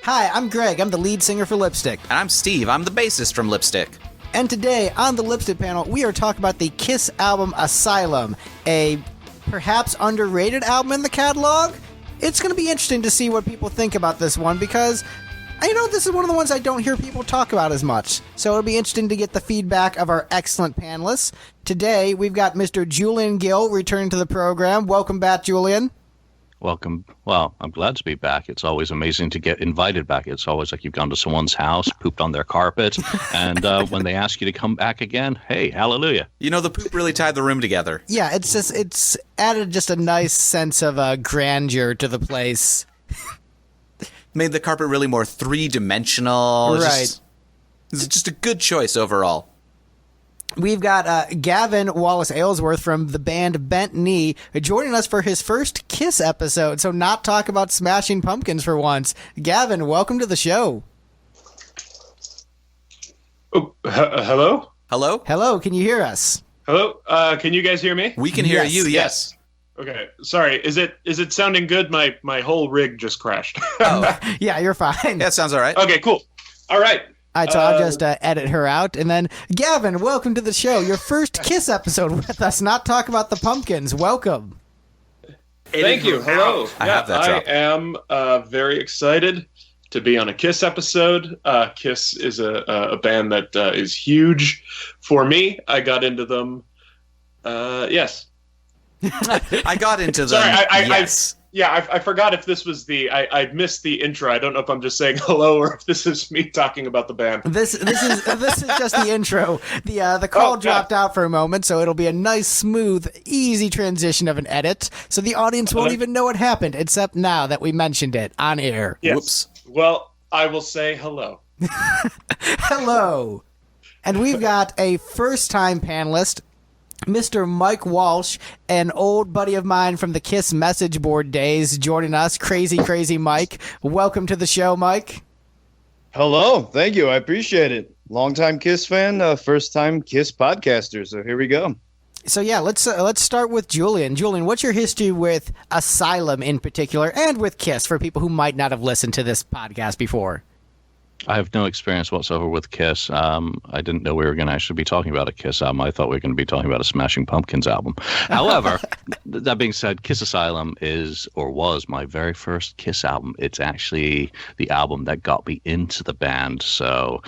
Hi, I'm Greg. I'm the lead singer for Lipstick. And I'm Steve. I'm the bassist from Lipstick. And today on the Lipstick panel, we are talking about the Kiss album Asylum, a perhaps underrated album in the catalog. It's going to be interesting to see what people think about this one because, this is one of the ones I don't hear people talk about as much. So it'll be interesting to get the feedback of our excellent panelists. Today, we've got Mr. Julian Gill returning to the program. Welcome back, Julian. Welcome. Well, I'm glad to be back. It's always amazing to get invited back. It's always like you've gone to someone's house, pooped on their carpet, and when they ask you to come back again, hey, hallelujah. The poop really tied the room together. Yeah, it's added just a nice sense of grandeur to the place. Made the carpet really more three-dimensional. Right. It's just a good choice overall. We've got Gavin Wallace-Aylesworth from the band Bent Knee joining us for his first Kiss episode, so not talk about Smashing Pumpkins for once. Gavin, welcome to the show. Oh, hello? Hello? Hello, can you hear us? Hello? Can you guys hear me? We can hear you, yes. Okay, sorry. Is it sounding good? My whole rig just crashed. Oh. Yeah, you're fine. That sounds all right. Okay, cool. All right. All right, so I'll just edit her out. And then, Gavin, welcome to the show. Your first Kiss episode with us, not talk about the Pumpkins. Welcome. Thank you. Hello. I have that drop. I am very excited to be on a Kiss episode. Kiss is a band that is huge for me. I got into them. Yes. I got into them. Sorry, yes. I forgot if this was I missed the intro. I don't know if I'm just saying hello or if this is me talking about the band. This is just the intro. The call dropped out for a moment, so it'll be a nice, smooth, easy transition of an edit. So the audience won't even know what happened, except now that we mentioned it on air. Yes. Whoops. Well, I will say hello. Hello. And we've got a first-time panelist, Mr. Mike Walsh, an old buddy of mine from the Kiss message board days, joining us. Crazy Mike. Welcome to the show, Mike. Hello. Thank you. I appreciate it. Longtime Kiss fan, first-time Kiss podcaster. So here we go. So yeah, let's start with Julian. Julian, what's your history with Asylum in particular, and with Kiss for people who might not have listened to this podcast before? I have no experience whatsoever with Kiss. I didn't know we were going to actually be talking about a Kiss album. I thought we were going to be talking about a Smashing Pumpkins album. However, that being said, Kiss Asylum was my very first Kiss album. It's actually the album that got me into the band. So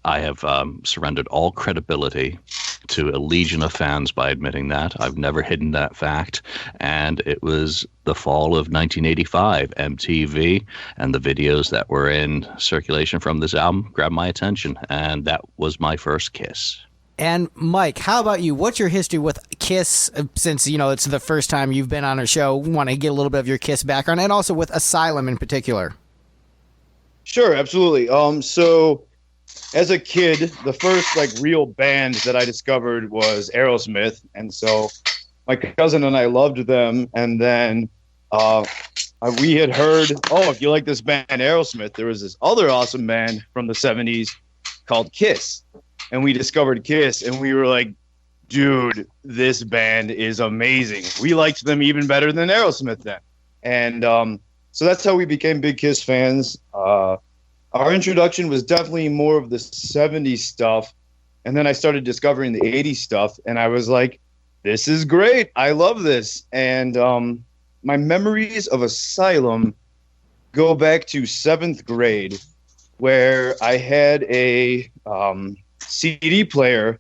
I have surrendered all credibility to a legion of fans by admitting that. I've never hidden that fact. And it was the fall of 1985. MTV and the videos that were in circulation from this album grabbed my attention, and that was my first Kiss. And Mike, how about you? What's your history with Kiss, since it's the first time you've been on our show? Want to get a little bit of your Kiss background, and also with Asylum in particular? Sure, absolutely. So as a kid, the first real band that I discovered was Aerosmith, and so my cousin and I loved them, and then we had heard, if you like this band Aerosmith, there was this other awesome band from the 70s called Kiss. And we discovered Kiss, and we were like, dude, this band is amazing. We liked them even better than Aerosmith then. And so that's how we became big Kiss fans. Our introduction was definitely more of the 70s stuff. And then I started discovering the 80s stuff, and I was like, this is great. I love this. And my memories of Asylum go back to 7th grade, where I had a CD player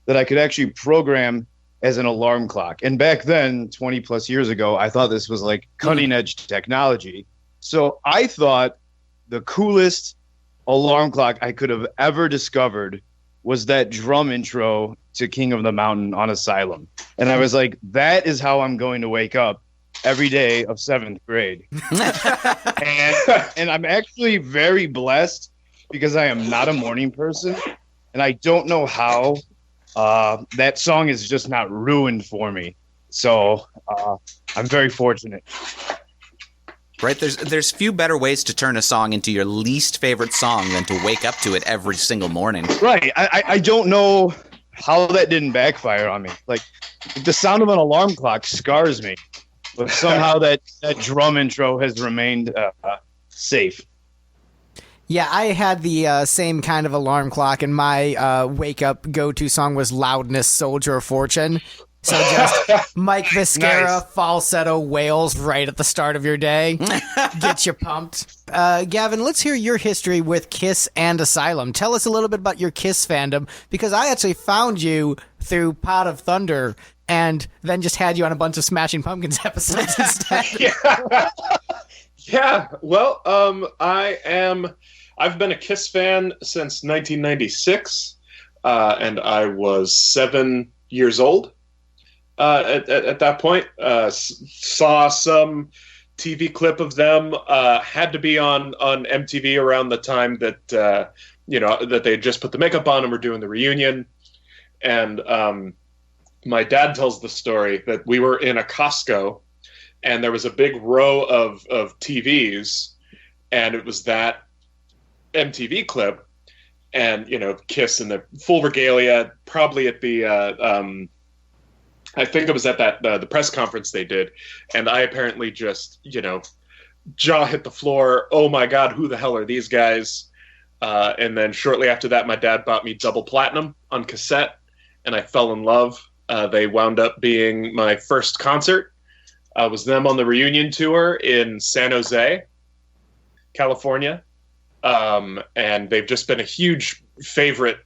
that I could actually program as an alarm clock. And back then, 20 plus years ago, I thought this was cutting edge technology. So I thought the coolest alarm clock I could have ever discovered was that drum intro to King of the Mountain on Asylum. And I was like, that is how I'm going to wake up every day of 7th grade. and I'm actually very blessed because I am not a morning person, and I don't know how that song is just not ruined for me. So I'm very fortunate. Right, there's few better ways to turn a song into your least favorite song than to wake up to it every single morning. Right. I don't know how that didn't backfire on me. The sound of an alarm clock scars me. But somehow that drum intro has remained safe. Yeah, I had the same kind of alarm clock, and my wake-up go-to song was Loudness, Soldier of Fortune. So just Mike Viscara Nice. falsetto wails right at the start of your day. Get you pumped. Gavin, let's hear your history with Kiss and Asylum. Tell us a little bit about your Kiss fandom, because I actually found you through Pot of Thunder and then just had you on a bunch of Smashing Pumpkins episodes instead. Yeah. Well, I've been a Kiss fan since 1996, and I was 7 years old. At that point, saw some TV clip of them. Had to be on MTV around the time that that they had just put the makeup on and were doing the reunion. And my dad tells the story that we were in a Costco, and there was a big row of TVs, and it was that MTV clip, and Kiss in the full regalia, probably at the. I think it was at that the press conference they did, and I apparently just jaw hit the floor. Oh my God, who the hell are these guys? And then shortly after that, my dad bought me Double Platinum on cassette, and I fell in love. They wound up being my first concert. Was them on the reunion tour in San Jose, California, and they've just been a huge favorite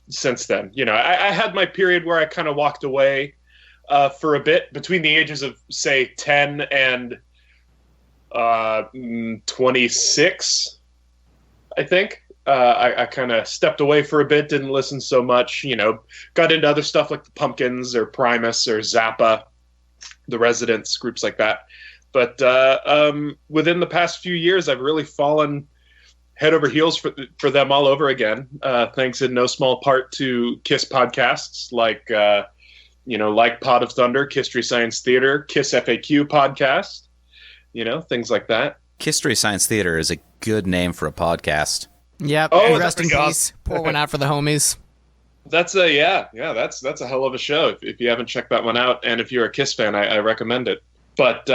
since then. I had my period where I kind of walked away for a bit between the ages of, say, 10 and 26, I think. I kind of stepped away for a bit, didn't listen so much, got into other stuff like the Pumpkins or Primus or Zappa, the Residents, groups like that. But within the past few years, I've really fallen head over heels for them all over again, thanks in no small part to Kiss podcasts like Pot of Thunder, Kisstory Science Theater, KissFAQ podcast, things like that. Kisstory Science Theater is a good name for a podcast. Yep. Oh, rest in peace. Pour one out for the homies. That's that's a hell of a show. If you haven't checked that one out, and if you're a Kiss fan, I recommend it. But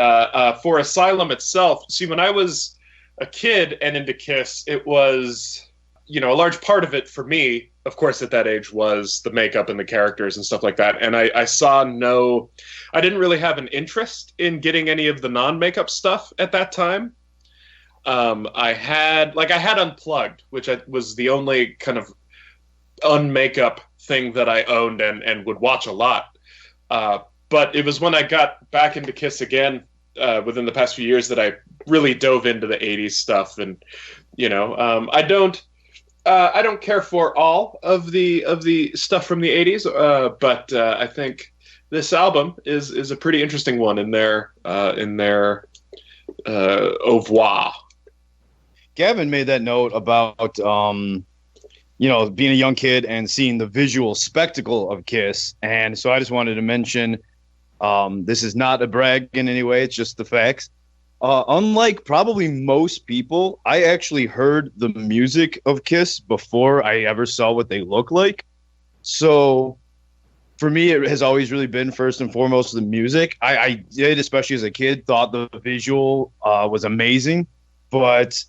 for Asylum itself, see, when I was a kid and into Kiss, it was, a large part of it for me, of course, at that age, was the makeup and the characters and stuff like that. And I didn't really have an interest in getting any of the non-makeup stuff at that time. I had Unplugged, which was the only kind of unmakeup thing that I owned and would watch a lot. But it was when I got back into Kiss again, within the past few years, that I really dove into the 80s stuff. And I don't care for all of the stuff from the 80s, but I think this album is a pretty interesting one in their au revoir. Gavin made that note about being a young kid and seeing the visual spectacle of Kiss, and so I just wanted to mention, this is not a brag in any way, it's just the facts. Unlike probably most people, I actually heard the music of Kiss before I ever saw what they look like. So for me, it has always really been first and foremost the music. I did, especially as a kid, thought the visual was amazing. But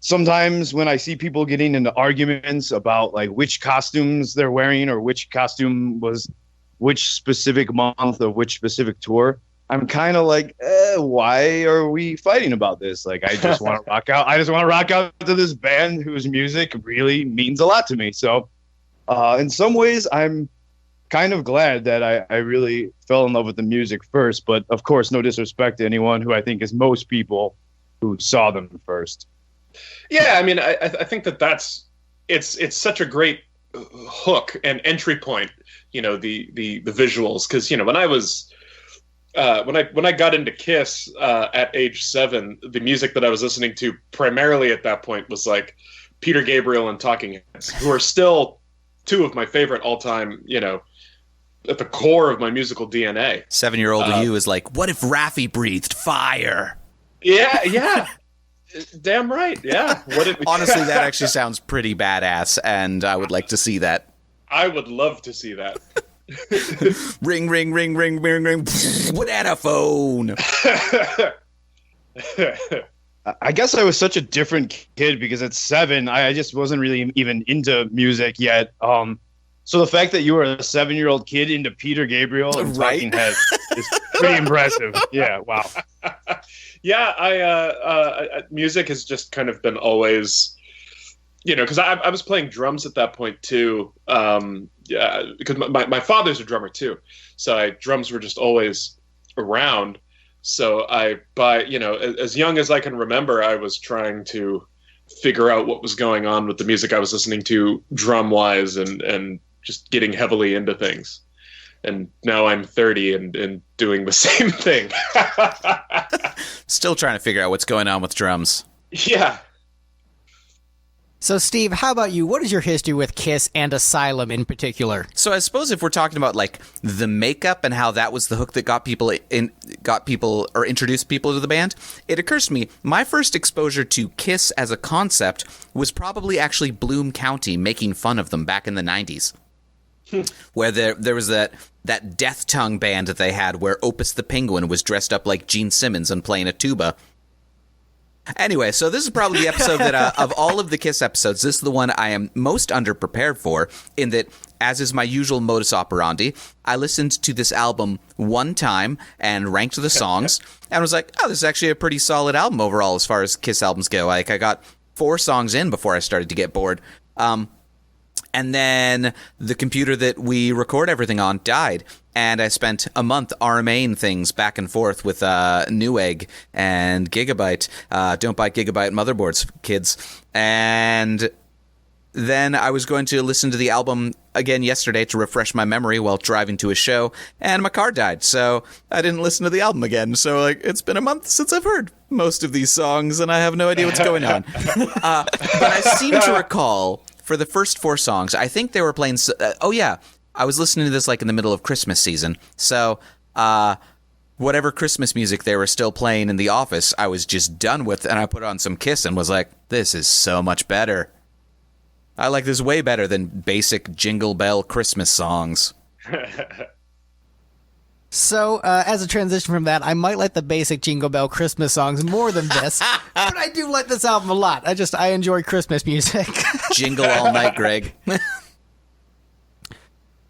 sometimes when I see people getting into arguments about like which costumes they're wearing or which costume was which specific month or which specific tour, I'm kind of like, why are we fighting about this? Like, I just want to rock out. I just want to rock out to this band whose music really means a lot to me. So in some ways, I'm kind of glad that I really fell in love with the music first. But of course, no disrespect to anyone who I think is most people who saw them first. Yeah, I mean, I think it's such a great hook and entry point, the visuals. Because, when I was... when I got into Kiss at age 7, the music that I was listening to primarily at that point was like Peter Gabriel and Talking Heads, who are still two of my favorite all-time, at the core of my musical DNA. 7-year-old you is like, what if Raffi breathed fire? Yeah. Damn right, yeah. Honestly, that actually sounds pretty badass, and I would like to see that. I would love to see that. Ring, ring, ring, ring, ring, ring. Banana phone. I guess I was such a different kid because at 7, I just wasn't really even into music yet. So the fact that you were a 7-year-old kid into Peter Gabriel and Right. Talking Heads is pretty impressive. Yeah, wow. Yeah, music has just kind of been always, because I was playing drums at that point too. Yeah, because my father's a drummer too, so drums were just always around. So as young as I can remember, I was trying to figure out what was going on with the music I was listening to drum wise and just getting heavily into things. And now I'm 30 and doing the same thing. Still trying to figure out what's going on with drums. Yeah. So, Steve, how about you? What is your history with Kiss and Asylum in particular? So I suppose if we're talking about like the makeup and how that was the hook that got people or introduced people to the band, it occurs to me my first exposure to Kiss as a concept was probably actually Bloom County making fun of them back in the 90s. Where there was that Death Tongue band that they had where Opus the Penguin was dressed up like Gene Simmons and playing a tuba. Anyway, so this is probably the episode that, of all of the Kiss episodes, this is the one I am most underprepared for, in that, as is my usual modus operandi, I listened to this album one time and ranked the songs, and was like, oh, this is actually a pretty solid album overall as far as Kiss albums go. Like, I got 4 songs in before I started to get bored. And then the computer that we record everything on died, and I spent a month RMAing things back and forth with Newegg and Gigabyte. Don't buy Gigabyte motherboards, kids. And then I was going to listen to the album again yesterday to refresh my memory while driving to a show, and my car died, so I didn't listen to the album again. So it's been a month since I've heard most of these songs, and I have no idea what's going on. But I seem to recall, for the first 4 songs, I think they were playing... I was listening to this in the middle of Christmas season. So whatever Christmas music they were still playing in the office, I was just done with, and I put on some Kiss and was like, this is so much better. I like this way better than basic Jingle Bell Christmas songs. So, as a transition from that, I might like the basic Jingle Bell Christmas songs more than this, but I do like this album a lot. I enjoy Christmas music. Jingle all night, Greg.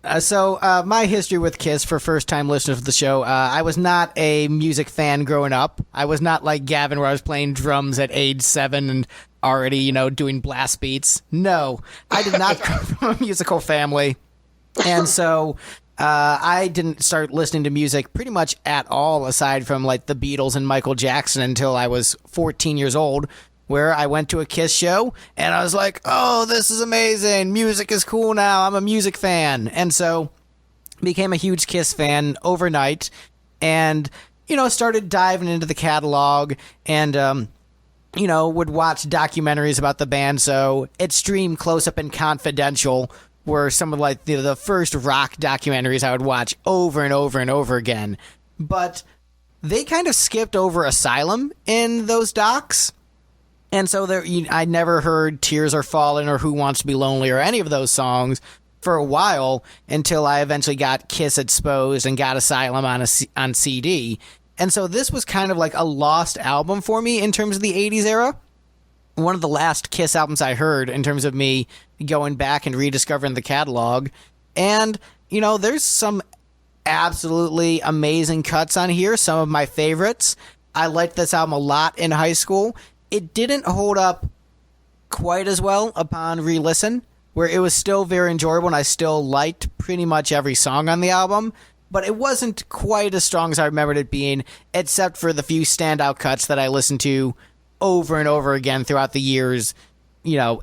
My history with Kiss for first-time listeners of the show, I was not a music fan growing up. I was not like Gavin, where I was playing drums at age 7 and already, doing blast beats. No, I did not come from a musical family. And so I didn't start listening to music pretty much at all, aside from the Beatles and Michael Jackson, until I was 14 years old, where I went to a Kiss show and I was like, oh, this is amazing. Music is cool now. I'm a music fan. And so became a huge Kiss fan overnight and, started diving into the catalog and, would watch documentaries about the band. So Extreme, Close Up, and Confidential were some of the first rock documentaries I would watch over and over and over again. But they kind of skipped over Asylum in those docs. And so I never heard Tears Are Falling or Who Wants to Be Lonely or any of those songs for a while until I eventually got Kiss Exposed and got Asylum on CD. And so this was kind of like a lost album for me in terms of the 80s era. One of the last Kiss albums I heard in terms of me going back and rediscovering the catalog. And, there's some absolutely amazing cuts on here, some of my favorites. I liked this album a lot in high school. It didn't hold up quite as well upon re-listen, where it was still very enjoyable and I still liked pretty much every song on the album, but it wasn't quite as strong as I remembered it being, except for the few standout cuts that I listened to over and over again throughout the years,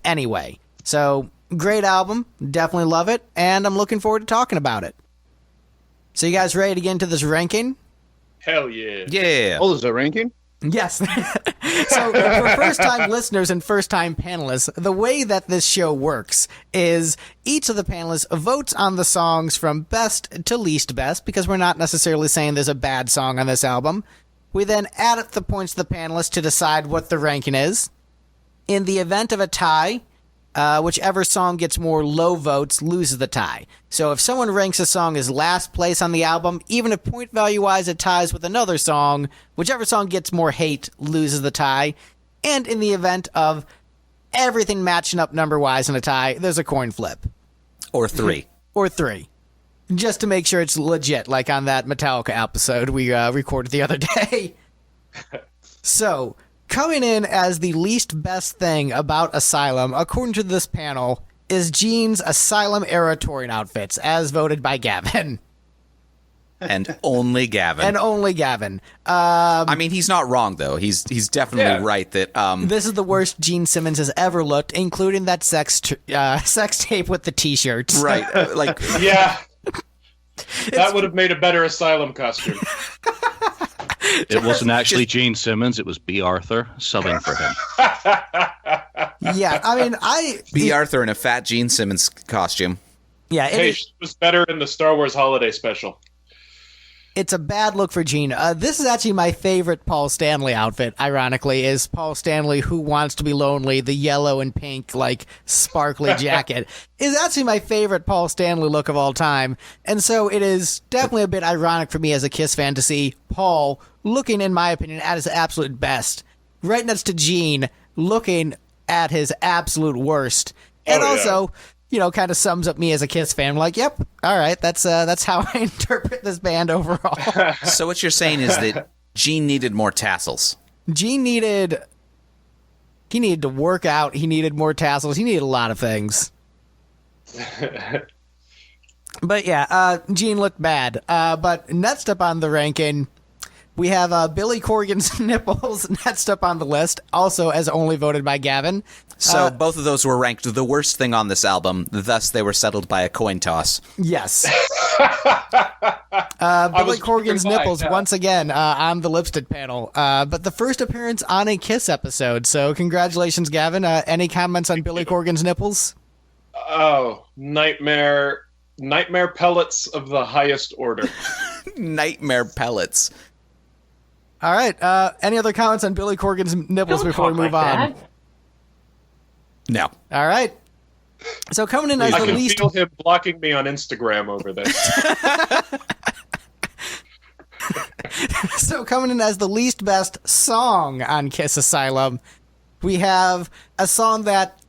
anyway. So, great album, definitely love it, and I'm looking forward to talking about it. So you guys ready to get into this ranking? Hell yeah. Yeah. Oh, there's a ranking? Yes. So for first-time listeners and first-time panelists, the way that this show works is each of the panelists votes on the songs from best to least best, because we're not necessarily saying there's a bad song on this album. We then add up the points to the panelists to decide what the ranking is. In the event of a tie, whichever song gets more low votes loses the tie. So if someone ranks a song as last place on the album, even if point value-wise it ties with another song, whichever song gets more hate loses the tie. And in the event of everything matching up number-wise in a tie, there's a coin flip. Or 3. Or 3. Just to make sure it's legit, like on that Metallica episode we recorded the other day. So, coming in as the least best thing about Asylum, according to this panel, is Gene's Asylum-era touring outfits, as voted by Gavin. And only Gavin. And only Gavin. I mean, he's not wrong, though. He's definitely right that... this is the worst Gene Simmons has ever looked, including that sex tape with the T-shirts. Right. Like... Yeah. That would have made a better Asylum costume. It wasn't actually Gene Simmons. It was B. Arthur subbing for him. Yeah, I mean, B. Arthur in a fat Gene Simmons costume. Yeah, Hey, she was better in the Star Wars Holiday Special. It's a bad look for Gene. This is actually my favorite Paul Stanley outfit, ironically, is Paul Stanley Who Wants to Be Lonely, the yellow and pink, like, sparkly jacket. Is actually my favorite Paul Stanley look of all time. And so it is definitely a bit ironic for me as a Kiss fan to see Paul looking, in my opinion, at his absolute best, right next to Gene looking at his absolute worst. And also... you know, kind of sums up me as a Kiss fan. I'm like, yep, all right, that's how I interpret this band overall. So what you're saying is that Gene needed more tassels. Gene needed to work out. He needed more tassels. He needed a lot of things. But yeah, Gene looked bad. But next up on the ranking, we have Billy Corgan's nipples next up on the list, also as only voted by Gavin. So both of those were ranked the worst thing on this album, thus they were settled by a coin toss. Yes. Billy Corgan's nipples, once again, on the lipstick panel. But the first appearance on a Kiss episode, so congratulations, Gavin. Any comments on Billy Corgan's nipples? Oh, nightmare pellets of the highest order. Nightmare pellets. All right. Any other comments on Billy Corgan's nipples before we move on? No. All right. So coming in as I the can least... feel him blocking me on Instagram over there. So coming in as the least best song on Kiss Asylum, we have a song that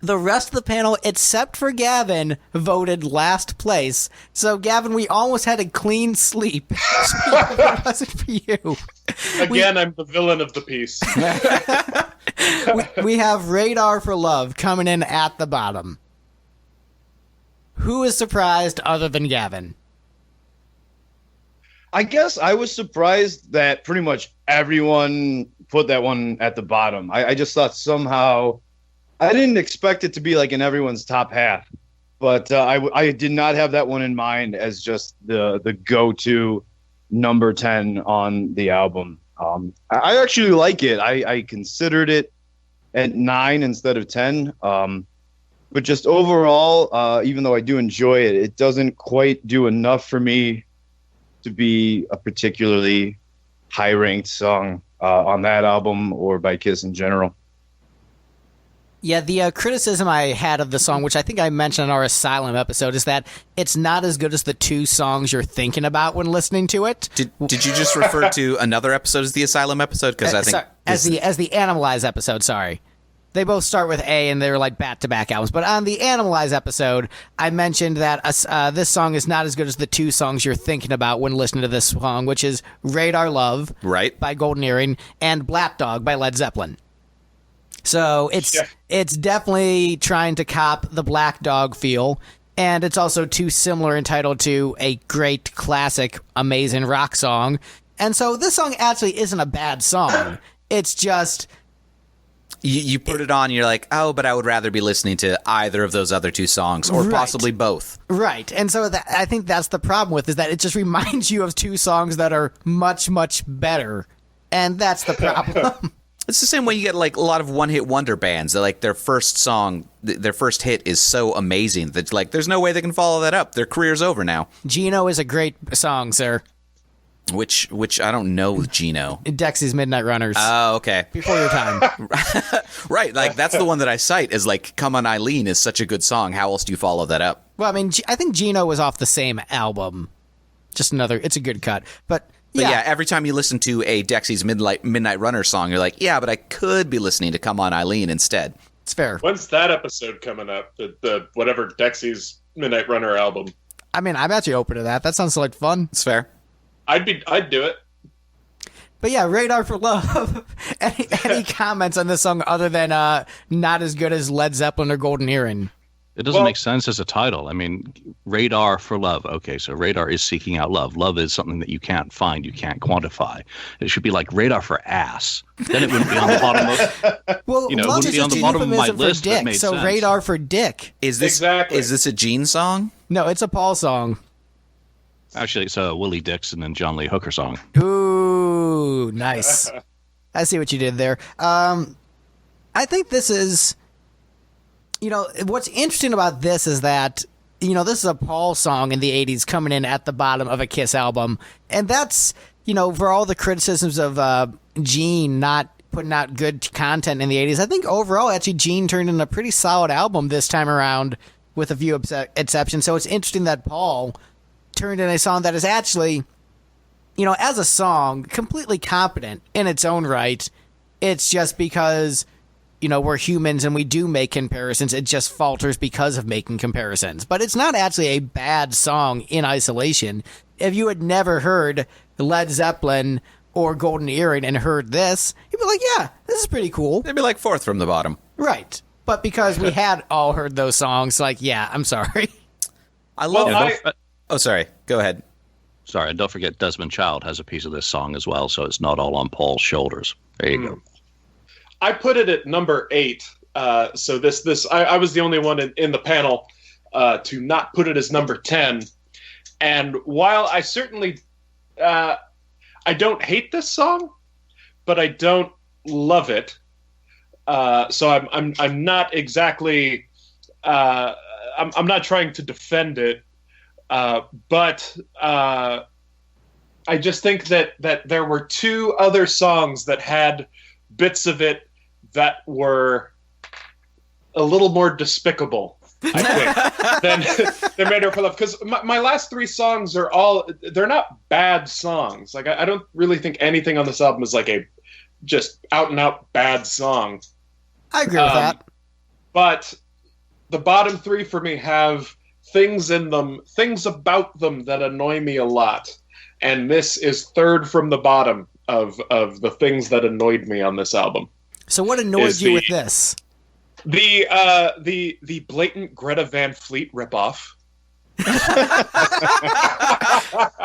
the rest of the panel, except for Gavin, voted last place. So, Gavin, we almost had a clean sleep. If it wasn't for you. Again, I'm the villain of the piece. We have Radar for Love coming in at the bottom. Who is surprised other than Gavin? I guess I was surprised that pretty much everyone put that one at the bottom. I just thought somehow... I didn't expect it to be like in everyone's top half, but I did not have that one in mind as just the go-to number 10 on the album. I actually like it. I considered it at 9 instead of 10. But just overall, even though I do enjoy it, it doesn't quite do enough for me to be a particularly high-ranked song on that album or by Kiss in general. Yeah, the criticism I had of the song, which I think I mentioned in our Asylum episode, is that it's not as good as the two songs you're thinking about when listening to it. Did you just refer to another episode as the Asylum episode? Because I think sorry, as the Animalize episode. Sorry, they both start with A, and they're like back-to-back albums. But on the Animalize episode, I mentioned that this song is not as good as the two songs you're thinking about when listening to this song, which is Radar Love by Golden Earring and Black Dog by Led Zeppelin. So it's definitely trying to cop the Black Dog feel, and it's also too similar entitled to a great classic amazing rock song. And so this song actually isn't a bad song. It's just you put it on and you're like, oh, but I would rather be listening to either of those other two songs or possibly both. Right. And so I think that's the problem with is that it just reminds you of two songs that are much, much better. And that's the problem. It's the same way you get like a lot of one-hit wonder bands that like their first song, their first hit is so amazing that like there's no way they can follow that up. Their career's over now. Gino is a great song, sir. Which I don't know Gino. Dexy's Midnight Runners. Oh, okay. Before your time. Right, like that's the one that I cite as like Come On Eileen is such a good song. How else do you follow that up? Well, I mean, I think Gino was off the same album. Just another, it's a good cut. But But Yeah. yeah, every time you listen to a Dexy's Midnight Runner song, you're like, yeah, but I could be listening to Come On Eileen instead. It's fair. When's that episode coming up? The whatever Dexy's Midnight Runner album. I mean, I'm actually open to that. That sounds like fun. It's fair. I'd do it. But yeah, Radar for Love. any comments on this song other than not as good as Led Zeppelin or Golden Earring? It doesn't make sense as a title. I mean, Radar for Love. Okay, so radar is seeking out love. Love is something that you can't find, you can't quantify. It should be like Radar for Ass. Then it wouldn't be on the bottom of. Well, You know, it love wouldn't is be on just the a bottom of my euphemism for list, but it dick, made so sense. Radar for Dick. Is this Exactly. Is this a Gene song? No, it's a Paul song. Actually, it's a Willie Dixon and John Lee Hooker song. Ooh, nice. I see what you did there. I think this is, what's interesting about this is that, this is a Paul song in the 80s coming in at the bottom of a Kiss album. And that's, for all the criticisms of Gene not putting out good content in the 80s, I think overall, actually, Gene turned in a pretty solid album this time around with a few exceptions. So it's interesting that Paul turned in a song that is actually, as a song, completely competent in its own right. It's just because, we're humans and we do make comparisons. It just falters because of making comparisons. But it's not actually a bad song in isolation. If you had never heard Led Zeppelin or Golden Earring and heard this, you'd be like, yeah, this is pretty cool. They'd be like fourth from the bottom. Right. But because we had all heard those songs, like, yeah, I'm sorry. I love Well, it. Oh, sorry. Go ahead. Sorry, and don't forget Desmond Child has a piece of this song as well, so it's not all on Paul's shoulders. There you go. I put it at number 8. So I was the only one in the panel to not put it as number 10. And while I certainly I don't hate this song, but I don't love it. So I'm not exactly I'm not trying to defend it, but I just think that there were two other songs that had bits of it that were a little more despicable, I think, than Radar for Love. Because my last 3 songs they're not bad songs. Like I don't really think anything on this album is like a just out and out bad song. I agree with that. But the bottom 3 for me have things in them, things about them that annoy me a lot. And this is third from the bottom of the things that annoyed me on this album. So what annoyed you with this? The blatant Greta Van Fleet ripoff.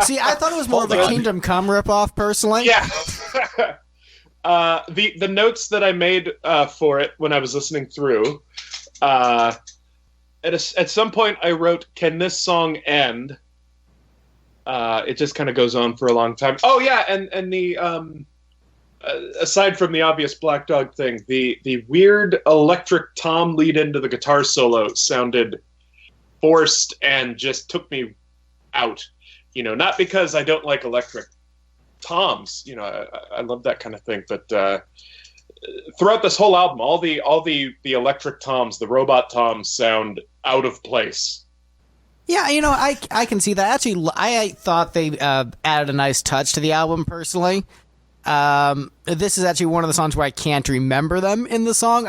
See, I thought it was more of a Kingdom Come ripoff, personally. Yeah. The notes that I made for it when I was listening through, at some point I wrote, "Can this song end?" It just kind of goes on for a long time. Oh yeah, and the aside from the obvious Black Dog thing, the weird electric tom lead into the guitar solo sounded forced and just took me out. Not because I don't like electric toms. I love that kind of thing, but throughout this whole album, all the electric toms, the robot toms, sound out of place. Yeah, I can see that. Actually, I thought they added a nice touch to the album, personally. This is actually one of the songs where I can't remember them in the song.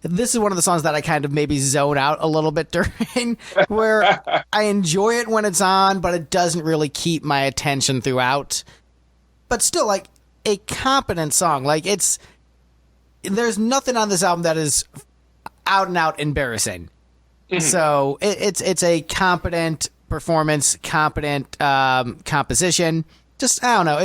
This is one of the songs that I kind of maybe zone out a little bit during, where I enjoy it when it's on, but it doesn't really keep my attention throughout. But still, like, a competent song. Like, there's nothing on this album that is out and out embarrassing. So it's a competent performance, competent composition. Just, I don't know.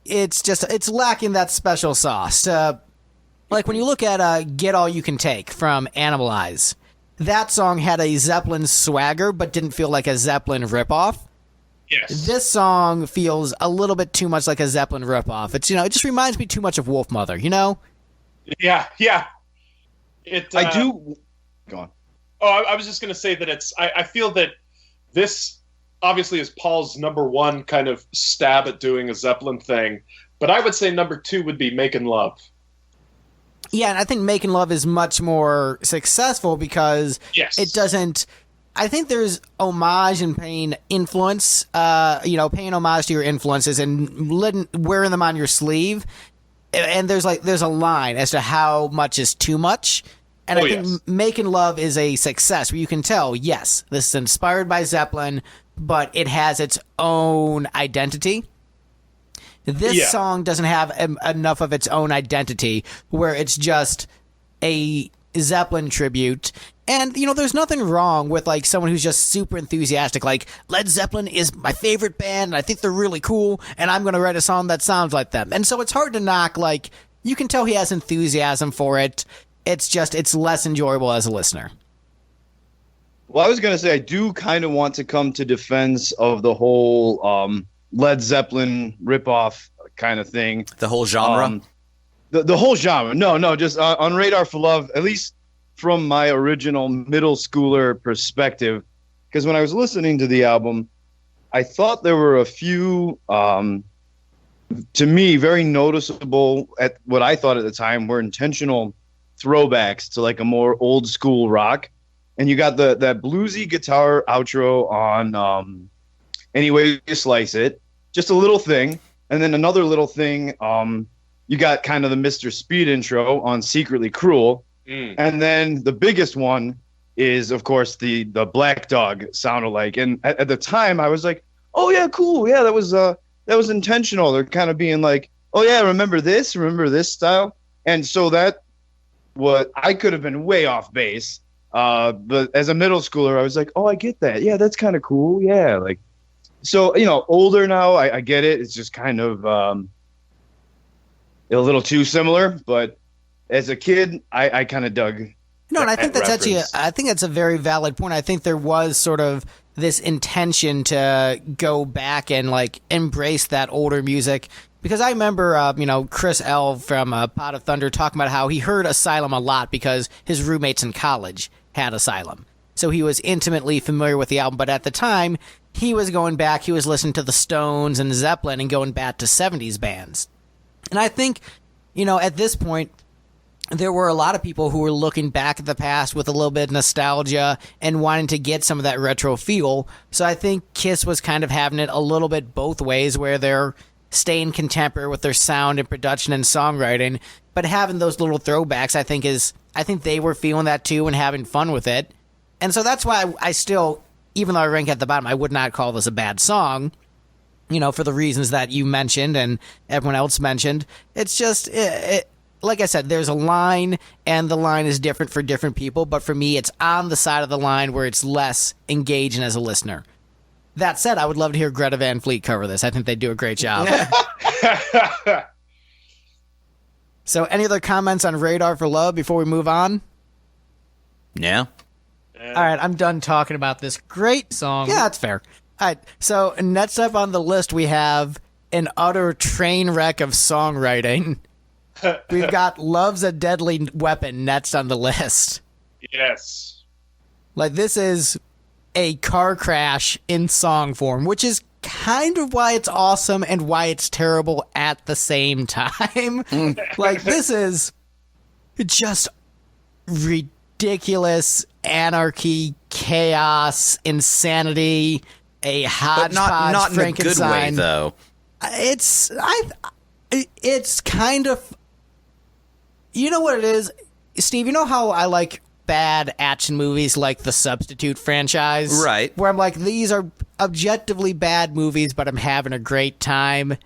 It's lacking that special sauce. Like when you look at Get All You Can Take from Animalize, that song had a Zeppelin swagger, but didn't feel like a Zeppelin ripoff. Yes. This song feels a little bit too much like a Zeppelin ripoff. It's, it just reminds me too much of Wolfmother, Yeah. I do. Go on. Oh, I was just going to say that I feel that this obviously is Paul's number 1 kind of stab at doing a Zeppelin thing, but I would say number 2 would be Making Love. Yeah, and I think Making Love is much more successful because Yes. it doesn't I think there's homage and paying influence, paying homage to your influences and wearing them on your sleeve. And there's a line as to how much is too much. And I think Making Love is a success where you can tell, yes, this is inspired by Zeppelin, but it has its own identity. This song doesn't have enough of its own identity where it's just a Zeppelin tribute. And, there's nothing wrong with, like, someone who's just super enthusiastic. Like, Led Zeppelin is my favorite band, and I think they're really cool, and I'm going to write a song that sounds like them. And so it's hard to knock, like, you can tell he has enthusiasm for it. It's just, it's less enjoyable as a listener. Well, I was going to say, I do kind of want to come to defense of the whole Led Zeppelin ripoff kind of thing. The whole genre? The whole genre. No, just on Radar for Love, at least from my original middle schooler perspective. Because when I was listening to the album, I thought there were a few, to me, very noticeable, at what I thought at the time were intentional throwbacks to like a more old school rock. And you got that bluesy guitar outro on Any Way You Slice It, just a little thing. And then another little thing, you got kind of the Mr. Speed intro on Secretly Cruel. And then the biggest one is, of course, the Black Dog sound alike. And at the time, I was like, oh, yeah, cool. Yeah, that was intentional. They're kind of being like, oh, yeah, remember this style? And so what I could have been way off base. But as a middle schooler, I was like, oh, I get that. Yeah, that's kind of cool. Yeah, like, so, older now, I get it. It's just kind of a little too similar. But as a kid, I kind of dug. No, and I think that's reference. I think that's a very valid point. I think there was sort of this intention to go back and like embrace that older music. Because I remember, Chris L. from Pot of Thunder talking about how he heard Asylum a lot because his roommates in college had Asylum. So he was intimately familiar with the album. But at the time, he was going back, he was listening to the Stones and Zeppelin and going back to 70s bands. And I think, at this point, there were a lot of people who were looking back at the past with a little bit of nostalgia and wanting to get some of that retro feel. So I think Kiss was kind of having it a little bit both ways where they're staying contemporary with their sound and production and songwriting, but having those little throwbacks, I think they were feeling that too and having fun with it. And so that's why I still, even though I rank at the bottom, I would not call this a bad song, for the reasons that you mentioned and everyone else mentioned. It's just, like I said, there's a line and the line is different for different people, but for me, it's on the side of the line where it's less engaging as a listener. That said, I would love to hear Greta Van Fleet cover this. I think they do a great job. So any other comments on Radar for Love before we move on? Yeah. All right, I'm done talking about this great song. Yeah, that's fair. All right, so next up on the list, we have an utter train wreck of songwriting. We've got Love's a Deadly Weapon next on the list. Yes. Like, this is a car crash in song form, which is kind of why it's awesome and why it's terrible at the same time. Like, this is just ridiculous anarchy, chaos, insanity, a hodgepodge not in a good way, Frankenstein. though. It's kind of, you know what it is, Steve. You know how I like bad action movies like the Substitute franchise, right? Where I'm like, these are objectively bad movies, but I'm having a great time.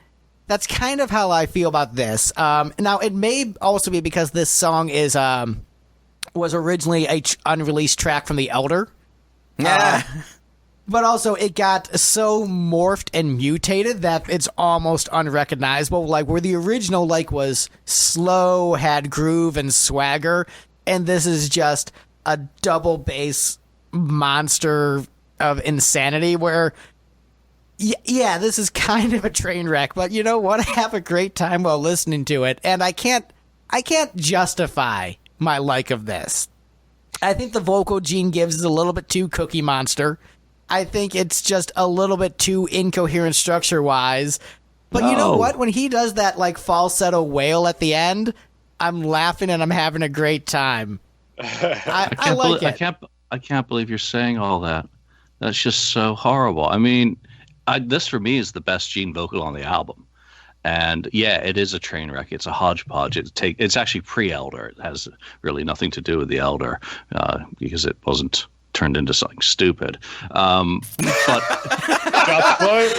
That's kind of how I feel about this. Now, it may also be because this song is was originally a unreleased track from The Elder. Yeah. But also, it got so morphed and mutated that it's almost unrecognizable. Like, where the original, was slow, had groove and swagger, and this is just a double bass monster of insanity where, yeah, this is kind of a train wreck, but you know what? I have a great time while listening to it, and I can't justify my like of this. I think the vocal Gene gives is a little bit too Cookie Monster. I think it's just a little bit too incoherent structure-wise. But you know what? When he does that, falsetto wail at the end, I'm laughing and I'm having a great time. I like it. I can't believe you're saying all that. That's just so horrible. I mean, this for me is the best Gene vocal on the album. And yeah, it is a train wreck. It's a hodgepodge. It's actually pre-Elder. It has really nothing to do with the Elder because it wasn't turned into something stupid. But wait,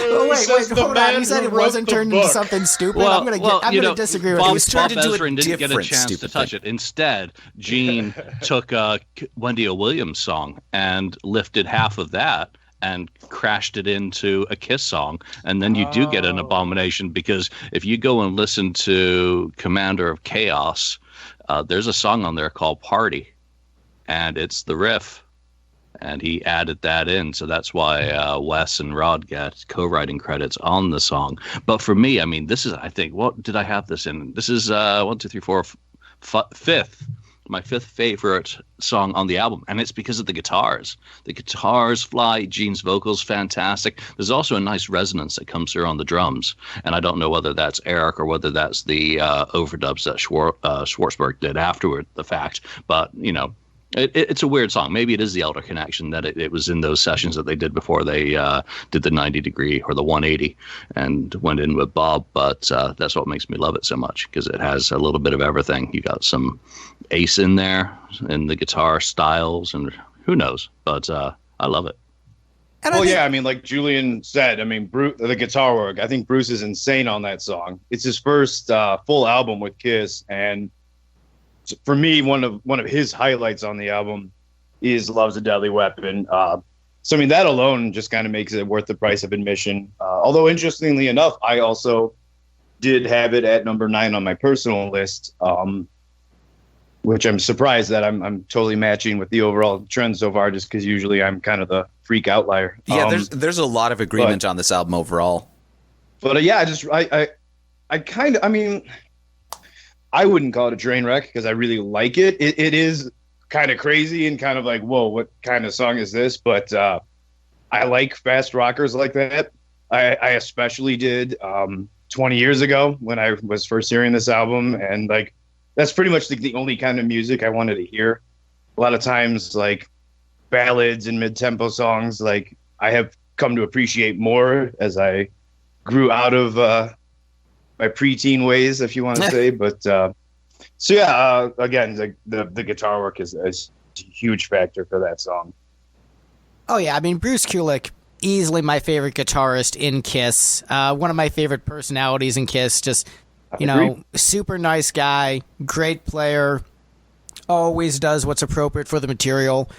hold on. You said it wasn't turned into something stupid. I'm going to disagree with you. Bob, It was turned Bob into Ezrin didn't get a chance to touch it. Instead, Gene took a Wendy O. Williams song and lifted half of that and crashed it into a Kiss song, and then you do get an abomination, because if you go and listen to Commander of Chaos, there's a song on there called Party, and it's the riff, and he added that in, so that's why Wes and Rod get co-writing credits on the song. But for me, I mean, this is, I think, what did I have this in? This is fifth. My fifth favorite song on the album, and it's because of the guitars. The guitars fly, Gene's vocals fantastic. There's also a nice resonance that comes through on the drums, and I don't know whether that's Eric or whether that's the overdubs that Schwartzberg did afterward the fact, but you know, it's a weird song. Maybe it is the Elder connection that it was in those sessions that they did before they did the 90 degree or the 180 and went in with Bob. But that's what makes me love it so much, because it has a little bit of everything. You got some Ace in there and the guitar styles, and who knows? But I love it. Yeah, I mean, like Julian said, I mean, the guitar work, I think Bruce is insane on that song. It's his first full album with Kiss, and for me, one of his highlights on the album is "Love's a Deadly Weapon." So I mean, that alone just kind of makes it worth the price of admission. Although interestingly enough, I also did have it at number 9 on my personal list, which I'm surprised that I'm totally matching with the overall trend so far, just because usually I'm kind of the freak outlier. Yeah, there's a lot of agreement on this album overall. But yeah, I kind of, I mean, I wouldn't call it a train wreck because I really like it. It is kind of crazy and kind of like, whoa, what kind of song is this? But I like fast rockers like that. I especially did 20 years ago when I was first hearing this album. And like, that's pretty much the only kind of music I wanted to hear. A lot of times, like ballads and mid-tempo songs, like I have come to appreciate more as I grew out of my preteen ways, if you want to say. But so yeah, again, the guitar work is a huge factor for that song. Oh yeah, I mean, Bruce Kulick, easily my favorite guitarist in Kiss. One of my favorite personalities in Kiss. Just, you know, super nice guy, great player, always does what's appropriate for the material.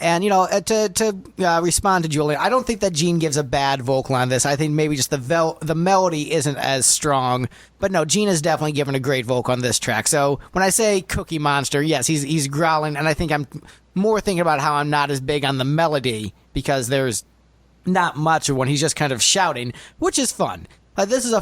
And, you know, to respond to Julian, I don't think that Gene gives a bad vocal on this. I think maybe just the melody isn't as strong. But no, Gene is definitely given a great vocal on this track. So when I say Cookie Monster, yes, he's growling. And I think I'm more thinking about how I'm not as big on the melody, because there's not much of one. He's just kind of shouting, which is fun. Like, this is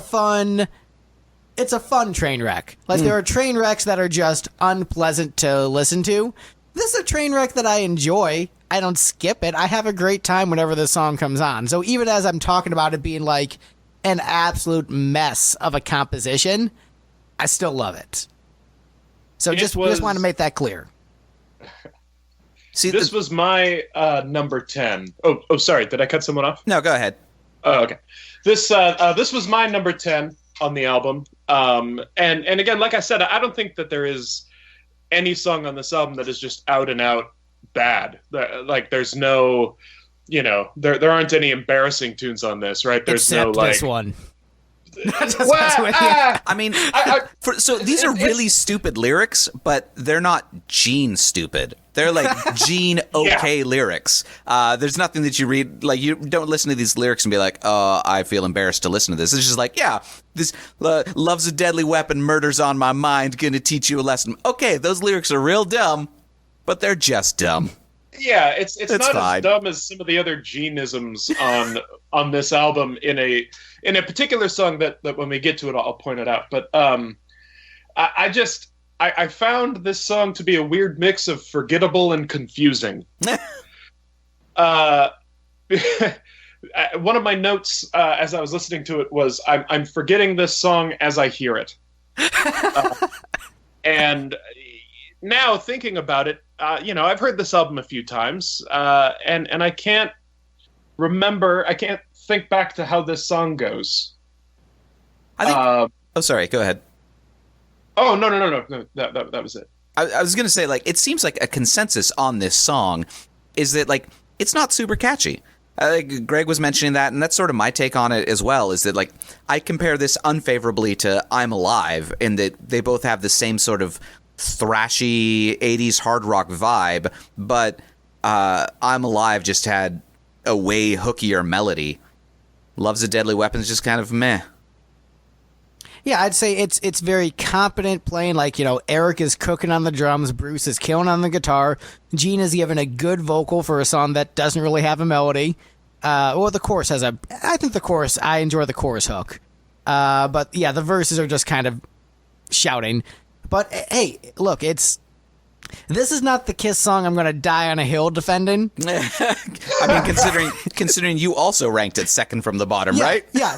it's a fun train wreck. Like, there are train wrecks that are just unpleasant to listen to. This is a train wreck that I enjoy. I don't skip it. I have a great time whenever this song comes on. So even as I'm talking about it being like an absolute mess of a composition, I still love it. So just want to make that clear. See, this was my number 10. Oh, sorry. Did I cut someone off? No, go ahead. Oh, okay. This was my number 10 on the album. And again, like I said, I don't think that there is any song on this album that is just out and out bad. Like, there's no, you know, there aren't any embarrassing tunes on this, right? There's Except no like this one. I mean, so these are really stupid lyrics, but they're not Gene stupid. They're like Gene okay lyrics. There's nothing that you read, like, you don't listen to these lyrics and be like, oh, I feel embarrassed to listen to this. It's just like, yeah, this love's a deadly weapon, murder's on my mind, gonna teach you a lesson. Okay, those lyrics are real dumb, but they're just dumb. Yeah, it's not fine. As dumb as some of the other Gene-isms on this album in a particular song that when we get to it, I'll point it out. But I found this song to be a weird mix of forgettable and confusing. One of my notes as I was listening to it was, I'm forgetting this song as I hear it. And now thinking about it, I've heard this album a few times, and I can't think back to how this song goes. I think. Oh, sorry. Go ahead. Oh, no. That was it. I was gonna say, like, it seems like a consensus on this song is that, like, it's not super catchy. Greg was mentioning that, and that's sort of my take on it as well, is that, like, I compare this unfavorably to I'm Alive in that they both have the same sort of thrashy 80s hard rock vibe, but I'm Alive just had a way hookier melody. Love's a Deadly Weapon is just kind of meh. Yeah, I'd say it's very competent playing. Like, Eric is cooking on the drums, Bruce is killing on the guitar, Gene is giving a good vocal for a song that doesn't really have a melody. The chorus has I enjoy the chorus hook. But yeah, the verses are just kind of shouting. But hey, look, this is not the Kiss song I'm going to die on a hill defending. I mean, considering you also ranked it second from the bottom, right? Yeah,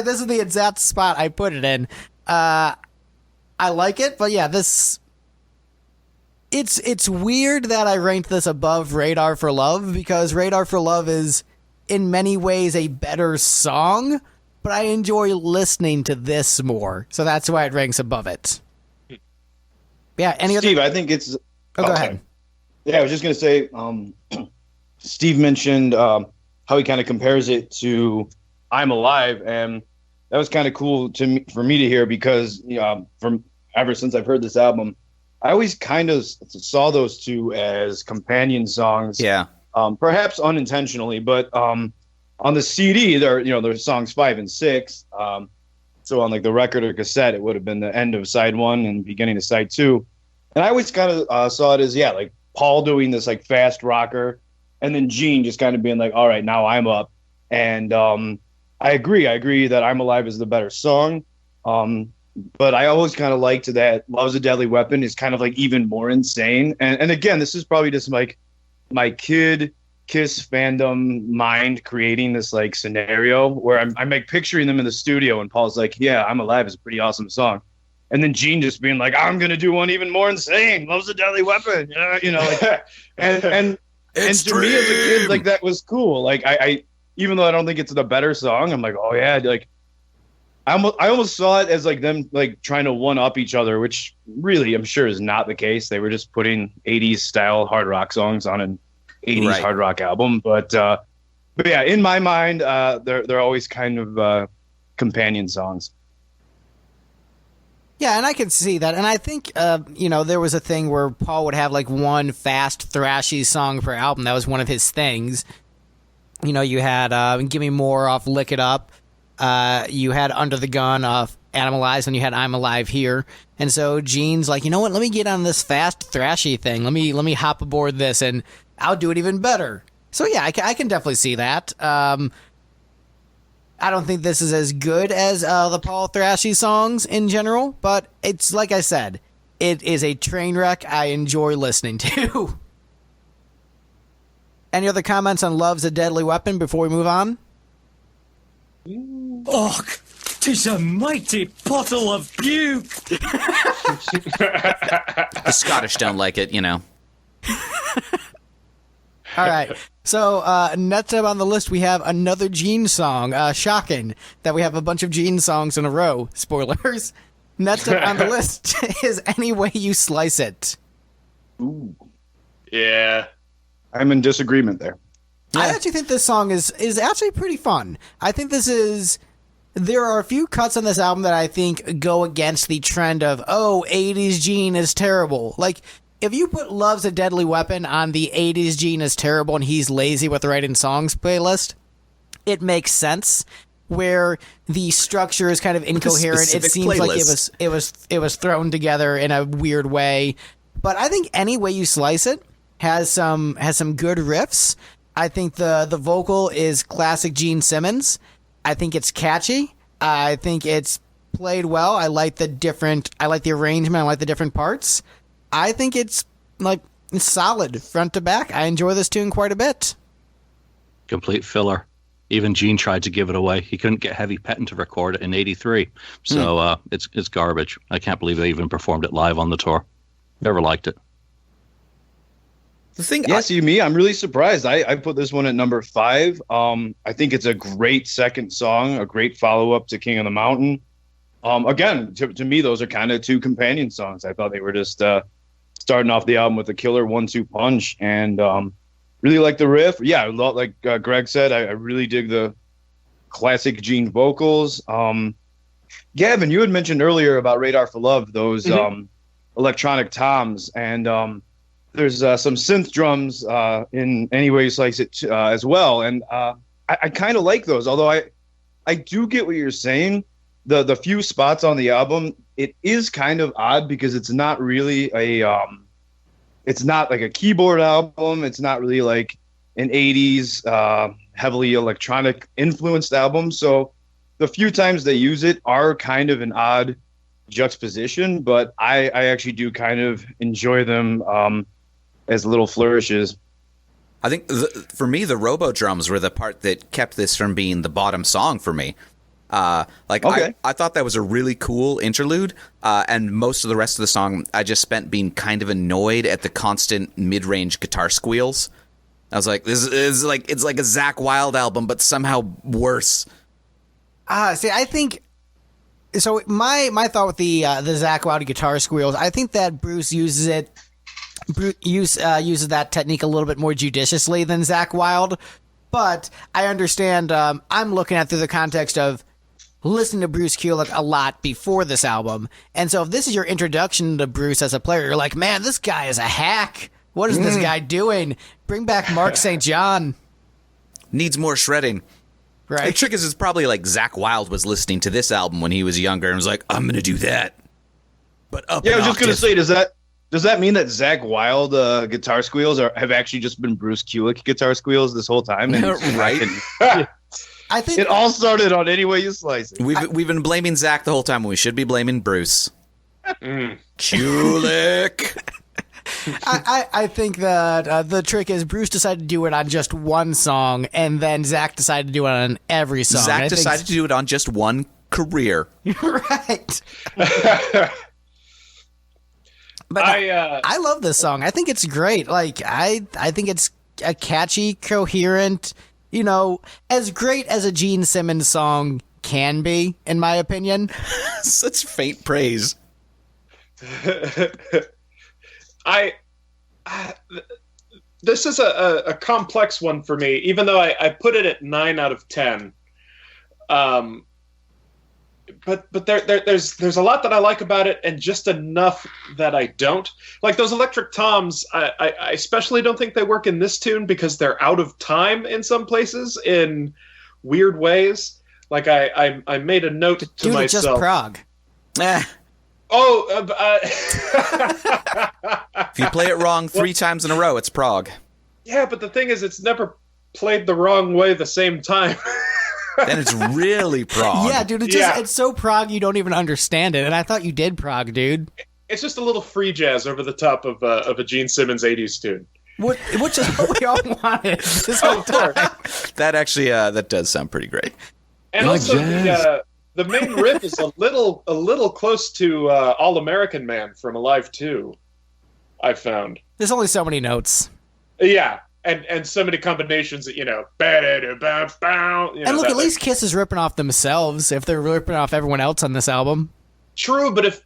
this is the exact spot I put it in. I like it, but yeah, it's weird that I ranked this above Radar for Love, because Radar for Love is in many ways a better song, but I enjoy listening to this more, so that's why it ranks above it. Yeah, Steve, I think it's... Oh, go ahead. Yeah, I was just going to say, Steve mentioned how he kind of compares it to I'm Alive, and that was kind of cool for me to hear, because from ever since I've heard this album, I always kind of saw those two as companion songs. Yeah. Perhaps unintentionally, but on the CD, there's songs 5 and 6. So on like the record or cassette, it would have been the end of side 1 and beginning of side 2. And I always kind of saw it as, like Paul doing this like fast rocker, and then Gene just kind of being like, all right, now I'm up. And I agree that I'm Alive is the better song. But I always kind of liked that Love's a Deadly Weapon is kind of like even more insane. And again, this is probably just like my kid Kiss fandom mind creating this like scenario where I'm like picturing them in the studio, and Paul's like, yeah, I'm Alive is a pretty awesome song. And then Gene just being like, I'm going to do one even more insane. Love's a Deadly Weapon. Like, and to me as a kid, like, that was cool. Like, I even though I don't think it's the better song, I'm like, oh yeah, like, I almost saw it as like them like trying to one up each other, which really I'm sure is not the case. They were just putting 80s style hard rock songs on an 80s hard rock album. But yeah, in my mind, they're always kind of companion songs. Yeah, and I can see that. And I think, there was a thing where Paul would have like one fast, thrashy song per album. That was one of his things. You had Give Me More off Lick It Up. You had Under the Gun off Animalize, and you had I'm Alive here. And so Gene's like, you know what? Let me get on this fast, thrashy thing. Let me hop aboard this, and I'll do it even better. So yeah, I can definitely see that. I don't think this is as good as the Paul Thrashy songs in general, but it's like I said, it is a train wreck I enjoy listening to. Any other comments on Love's a Deadly Weapon before we move on? Och, 'tis a mighty pottle of puke. The Scottish don't like it, All right. So next up on the list, we have another Gene song. Shocking that we have a bunch of Gene songs in a row. Spoilers. Next up on the list is Any Way You Slice It. Ooh. Yeah. I'm in disagreement there. I actually think this song is actually pretty fun. I think there are a few cuts on this album that I think go against the trend of, 80s Gene is terrible. Like, if you put Love's a Deadly Weapon on the 80s Gene is terrible and he's lazy with writing songs playlist, it makes sense. Where the structure is kind of incoherent. It seems like it was thrown together in a weird way. But I think Any Way You Slice It has some good riffs. I think the vocal is classic Gene Simmons. I think it's catchy. I think it's played well. I like the arrangement. I like the different parts. I think it's solid front to back. I enjoy this tune quite a bit. Complete filler. Even Gene tried to give it away. He couldn't get Heavy Pettin to record it in '83. So it's garbage. I can't believe they even performed it live on the tour. Never liked it. The thing, Yeah, see me, I'm really surprised. I put this one at number 5. I think it's a great second song, a great follow-up to King of the Mountain. Again, to me, those are kind of two companion songs. I thought they were just starting off the album with a killer 1-2 punch, and really like the riff. Yeah, like Greg said, I really dig the classic Gene vocals. Gavin, you had mentioned earlier about Radar for Love, those electronic toms, and there's some synth drums in Any Way You Slice It as well, and I kind of like those. Although I do get what you're saying. The few spots on the album, it is kind of odd because it's not really it's not like a keyboard album. It's not really like an 80s heavily electronic influenced album. So the few times they use it are kind of an odd juxtaposition, but I actually do kind of enjoy them as little flourishes. I think for me, the robo drums were the part that kept this from being the bottom song for me. Okay. I thought that was a really cool interlude, and most of the rest of the song I just spent being kind of annoyed at the constant mid-range guitar squeals. I was like, this is like, it's like a Zakk Wylde album, but somehow worse. See, I think so. My thought with the Zakk Wylde guitar squeals, I think that Bruce uses it. Uses that technique a little bit more judiciously than Zakk Wylde, but I understand. I'm looking at through the context of listening to Bruce Kulick a lot before this album, and so if this is your introduction to Bruce as a player, you're like, man, this guy is a hack. What is this guy doing? Bring back Mark St. John. Needs more shredding. Right. The trick is, it's probably like Zakk Wylde was listening to this album when he was younger and was like, I'm going to do that. But up. Yeah, I was just going to say, does that mean that Zakk Wylde guitar squeals have actually just been Bruce Kulick guitar squeals this whole time? And Right. I think it all started on Any Way You Slice It. We've been blaming Zakk the whole time when we should be blaming Bruce. Kulick. I think that the trick is Bruce decided to do it on just one song, and then Zakk decided to do it on every song. Zakk decided to do it on just one career. Right. But I love this song. I think it's great. Like I think it's a catchy, coherent, as great as a Gene Simmons song can be, in my opinion. Such faint praise. This is a complex one for me, even though I put it at 9 out of 10. But there's a lot that I like about it, and just enough that I don't. Like those electric toms, I especially don't think they work in this tune because they're out of time in some places in weird ways. Like I made a note to myself. It's just Prague. Oh, If you play it wrong 3 times in a row, it's Prague. Yeah, but the thing is, it's never played the wrong way the same time. Then it's really Prague. Yeah, dude, it's so Prague you don't even understand it, and I thought you did Prague, dude. It's just a little free jazz over the top of a Gene Simmons 80s tune. Which is what we all wanted this whole time. That actually, that does sound pretty great. And also, the main riff is a little close to All American Man from Alive 2, I found. There's only so many notes. Yeah, and so many combinations that, and look, at least Kiss is ripping off themselves if they're ripping off everyone else on this album. True, but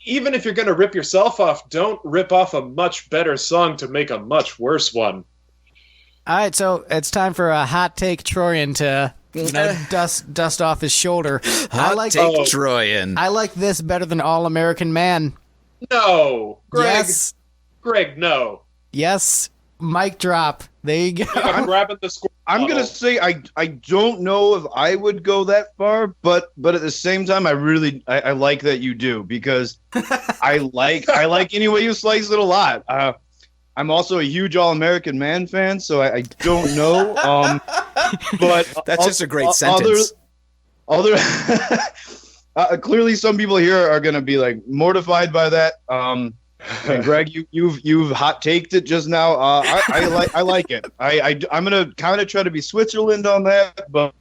even if you're going to rip yourself off, don't rip off a much better song to make a much worse one. All right, so it's time for a hot take Troyan to dust off his shoulder. Troyan. I like this better than All American Man. No, Greg. Yes. Greg, no. Yes. Mic drop. There you go. I'm grabbing the score. I'm gonna say I don't know if I would go that far, but at the same time, I like that you do, because I like Any Way You Slice It a lot. I'm also a huge All American Man fan, so I don't know. But that's just a great sentence. Clearly, some people here are gonna be like mortified by that. And Greg, you've hot taked it just now. I like it. I'm gonna kind of try to be Switzerland on that, but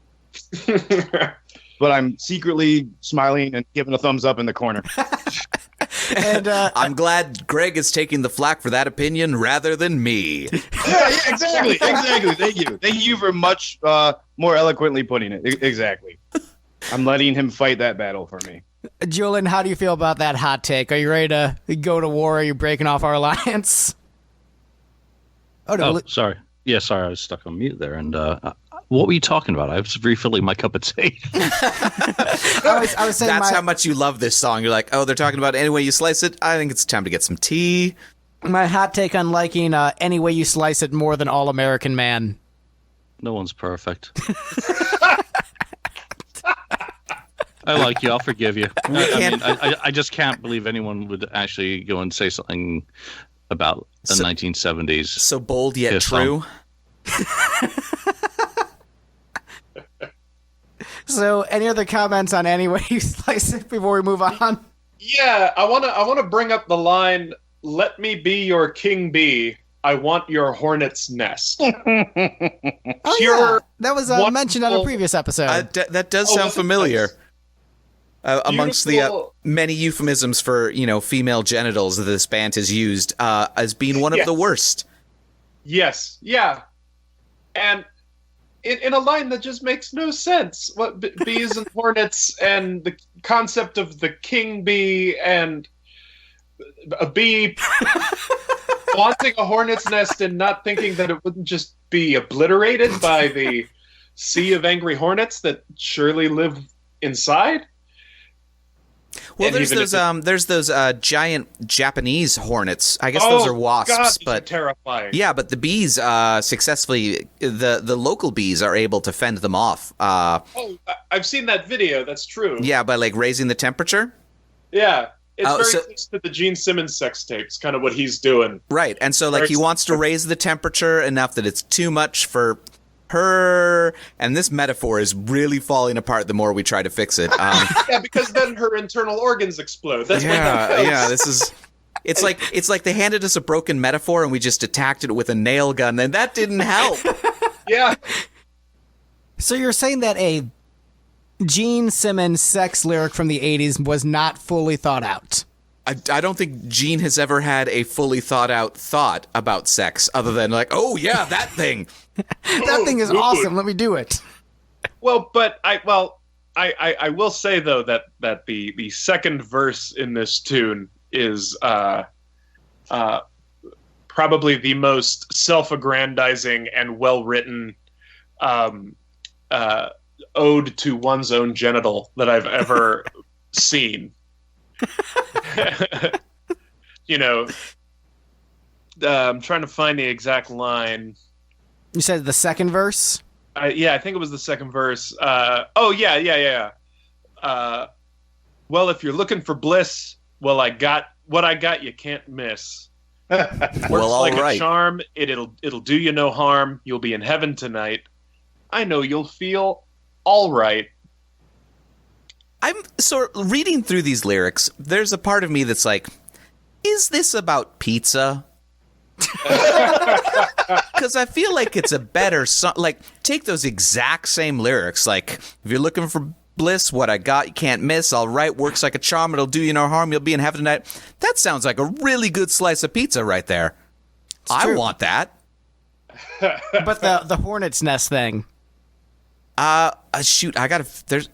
I'm secretly smiling and giving a thumbs up in the corner. And I'm glad Greg is taking the flak for that opinion rather than me. Yeah, exactly. Thank you for much more eloquently putting it. Exactly. I'm letting him fight that battle for me. Julian, how do you feel about that hot take? Are you ready to go to war? Are you breaking off our alliance? Oh, sorry. Yeah, sorry, I was stuck on mute there. And what were you talking about? I was refilling my cup of tea. I was saying That's how much you love this song. You're like, oh, they're talking about any way you slice it. I think it's time to get some tea. my hot take on liking Any Way You Slice It more than All American Man. No one's perfect. I like you. I'll forgive you. I just can't believe anyone would actually go and say something about the 1970s. So bold yet Kiss true. So, any other comments on Any Way You Slice It before we move on? Yeah, I wanna bring up the line, "Let me be your king bee. I want your hornet's nest." Oh, Pure, yeah. That was mentioned on a wonderful- previous episode. That does Oh, sound was it? familiar. Amongst the Beautiful. many euphemisms for female genitals that this band has used as being one of Yes. the worst. Yes, yeah, and in a line that just makes no sense. What bees and hornets and the concept of the king bee and a bee wanting a hornet's nest and not thinking that it wouldn't just be obliterated by the sea of angry hornets that surely live inside. Well, And there's even those giant Japanese hornets. I guess Oh, those are wasps, God, these are but terrifying. yeah, but the bees successfully the local bees are able to fend them off. Oh, I've seen that video. That's true. Yeah, by like raising the temperature. Yeah. It's Oh, very so- close to the Gene Simmons sex tape. It's kind of what he's doing. Right, and so like he wants to raise the temperature enough that it's too much for her, and this metaphor is really falling apart the more we try to fix it. Yeah, because then her internal organs explode. That's what that does. yeah, this is. It's like they handed us a broken metaphor and we just attacked it with a nail gun, and that didn't help. Yeah. So you're saying that a Gene Simmons sex lyric from the 80s was not fully thought out? I don't think Gene has ever had a fully thought out thought about sex other than like, oh yeah, that thing. That thing is good. awesome. Let me do it. Well, but I will say though that the second verse in this tune is probably the most self-aggrandizing and well-written ode to one's own genital that I've ever seen. I'm trying to find the exact line. You said the second verse? Yeah, I think it was the second verse. Yeah. Well, if you're looking for bliss, well, I got what I got. You can't miss. Works Well, all like right. a charm. It'll do you no harm. You'll be in heaven tonight. I know you'll feel all right. I'm sort of reading through these lyrics. There's a part of me that's like, is this about pizza? Because I feel like it's a better song. Like, take those exact same lyrics. Like, if you're looking for bliss, what I got, you can't miss. All right, works like a charm. It'll do you no harm. You'll be in heaven tonight. That sounds like a really good slice of pizza right there. I true. want that. But the hornet's nest thing. Shoot, there's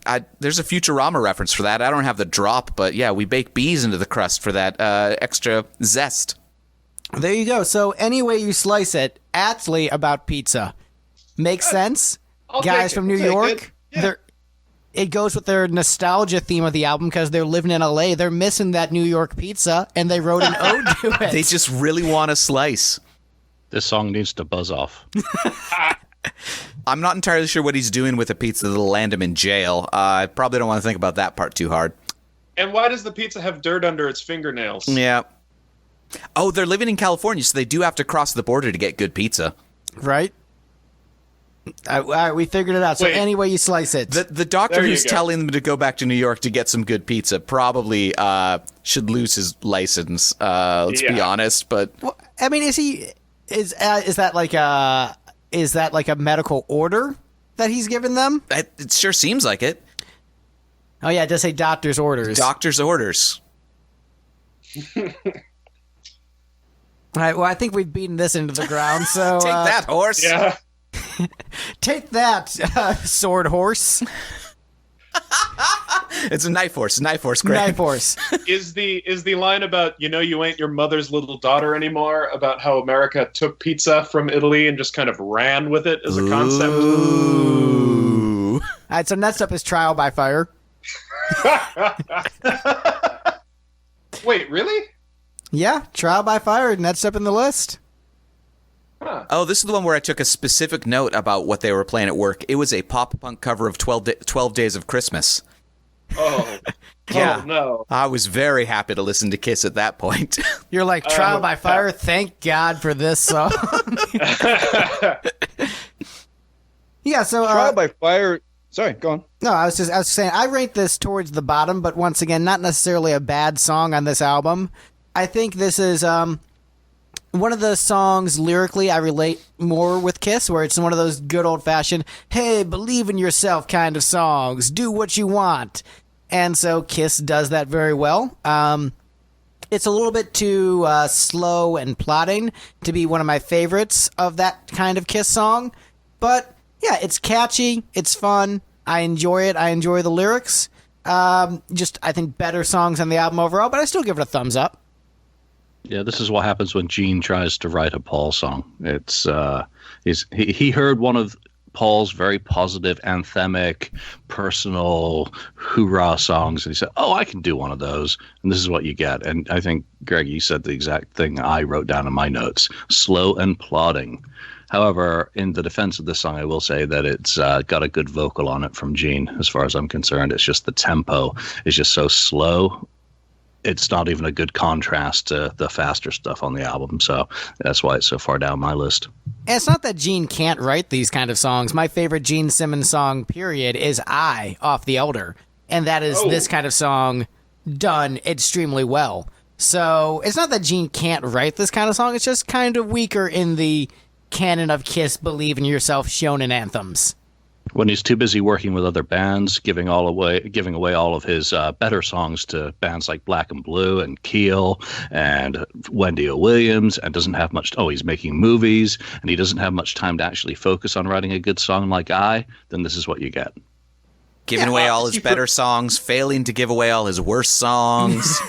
a Futurama reference for that. I don't have the drop, but yeah, we bake bees into the crust for that extra zest. There you go. So Any Way You Slice It, aptly about pizza. Makes sense. I'll Guys take it. from New I'll take York, it. Yeah. it goes with their nostalgia theme of the album because they're living in LA. They're missing that New York pizza, and they wrote an ode to it. They just really want a slice. This song needs to buzz off. I'm not entirely sure what he's doing with a pizza that'll land him in jail. I probably don't want to think about that part too hard. And why does the pizza have dirt under its fingernails? Yeah. Oh, they're living in California, so they do have to cross the border to get good pizza. Right? All right, we figured it out. So Wait. Any Way You Slice It. The doctor There you who's go. telling them to go back to New York to get some good pizza probably should lose his license. Let's be Yeah. honest, but Well, I mean, is that like a medical order that he's given them? it sure seems like it. Oh yeah, it does say doctor's orders. Doctor's orders. All right, well, I think we've beaten this into the ground, so... Take that, horse. Yeah. Take that, sword horse. It's a knife horse. Greg. Knife horse. Is the line about, you ain't your mother's little daughter anymore, about how America took pizza from Italy and just kind of ran with it as a concept? Ooh. All right, so next up is Trial by Fire. Wait, really? Yeah, Trial by Fire, next up in the list. Huh. Oh, this is the one where I took a specific note about what they were playing at work. It was a pop punk cover of 12 Days of Christmas. Oh. Yeah. Oh, no. I was very happy to listen to Kiss at that point. You're like, Trial by Fire, thank God for this song. Yeah, so... Trial by Fire. Sorry, go on. No, I was saying, I rate this towards the bottom, but once again, not necessarily a bad song on this album. I think this is one of the songs lyrically I relate more with Kiss, where it's one of those good old-fashioned, hey, believe in yourself kind of songs, do what you want. And so Kiss does that very well. It's a little bit too slow and plotting to be one of my favorites of that kind of Kiss song. But, yeah, it's catchy, it's fun, I enjoy it, I enjoy the lyrics. Just, I think, better songs on the album overall, but I still give it a thumbs up. Yeah, this is what happens when Gene tries to write a Paul song. It's he heard one of Paul's very positive, anthemic, personal, hoorah songs, and he said, "Oh, I can do one of those." And this is what you get. And I think, Greg, you said the exact thing I wrote down in my notes: slow and plodding. However, in the defense of this song, I will say that it's got a good vocal on it from Gene. As far as I'm concerned, it's just the tempo is just so slow. It's not even a good contrast to the faster stuff on the album, so that's why it's so far down my list. And it's not that Gene can't write these kind of songs. My favorite Gene Simmons song, period, is I, off The Elder. And that is this kind of song done extremely well. So it's not that Gene can't write this kind of song, it's just kind of weaker in the canon of Kiss Believe in Yourself shonen anthems. When he's too busy working with other bands, giving away all of his better songs to bands like Black and Blue and Keel and Wendy O. Williams, and doesn't have much. Oh, he's making movies, and he doesn't have much time to actually focus on writing a good song like I. Then this is what you get. Giving away all his better songs, failing to give away all his worst songs.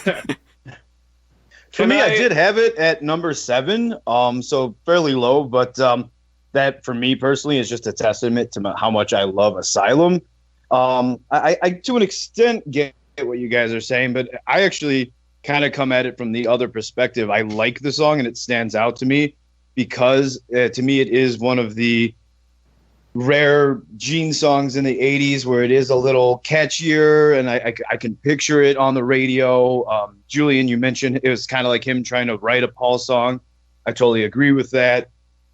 For me, I did have it at number 7, so fairly low, but that for me personally is just a testament to how much I love Asylum. I to an extent get what you guys are saying, but I actually kind of come at it from the other perspective. I like the song and it stands out to me because to me it is one of the rare Gene songs in the 80s where it is a little catchier and I can picture it on the radio. Julian, you mentioned it was kind of like him trying to write a Paul song. I totally agree with that.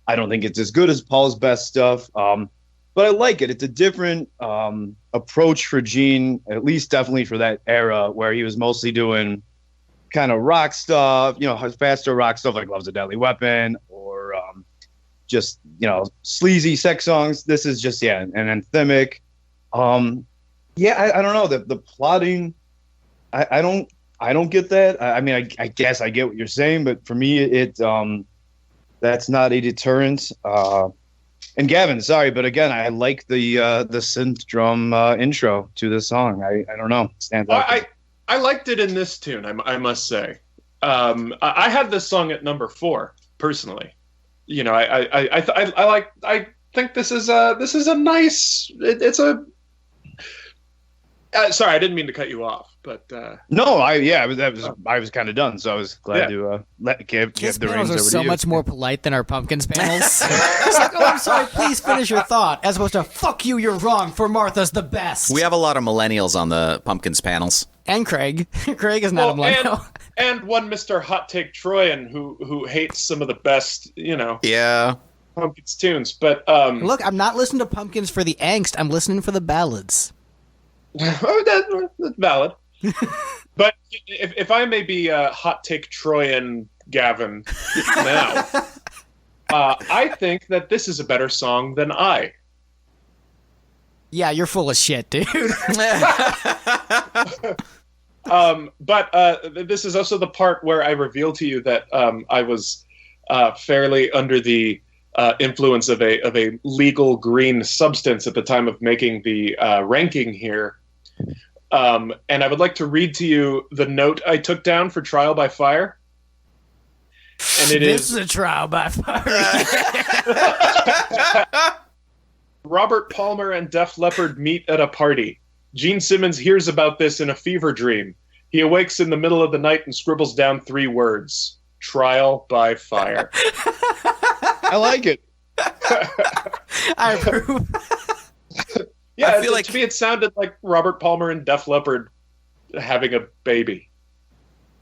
I don't think it's as good as Paul's best stuff, but I like it. It's a different approach for Gene, at least definitely for that era where he was mostly doing kind of rock stuff, faster rock stuff like Love's a Deadly Weapon or just, sleazy sex songs. This is just, an anthemic. I don't know. The plotting, I don't get that. I mean, I guess I get what you're saying, but for me, that's not a deterrent. And Gavin, sorry, but again, I like the synth drum intro to this song. I don't know. It stands out. I liked it in this tune, I must say. I had this song at number 4 personally. I think this is a nice. It's a. Sorry, I didn't mean to cut you off, but no, I was kind of done, so I was glad to give Kiss the panels reins are over to so you. much more polite than our Pumpkins panels. It's like, oh, I'm sorry, please finish your thought, as opposed to, fuck you, you're wrong, for Martha's the best. We have a lot of millennials on the Pumpkins panels. And Craig. Craig is not a millennial. And one Mr. Hot Take Troyan who hates some of the best, Yeah. Pumpkins tunes. But Look, I'm not listening to Pumpkins for the angst. I'm listening for the ballads. that's valid. But if I may be Hot Take Troyan Gavin now, I think that this is a better song than I. Yeah, you're full of shit, dude. This is also the part where I reveal to you that I was fairly under the influence of a legal green substance at the time of making the ranking here. And I would like to read to you the note I took down for Trial by Fire. And This is a trial by fire. Robert Palmer and Def Leppard meet at a party. Gene Simmons hears about this in a fever dream. He awakes in the middle of the night and scribbles down 3 words. Trial by Fire. I like it. I approve. Yeah, I feel like to me it sounded like Robert Palmer and Def Leppard having a baby.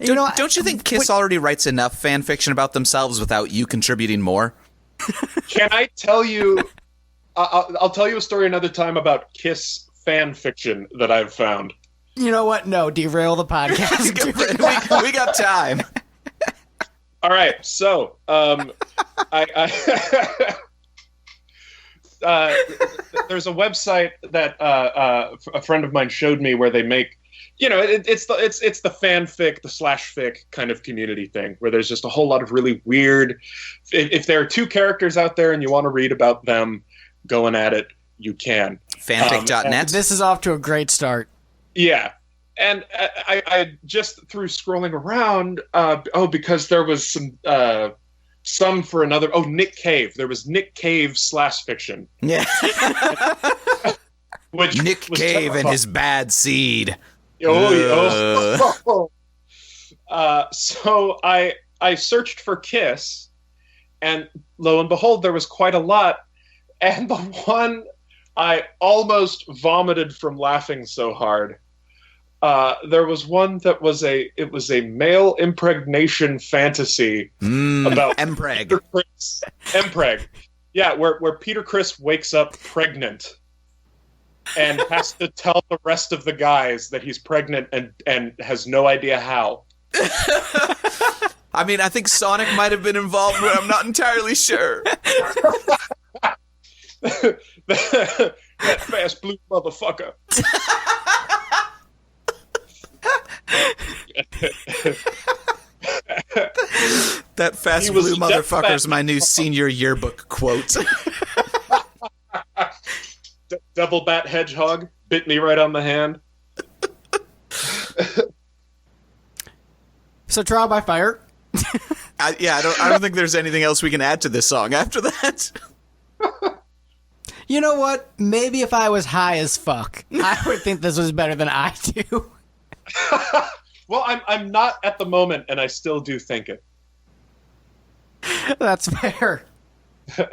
Don't you think Kiss already writes enough fan fiction about themselves without you contributing more? Can I tell you? I'll tell you a story another time about Kiss fan fiction that I've found. You know what? No, derail the podcast. we got time. All right, so there's a website that a friend of mine showed me where they make, it's the fanfic, the /fic kind of community thing where there's just a whole lot of really weird. If there are 2 characters out there and you want to read about them going at it, you can. Fanfic.net. This is off to a great start. Yeah. And I just through scrolling around, because there was some for another. Oh, Nick Cave. There was Nick Cave /fiction. Yeah. Which Nick Cave and his bad seed. So I searched for Kiss, and lo and behold, there was quite a lot. And the one I almost vomited from laughing so hard. There was one that was a male impregnation fantasy about Mpreg. Peter Criss. Mpreg. Yeah, where Peter Criss wakes up pregnant and has to tell the rest of the guys that he's pregnant and has no idea how. I mean, I think Sonic might have been involved, but I'm not entirely sure. That fast blue motherfucker. That fast He was blue step motherfucker's fat. my new senior yearbook quote. Double bat hedgehog bit me right on the hand. So, Trial by Fire. I don't think there's anything else we can add to this song after that. You know what? Maybe if I was high as fuck, I would think this was better than I do. Well, I'm not at the moment, and I still do think it. That's fair. All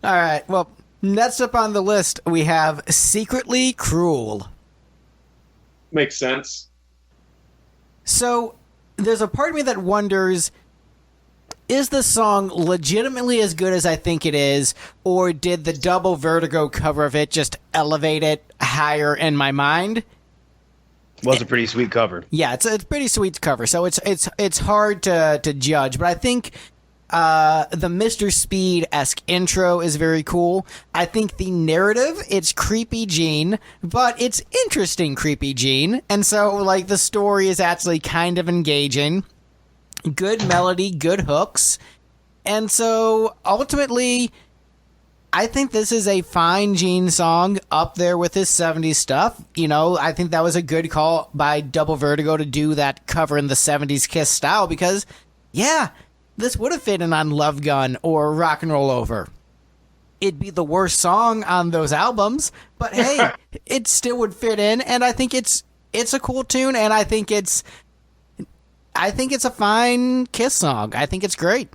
right. Well, next up on the list, we have Secretly Cruel. Makes sense. So, there's a part of me that wonders, is the song legitimately as good as I think it is, or did the Double Vertigo cover of it just elevate it higher in my mind? Was a pretty sweet cover. Yeah, it's a pretty sweet cover, so it's hard to judge, but I think the Mr. Speed-esque intro is very cool. I think the narrative, it's creepy Gene, but it's interesting creepy Gene, and so, like, the story is actually kind of engaging. Good melody, good hooks, and so, ultimately, I think this is a fine Gene song up there with his 70s stuff. I think that was a good call by Double Vertigo to do that cover in the 70s Kiss style because, yeah, this would have fit in on Love Gun or Rock and Roll Over. It'd be the worst song on those albums, but hey, it still would fit in, and I think it's a cool tune, and I think it's a fine Kiss song. I think it's great.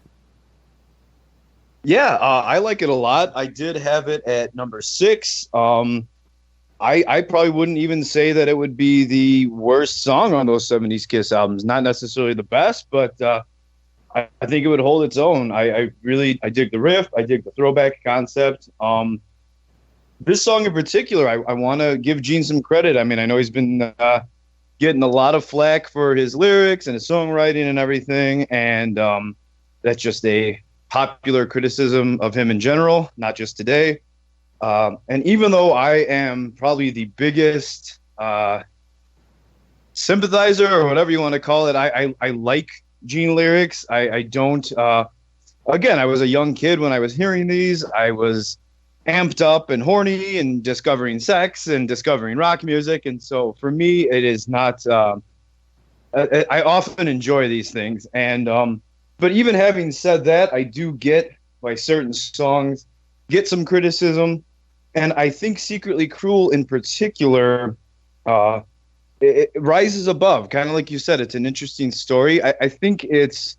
Yeah, I like it a lot. I did have it at number 6. I probably wouldn't even say that it would be the worst song on those 70s Kiss albums. Not necessarily the best, but I think it would hold its own. I dig the riff. I dig the throwback concept. This song in particular, I want to give Gene some credit. I mean, I know he's been getting a lot of flack for his lyrics and his songwriting and everything, and that's just a popular criticism of him in general, not just today. And even though I am probably the biggest sympathizer or whatever you want to call it. I like Gene lyrics. I don't. Again, I was a young kid when I was hearing these. I was amped up and horny and discovering sex and discovering rock music. And so for me, it is not. I often enjoy these things. And but even having said that, I do get by certain songs get some criticism. And I think Secretly Cruel in particular, it rises above. Kind of like you said, it's an interesting story. I think it's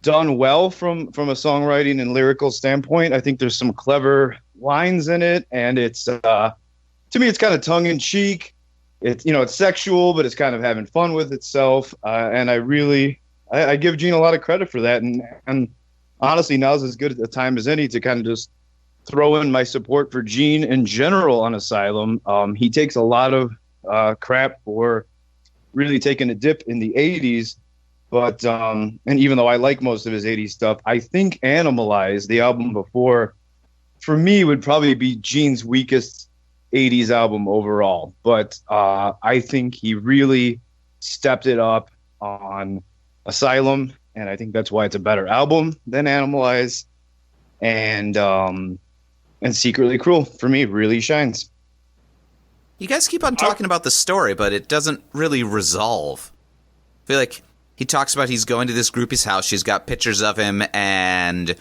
done well from a songwriting and lyrical standpoint. I think there's some clever lines in it, and it's to me it's kind of tongue in cheek. It's it's sexual, but it's kind of having fun with itself. And I give Gene a lot of credit for that. And honestly, now's as good a time as any to kind of just throw in my support for Gene in general on Asylum. He takes a lot of crap for really taking a dip in the 80s. But and even though I like most of his 80s stuff, I think Animalize, the album before, for me would probably be Gene's weakest 80s album overall. But I think he really stepped it up on Asylum, and I think that's why it's a better album than Animalize. And Secretly Cruel, for me, really shines. You guys keep on talking about the story, but it doesn't really resolve. I feel like he talks about he's going to this groupie's house. She's got pictures of him, and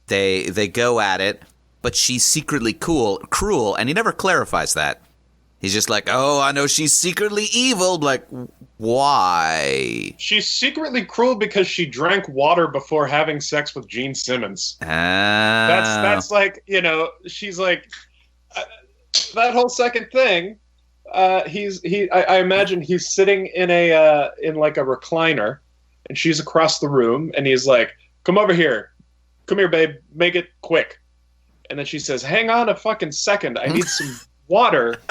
they go at it. But she's secretly cruel, and he never clarifies that. He's just like, "Oh, I know she's secretly evil." Like, why? She's secretly cruel because she drank water before having sex with Gene Simmons. That's like she's like that whole second thing. I imagine he's sitting in like a recliner, and she's across the room, and he's like, come here, babe, make it quick. And then she says, hang on a fucking second, I need some water.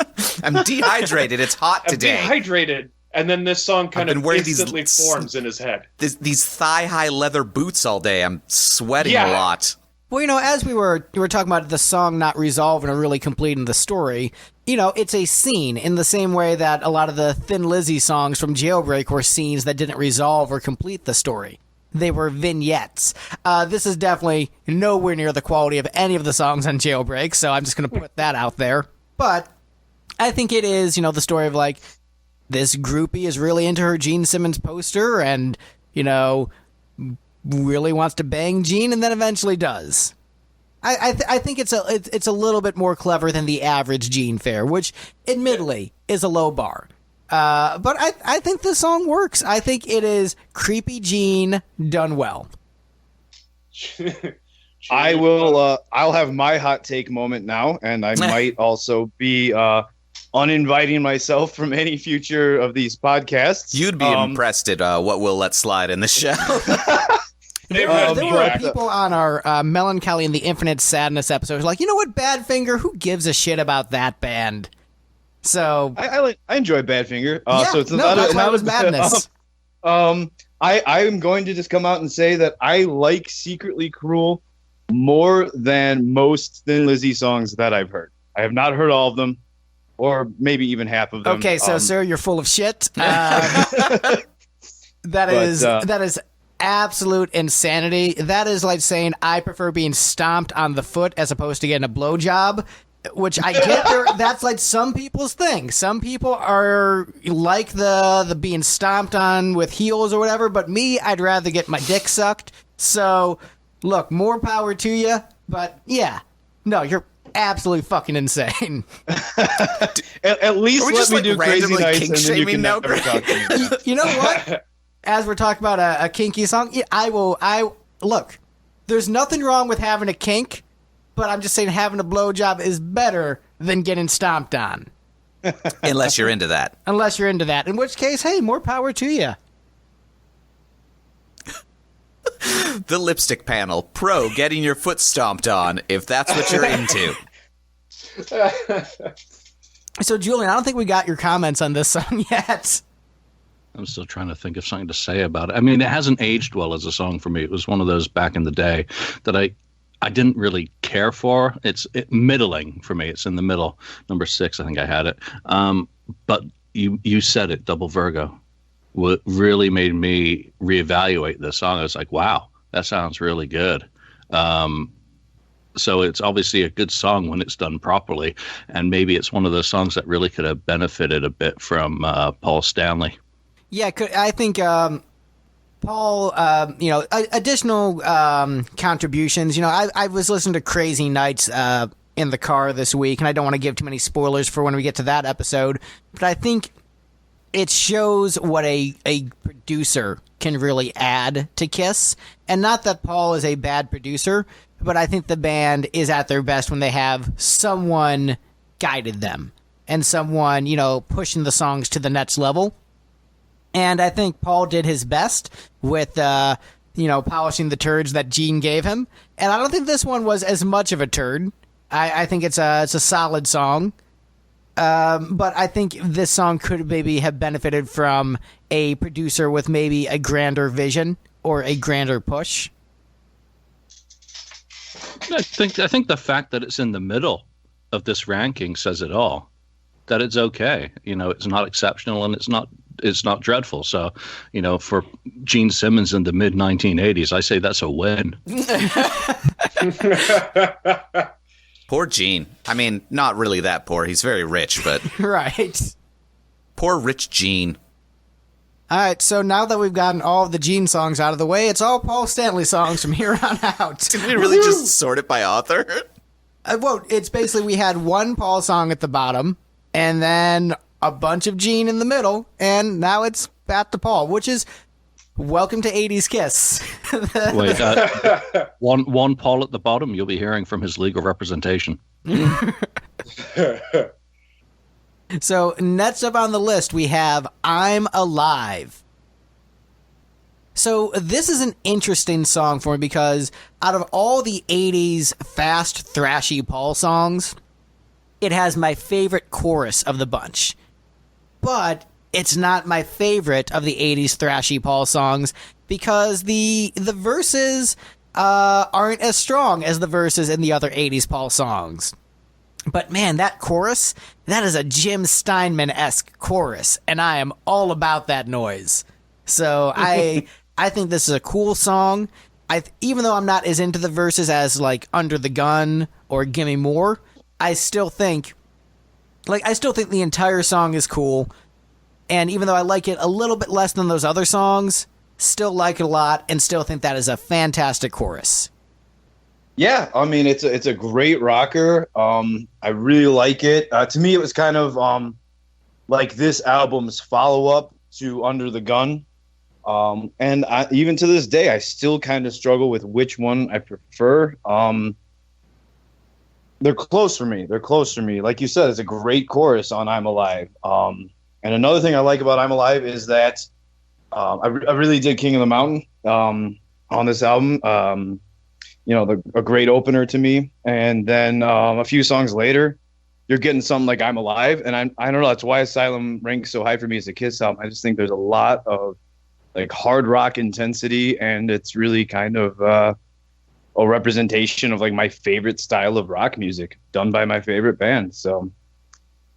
I'm dehydrated, it's hot today. I'm dehydrated. And then this song kind of instantly forms in his head. These thigh-high leather boots all day, I'm sweating a lot. Well, as we were talking about the song not resolving or really completing the story, it's a scene in the same way that a lot of the Thin Lizzy songs from Jailbreak were scenes that didn't resolve or complete the story. They were vignettes. This is definitely nowhere near the quality of any of the songs on Jailbreak, so I'm just going to put that out there. But I think it is, the story of, like, this groupie is really into her Gene Simmons poster and, really wants to bang Gene and then eventually does. I think it's a little bit more clever than the average Gene fare, which admittedly is a low bar. But I think this song works. I think it is creepy Gene done well. I'll have my hot take moment now, and I might also be uninviting myself from any future of these podcasts. You'd be impressed at what we'll let slide in the show. There were people on our Melancholy and the Infinite Sadness episodes like, you know what, Badfinger? Who gives a shit about that band? So I enjoy Badfinger. So it's that's why it was madness. I'm going to just come out and say that I like Secretly Cruel more than most Thin Lizzy songs that I've heard. I have not heard all of them, or maybe even half of them. Okay, so sir, you're full of shit. That is absolute insanity. That is like saying I prefer being stomped on the foot as opposed to getting a blowjob, which I get. That's like some people's thing. Some people are like the being stomped on with heels or whatever, but me, I'd rather get my dick sucked. So, look, more power to you, but yeah. No, you're absolutely fucking insane. At least let me do Crazy Nights and then you can never talk to me. You know what? As we're talking about a kinky song, look, there's nothing wrong with having a kink, but I'm just saying having a blowjob is better than getting stomped on. Unless you're into that. In which case, hey, more power to you. The lipstick panel, pro getting your foot stomped on, if that's what you're into. So, Julian, I don't think we got your comments on this song yet. I'm still trying to think of something to say about it. I mean, it hasn't aged well as a song for me. It was one of those back in the day that I didn't really care for. It's middling for me. It's in the middle. Number 6, I think I had it. But you said it, Double Virgo. What really made me reevaluate this song, I was like, wow, that sounds really good. So it's obviously a good song when it's done properly, and maybe it's one of those songs that really could have benefited a bit from Paul Stanley. Yeah, I think Paul, additional contributions. I was listening to Crazy Nights in the car this week, and I don't want to give too many spoilers for when we get to that episode, but I think it shows what a producer can really add to Kiss. And not that Paul is a bad producer, but I think the band is at their best when they have someone guided them and someone, pushing the songs to the next level. And I think Paul did his best with, polishing the turds that Gene gave him. And I don't think this one was as much of a turd. I think it's a solid song. But I think this song could maybe have benefited from a producer with maybe a grander vision or a grander push. I think the fact that it's in the middle of this ranking says it all. That it's okay. It's not exceptional and it's not dreadful. So, for Gene Simmons in the mid 1980s, I say that's a win. Poor Gene. I mean, not really that poor. He's very rich, but Right. Poor rich Gene. All right, so now that we've gotten all of the Gene songs out of the way, it's all Paul Stanley songs from here on out. Did we really just sort it by author? Well, it's basically we had one Paul song at the bottom, and then a bunch of Gene in the middle, and now it's back to Paul, which is welcome to 80s Kiss. Wait, one Paul at the bottom, you'll be hearing from his legal representation. So next up on the list, we have I'm Alive. So this is an interesting song for me because out of all the 80s fast, thrashy Paul songs, it has my favorite chorus of the bunch. But it's not my favorite of the 80s thrashy Paul songs because the verses aren't as strong as the verses in the other 80s Paul songs. But man, that chorus, that is a Jim Steinman-esque chorus, and I am all about that noise. So I think this is a cool song. Even though I'm not as into the verses as like Under the Gun or Gimme More, I still think the entire song is cool. And even though I like it a little bit less than those other songs, still like it a lot and still think that is a fantastic chorus. Yeah, I mean it's a great rocker. I really like it. To me, it was kind of like this album's follow-up to Under the Gun. And even to this day, I still kind of struggle with which one I prefer. They're close for me. Like you said, it's a great chorus on I'm Alive. And another thing I like about I'm Alive is that I really did King of the Mountain on this album. A great opener to me. And then a few songs later, you're getting something like I'm Alive. And I don't know, that's why Asylum ranks so high for me as a Kiss album. I just think there's a lot of like hard rock intensity, and it's really kind of a representation of like my favorite style of rock music done by my favorite band. So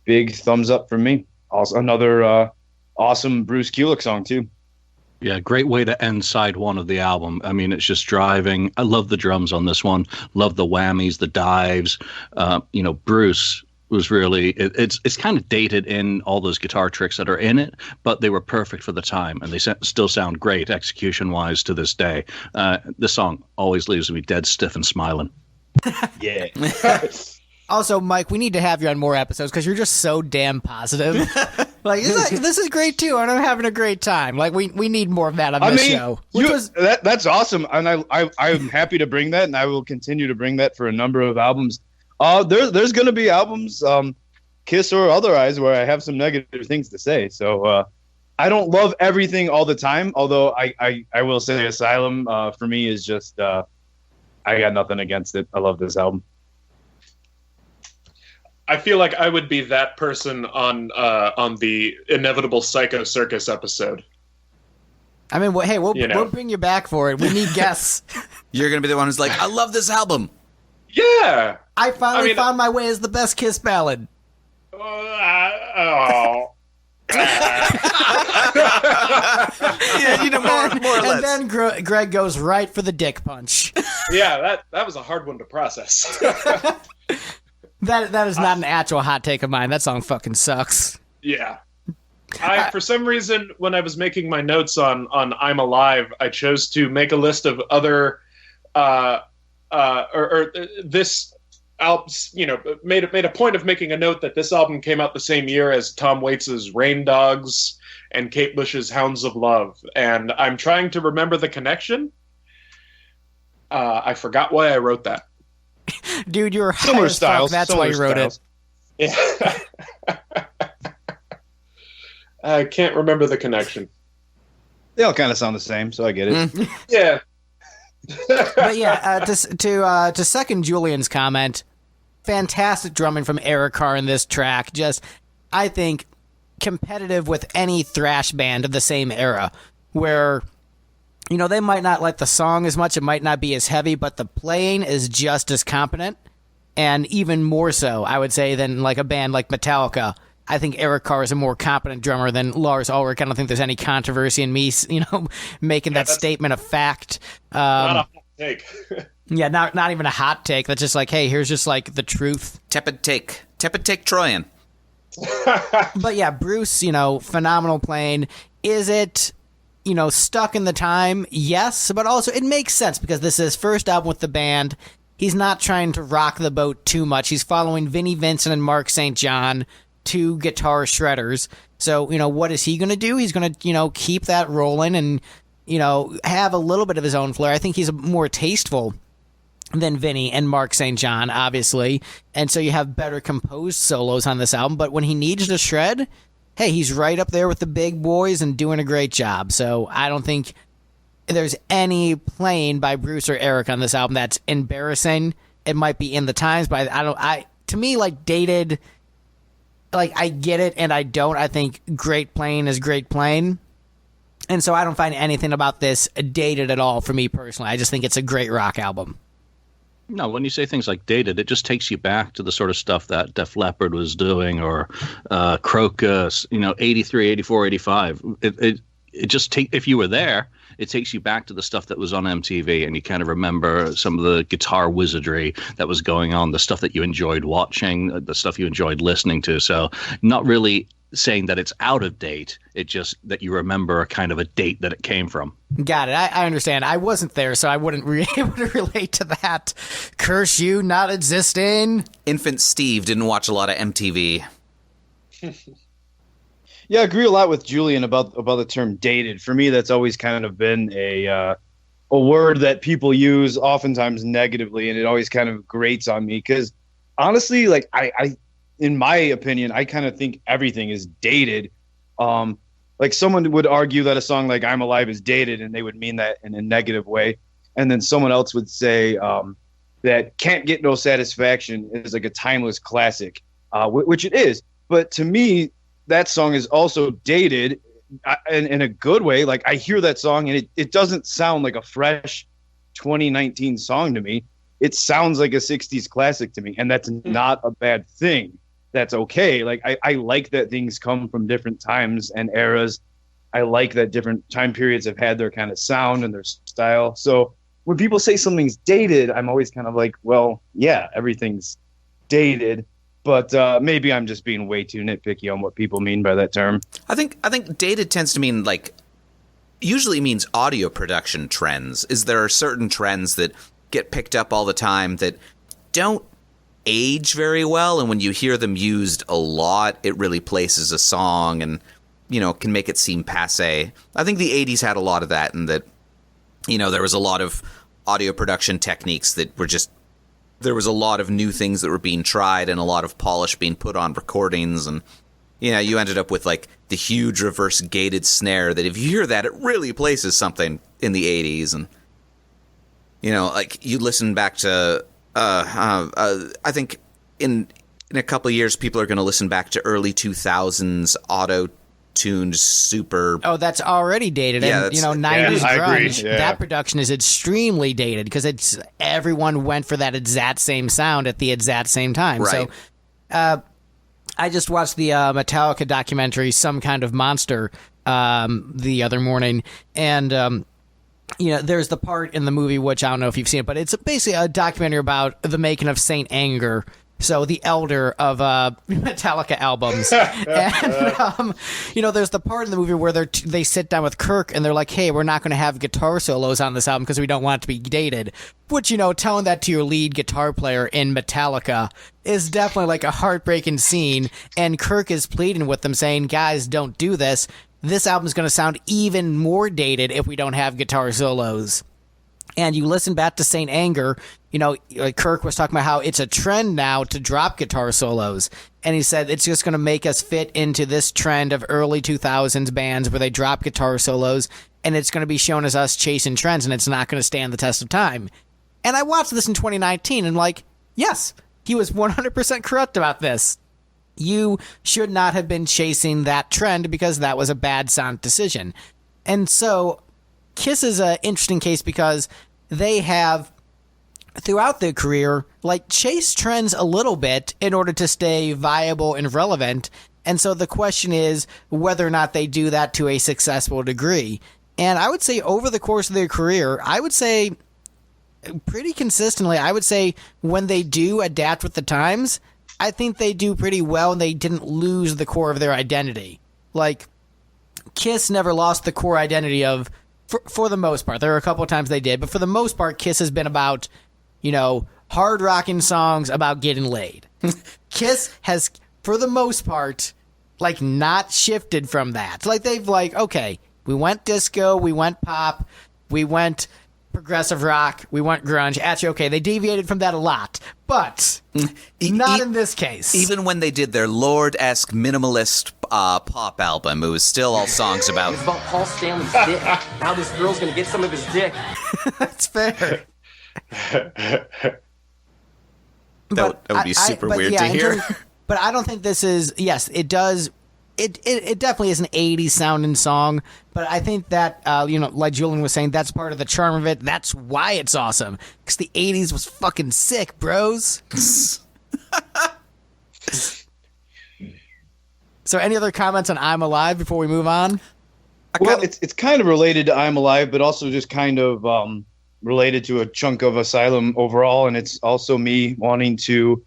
big thumbs up from me. Also another awesome Bruce Kulick song too. Yeah, great way to end side one of the album. I mean, it's just driving. I love the drums on this one. Love the whammies, the dives. Bruce was really, it's kind of dated in all those guitar tricks that are in it, but they were perfect for the time, and they still sound great execution-wise to this day. The song always leaves me dead stiff and smiling. Yeah. Also, Mike, we need to have you on more episodes because you're just so damn positive. Like, this is great too, and I'm having a great time. Like, we need more of that on this show. That's awesome, and I'm happy to bring that, and I will continue to bring that for a number of albums. There's going to be albums, Kiss or otherwise, where I have some negative things to say. So I don't love everything all the time, although I will say Asylum for me is just I got nothing against it. I love this album. I feel like I would be that person on the inevitable Psycho Circus episode. I mean, we'll bring you back for it. We need guests. You're going to be the one who's like, I love this album. Yeah. I finally found my way as the best Kiss ballad. Yeah, you know, more or less. And then Greg goes right for the dick punch. Yeah, that was a hard one to process. That is not an actual hot take of mine. That song fucking sucks. Yeah. For some reason, when I was making my notes on I'm Alive, I chose to make a list of other, this album, made a point of making a note that this album came out the same year as Tom Waits's Rain Dogs and Kate Bush's Hounds of Love. And I'm trying to remember the connection. I forgot why I wrote that. Dude, you're high Similar as styles. fuck. That's why you wrote styles. it. Yeah. I can't remember the connection. They all kind of sound the same, so I get it. Yeah. But yeah, to second Julian's comment, fantastic drumming from Eric Carr in this track. Just, I think, competitive with any thrash band of the same era, where, they might not like the song as much, it might not be as heavy, but the playing is just as competent, and even more so, I would say, than like a band like Metallica. I think Eric Carr is a more competent drummer than Lars Ulrich. I don't think there's any controversy in me, making that statement a fact. Not a hot take. Yeah, not even a hot take. That's just like, hey, here's just like the truth. Tepid take Troyan. But yeah, Bruce, phenomenal playing. Is it, stuck in the time? Yes, but also it makes sense because this is his first album with the band. He's not trying to rock the boat too much. He's following Vinnie Vincent and Mark St. John, two guitar shredders. So, what is he going to do? He's going to, keep that rolling and, have a little bit of his own flair. I think he's more tasteful than Vinny and Mark St. John, obviously. And so you have better composed solos on this album. But when he needs to shred, hey, he's right up there with the big boys and doing a great job. So I don't think there's any playing by Bruce or Eric on this album that's embarrassing. It might be in the times, but to me, like, dated, like, I get it and I don't. I think great playing is great playing. And so I don't find anything about this dated at all for me personally. I just think it's a great rock album. No, when you say things like dated, it just takes you back to the sort of stuff that Def Leppard was doing, or Crocus, 83, 84, 85. It just if you were there, it takes you back to the stuff that was on MTV, and you kind of remember some of the guitar wizardry that was going on, the stuff that you enjoyed watching, the stuff you enjoyed listening to. So not really saying that it's out of date, it's just that you remember a kind of a date that it came from. Got it. I understand. I wasn't there, so I wouldn't be able to relate to that. Curse you not existing. Infant Steve didn't watch a lot of MTV. Yeah, I agree a lot with Julian about the term dated. For me, that's always kind of been a word that people use oftentimes negatively, and it always kind of grates on me because honestly, like I in my opinion, I kind of think everything is dated. Like someone would argue that a song like I'm Alive is dated, and they would mean that in a negative way. And then someone else would say that Can't Get No Satisfaction is like a timeless classic, which it is. But to me, that song is also dated in a good way. Like I hear that song and it doesn't sound like a fresh 2019 song to me. It sounds like a 60s classic to me. And that's not a bad thing. That's okay. Like I like that things come from different times and eras. I like that different time periods have had their kind of sound and their style. So when people say something's dated, I'm always kind of like, well, yeah, everything's dated. But maybe I'm just being way too nitpicky on what people mean by that term. I think dated tends to mean usually means audio production trends. There are certain trends that get picked up all the time that don't age very well, and when you hear them used a lot, it really places a song and can make it seem passé. I think the 80s had a lot of that, and that there was a lot of audio production techniques that were just, there was a lot of new things that were being tried and a lot of polish being put on recordings, and you ended up with like the huge reverse gated snare that if you hear that, it really places something in the 80s. And like you listen back to I think in a couple of years people are going to listen back to early 2000s auto-tuned super. Oh, that's already dated. Yeah, and 90s grunge. Yeah. That production is extremely dated because everyone went for that exact same sound at the exact same time. Right. So I just watched the Metallica documentary, Some Kind of Monster, the other morning, and there's the part in the movie, which I don't know if you've seen it, but it's basically a documentary about the making of Saint Anger. So the elder of Metallica albums. And, there's the part in the movie where they sit down with Kirk and they're like, hey, we're not going to have guitar solos on this album because we don't want it to be dated. Which, telling that to your lead guitar player in Metallica is definitely like a heartbreaking scene. And Kirk is pleading with them saying, guys, don't do this. This album's going to sound even more dated if we don't have guitar solos. And you listen back to Saint Anger, Kirk was talking about how it's a trend now to drop guitar solos. And he said it's just going to make us fit into this trend of early 2000s bands where they drop guitar solos. And it's going to be shown as us chasing trends, and it's not going to stand the test of time. And I watched this in 2019 and yes, he was 100% correct about this. You should not have been chasing that trend because that was a bad sound decision. And so Kiss is an interesting case because they have, throughout their career, chased trends a little bit in order to stay viable and relevant. And so the question is whether or not they do that to a successful degree. And I would say over the course of their career, I would say pretty consistently, when they do adapt with the times, I think they do pretty well and they didn't lose the core of their identity. Kiss never lost the core identity of, for the most part. There are a couple of times they did, but for the most part, Kiss has been about, hard rocking songs about getting laid. Kiss has, for the most part, not shifted from that. They've okay, we went disco, we went pop, we went progressive rock, we went grunge. Actually, okay, they deviated from that a lot, but not in this case. Even when they did their Lord-esque minimalist pop album, it was still all songs about... It's about Paul Stanley's dick. Now this girl's gonna get some of his dick. That's fair. That would be super weird to hear. But I don't think this is... Yes, it does... It definitely is an 80s sounding song, but I think that, like Julian was saying, that's part of the charm of it. That's why it's awesome, because the 80s was fucking sick, bros. So any other comments on I'm Alive before we move on? Well, it's kind of related to I'm Alive, but also just kind of related to a chunk of Asylum overall, and it's also me wanting to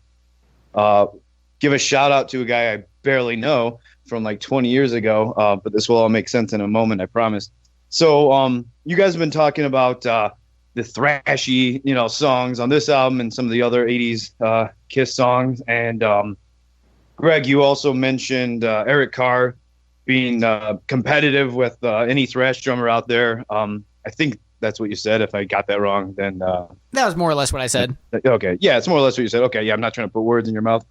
give a shout-out to a guy I barely know from 20 years ago, but this will all make sense in a moment, I promise. So you guys have been talking about the thrashy, songs on this album and some of the other 80s Kiss songs. And Greg, you also mentioned Eric Carr being competitive with any thrash drummer out there. I think that's what you said. If I got that wrong, then... that was more or less what I said. Okay. Yeah, it's more or less what you said. Okay, yeah, I'm not trying to put words in your mouth.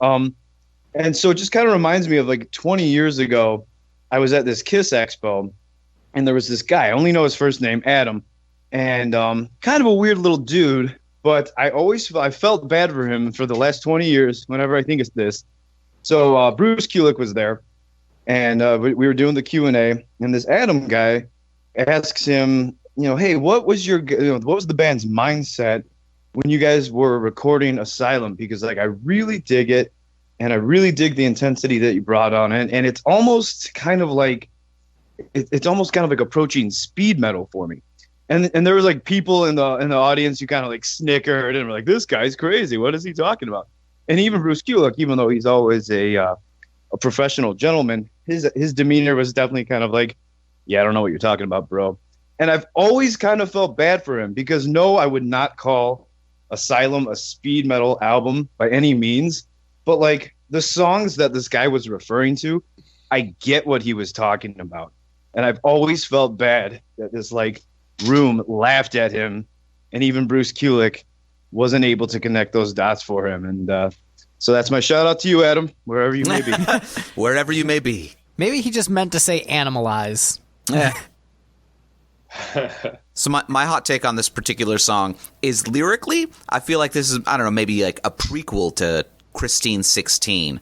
And so it just kind of reminds me of 20 years ago, I was at this Kiss Expo, and there was this guy. I only know his first name, Adam, and kind of a weird little dude. But I felt bad for him for the last 20 years. Whenever I think it's this, so Bruce Kulick was there, and we were doing the Q&A, and this Adam guy asks him, hey, what was what was the band's mindset when you guys were recording Asylum? Because I really dig it. And I really dig the intensity that you brought on it. And it's almost kind of it's almost kind of approaching speed metal for me. And there was people in the audience who kind of snickered and were like, this guy's crazy. What is he talking about? And even Bruce Kulick, even though he's always a professional gentleman, his demeanor was definitely kind of yeah, I don't know what you're talking about, bro. And I've always kind of felt bad for him because no, I would not call Asylum a speed metal album by any means. But the songs that this guy was referring to, I get what he was talking about. And I've always felt bad that this room laughed at him, and even Bruce Kulick wasn't able to connect those dots for him. And so that's my shout out to you, Adam, wherever you may be. Wherever you may be. Maybe he just meant to say animalize. Yeah. So my hot take on this particular song is lyrically, I feel like this is, I don't know, maybe a prequel to Christine 16,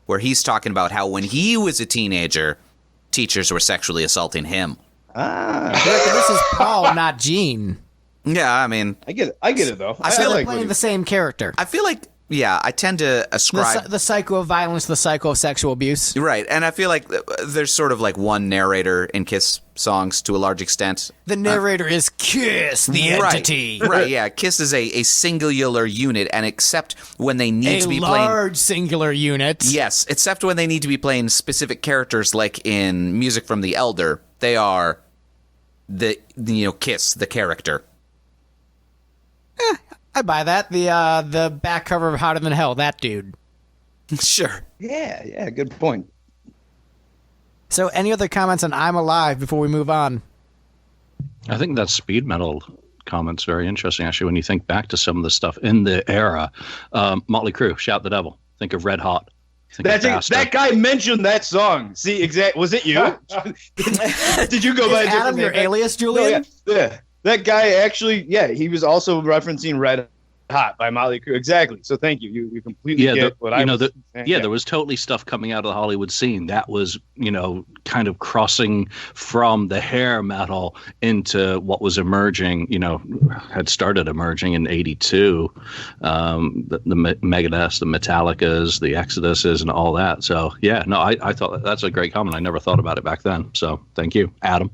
where he's talking about how when he was a teenager, teachers were sexually assaulting him. This is Paul, not Gene. Yeah, I mean... I get it, though. I feel like playing the same character. I feel like I tend to ascribe The cycle of violence, the cycle of sexual abuse. right, and I feel like there's sort of like one narrator in Kiss songs to a large extent. The narrator is Kiss, the entity. Right, yeah. Kiss is a singular unit, and except when they need to be playing large singular unit. yes, except when they need to be playing specific characters, like in Music from the Elder, they are the Kiss, the character. I buy that. The back cover of Hotter Than Hell, that dude. Sure. Yeah, good point. So, any other comments on I'm Alive before we move on? I think that speed metal comment's very interesting, actually, when you think back to some of the stuff in the era. Motley Crue, Shout the Devil. Think of Red Hot. Think of Bastard. That guy mentioned that song. See, was it you? Did you go by a different Adam your name? alias, Julian? No, yeah. That guy actually, he was also referencing Red Hot by Motley Crue. Exactly. So thank you. You completely get what I was saying. Yeah, there was totally stuff coming out of the Hollywood scene that was, kind of crossing from the hair metal into what was emerging, had started emerging in '82. The Megadeths, the Metallicas, the Exoduses, and all that. So, I thought that's a great comment. I never thought about it back then. So thank you, Adam.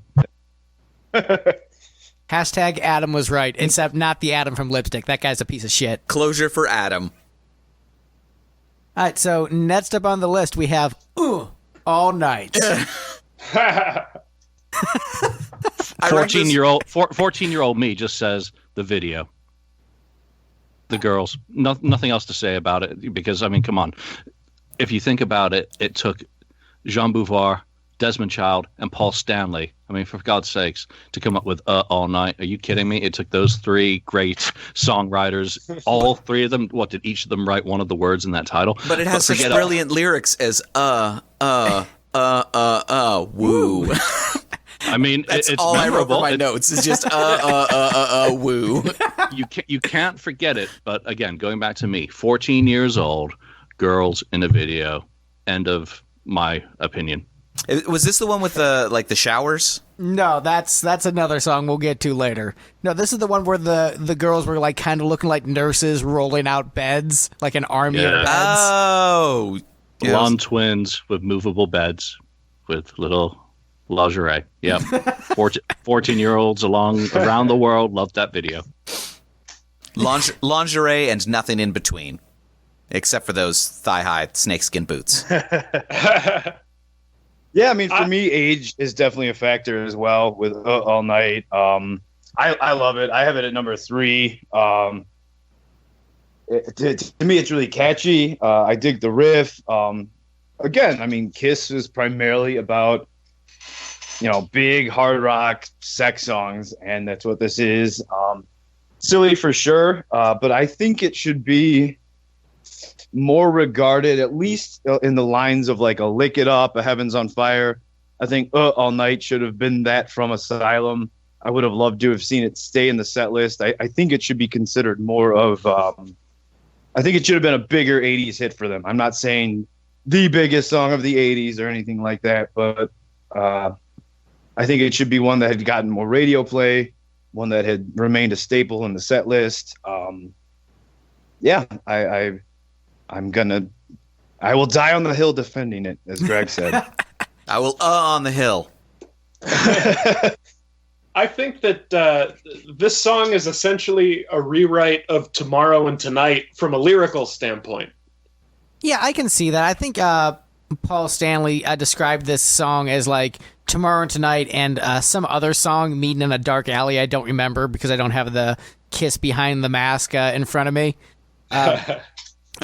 Hashtag Adam was right, except not the Adam from Lipstick. That guy's a piece of shit. Closure for Adam. All right, so next up on the list, we have All Night. 14-year-old me just says the video. The girls. Nothing else to say about it because, I mean, come on. If you think about it, it took Jean Beauvoir, Desmond Child, and Paul Stanley, I mean, for God's sakes, to come up with All Night. Are you kidding me? It took those three great songwriters, all three of them. What, did each of them write one of the words in that title? But it has such brilliant lyrics as woo. I mean, That's it's all memorable. I wrote for my notes. It's just woo. You can't forget it. But again, going back to me, 14 years old, girls in a video. End of my opinion. Was this the one with the showers? No, that's another song we'll get to later. No, this is the one where the girls were like kind of looking like nurses rolling out beds, like an army of beds. Oh, Blonde twins with movable beds with little lingerie. Yep. 14-year-olds around the world loved that video. Lingerie and nothing in between, except for those thigh-high snakeskin boots. Yeah, I mean, for me, age is definitely a factor as well with All Night. I love it. I have it at number 3. To me, it's really catchy. I dig the riff. Again, I mean, Kiss is primarily about, big hard rock sex songs, and that's what this is. Silly for sure, but I think it should be more regarded, at least in the lines of like a Lick It Up, a Heaven's on Fire. I think All Night should have been that from Asylum. I would have loved to have seen it stay in the set list. I think it should be considered more of, I think it should have been a bigger 80s hit for them. I'm not saying the biggest song of the 80s or anything like that, but I think it should be one that had gotten more radio play, one that had remained a staple in the set list. I will die on the hill defending it, as Greg said. I will on the hill. I think that this song is essentially a rewrite of Tomorrow and Tonight from a lyrical standpoint. Yeah, I can see that. I think Paul Stanley described this song as like Tomorrow and Tonight and some other song, Meeting in a Dark Alley. I don't remember because I don't have the Kiss Behind the Mask in front of me.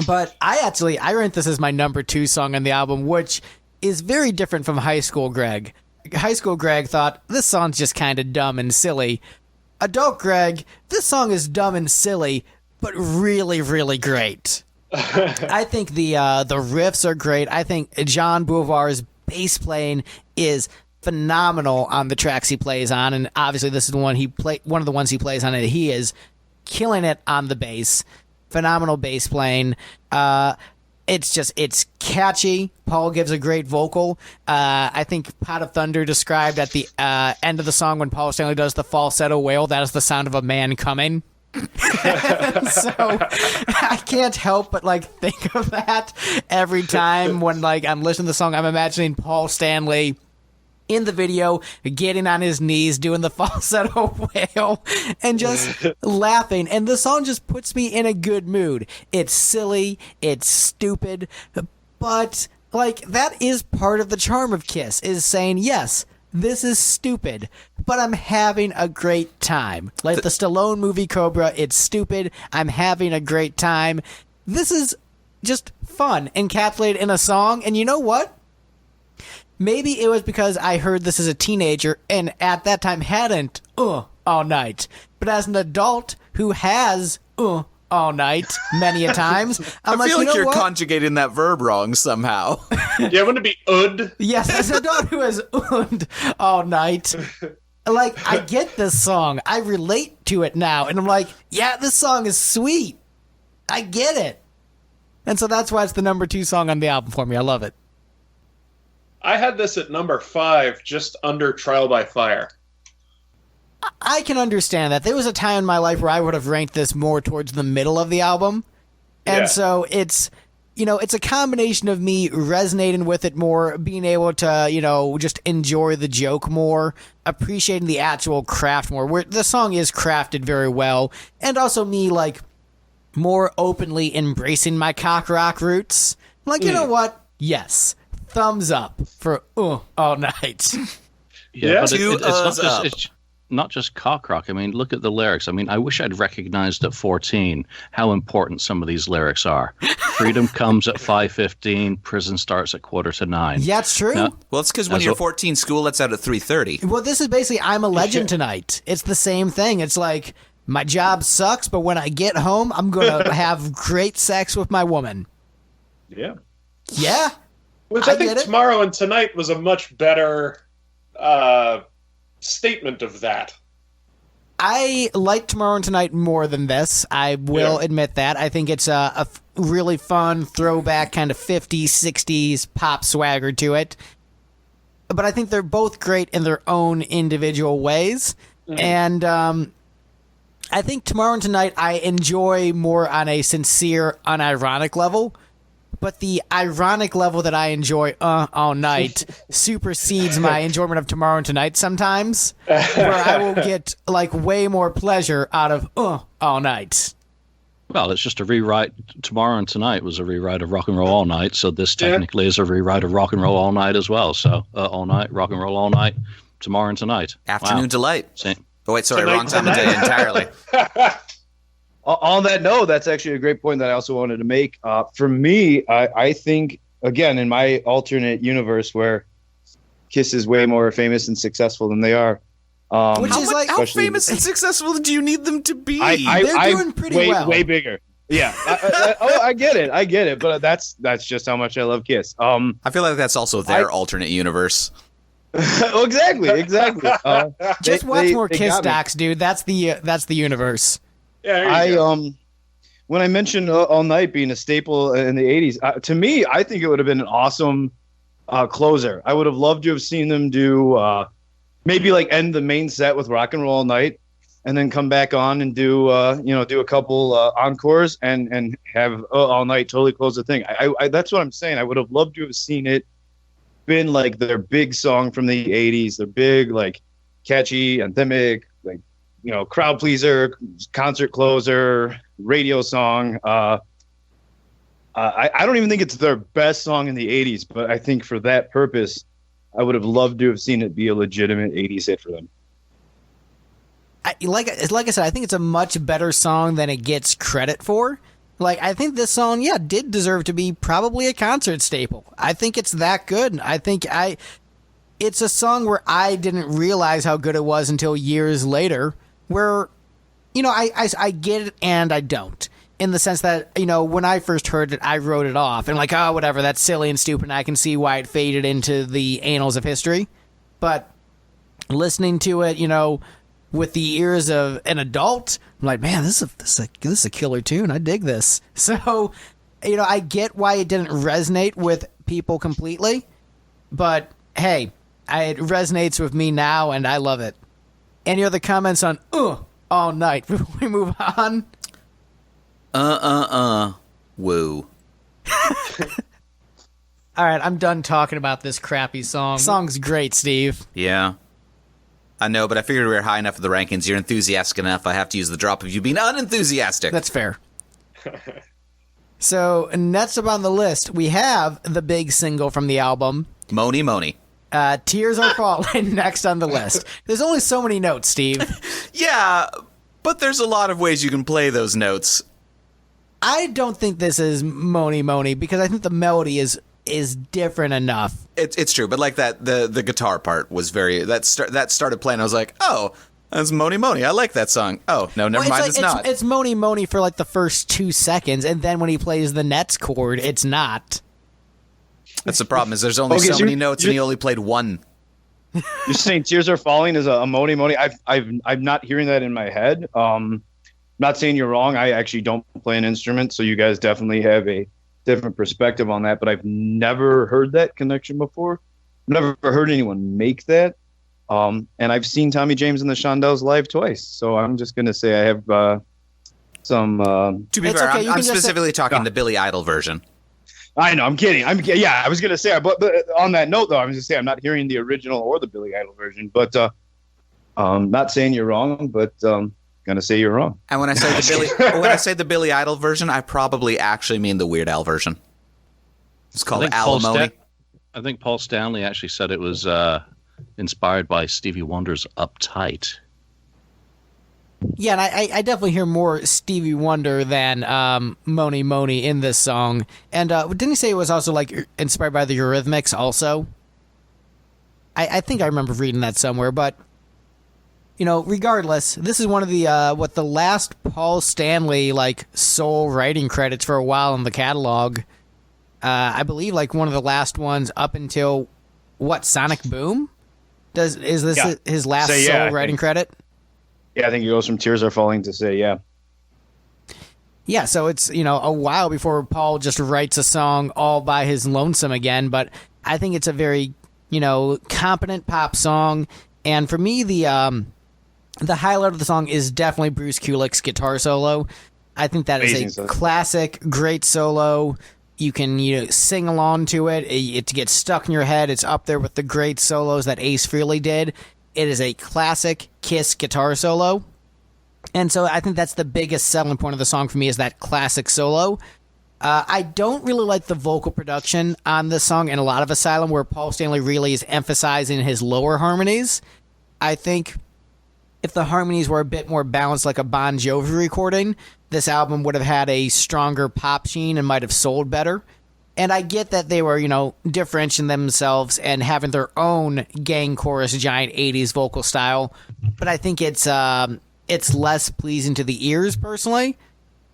But I rank this as my number 2 song on the album, which is very different from High School Greg. High School Greg thought, this song's just kind of dumb and silly. Adult Greg, this song is dumb and silly, but really, really great. I think the riffs are great. I think Jean Beauvoir's bass playing is phenomenal on the tracks he plays on, and obviously this is one of the ones he plays on, and he is killing it on the bass. Phenomenal bass playing. It's catchy. Paul gives a great vocal. I think Pot of Thunder described at the end of the song when Paul Stanley does the falsetto wail, that is the sound of a man coming. So I can't help but like think of that every time when like I'm listening to the song. I'm imagining Paul Stanley in the video getting on his knees doing the falsetto wail and just laughing, and the song just puts me in a good mood. It's silly, it's stupid, but like that is part of the charm of Kiss, is saying yes, this is stupid, but I'm having a great time. Like the Stallone movie Cobra, it's stupid, I'm having a great time. This is just fun encapsulated in a song. And you know what? Maybe it was because I heard this as a teenager and at that time hadn't all night. But as an adult who has all night many a times, I'm I feel you like know you're what? conjugating that verb wrong somehow. Yeah, wouldn't it be ud? Yes, as an adult who has all night. Like, I get this song. I relate to it now. And I'm like, yeah, this song is sweet. I get it. And so that's why it's the number 2 song on the album for me. I love it. I had this at number 5, just under Trial by Fire. I can understand that. There was a time in my life where I would have ranked this more towards the middle of the album. And Yeah. so it's, it's a combination of me resonating with it more, being able to, just enjoy the joke more, appreciating the actual craft more, where the song is crafted very well, and also me, like, more openly embracing my cock rock roots. Like, you know what? Yes. Thumbs up for all night. Yeah. But Two it's up. it's not just cock rock. I mean, look at the lyrics. I mean, I wish I'd recognized at 14 how important some of these lyrics are. Freedom comes at 5:15. Prison starts at 8:45. Yeah, it's true. No. Well, it's because when That's you're what- 14, school lets out at 3:30. Well, this is basically I'm a legend tonight. It's the same thing. It's like my job sucks, but when I get home, I'm going to have great sex with my woman. Yeah. Yeah. Which I I think get it. Tomorrow and Tonight was a much better statement of that. I like Tomorrow and Tonight more than this. I will admit that. I think it's a really fun throwback kind of 50s, 60s pop swagger to it. But I think they're both great in their own individual ways. And I think Tomorrow and Tonight I enjoy more on a sincere, unironic level. But the ironic level that I enjoy all night supersedes my enjoyment of Tomorrow and Tonight sometimes, where I will get like way more pleasure out of all night. Well, it's just a rewrite. Tomorrow and Tonight was a rewrite of Rock and Roll All Night, so this technically is a rewrite of Rock and Roll All Night as well. So All Night, Rock and Roll All Night, Tomorrow and Tonight. Afternoon Wow. delight. Same. Oh, wait, sorry, Tonight, wrong time of day entirely. On that note, that's actually a great point that I also wanted to make. For me, I think, again, in my alternate universe where Kiss is way more famous and successful than they are. Which is like, How especially- famous and successful do you need them to be? They're doing pretty way, well. Way bigger. Yeah. I get it. But that's just how much I love Kiss. I feel like that's also their alternate universe. Exactly. just watch more they Kiss got me. stacks, dude. That's the universe. Yeah, there you go. When I mentioned All Night being a staple in the 80s, to me, I think it would have been an awesome closer. I would have loved to have seen them do maybe like end the main set with Rock and Roll All Night and then come back on and do a couple encores and have All Night totally close the thing. I that's what I'm saying. I would have loved to have seen it been like their big song from the 80s, their big, like, catchy, anthemic, like, crowd pleaser, concert closer, radio song. I don't even think it's their best song in the 80s, but I think for that purpose, I would have loved to have seen it be a legitimate 80s hit for them. Like I said, I think it's a much better song than it gets credit for. Like, I think this song, did deserve to be probably a concert staple. I think it's that good. I think it's a song where I didn't realize how good it was until years later, where, I get it and I don't. In the sense that, when I first heard it, I wrote it off. And like, oh, whatever, that's silly and stupid, and I can see why it faded into the annals of history. But listening to it, with the ears of an adult, I'm like, man, this is a killer tune. I dig this. So, I get why it didn't resonate with people completely, but hey, it resonates with me now, and I love it. Any other comments on all night. Before we move on. Woo. All right, I'm done talking about this crappy song. Song's great, Steve. Yeah. I know, but I figured we were high enough for the rankings. You're enthusiastic enough. I have to use the drop of you being unenthusiastic. That's fair. So, next up on the list, we have the big single from the album. Moni Moni. Tears Are Falling, next on the list. There's only so many notes, Steve. Yeah, but there's a lot of ways you can play those notes. I don't think this is Moni Moni because I think the melody is different enough. It's true, but like that, the guitar part was very that started playing. I was like, oh, that's Moni Moni. I like that song. Oh no, never mind. It's not. It's Moni Moni for like the first 2 seconds, and then when he plays the Nets chord, it's not. That's the problem. Is there's only so many notes, and he only played one. You're saying "Tears Are Falling" is a Moni Moni. I'm not hearing that in my head. Not saying you're wrong. I actually don't play an instrument, so you guys definitely have a different perspective on that. But I've never heard that connection before. Never heard anyone make that. And I've seen Tommy James and the Shondells live twice, so I'm just going to say I have some. To be fair, I'm specifically talking the Billy Idol version. I know, I'm kidding. Yeah, I was going to say, but on that note, though, I was going to say I'm not hearing the original or the Billy Idol version, but not saying you're wrong, but going to say you're wrong. And when I say the Billy Idol version, I probably actually mean the Weird Al version. It's called Alimony. I think Paul Stanley actually said it was inspired by Stevie Wonder's Uptight. Yeah, and I definitely hear more Stevie Wonder than Moni Moni in this song. And didn't he say it was also like inspired by the Eurythmics also? I think I remember reading that somewhere, but you know, regardless, this is one of the the last Paul Stanley like sole writing credits for a while in the catalog. I believe like one of the last ones up until Sonic Boom? Is this his last sole writing credit? Yeah, I think it goes from Tears Are Falling to say, yeah. Yeah, so it's, a while before Paul just writes a song all by his lonesome again, but I think it's a very, competent pop song. And for me, the highlight of the song is definitely Bruce Kulick's guitar solo. I think that is a classic, great solo. You can, sing along to it. It gets stuck in your head. It's up there with the great solos that Ace Frehley did. It is a classic Kiss guitar solo. And so I think that's the biggest selling point of the song for me is that classic solo. I don't really like the vocal production on this song and a lot of Asylum where Paul Stanley really is emphasizing his lower harmonies. I think if the harmonies were a bit more balanced like a Bon Jovi recording, this album would have had a stronger pop sheen and might have sold better. And I get that they were, differentiating themselves and having their own gang chorus giant 80s vocal style, but I think it's less pleasing to the ears personally.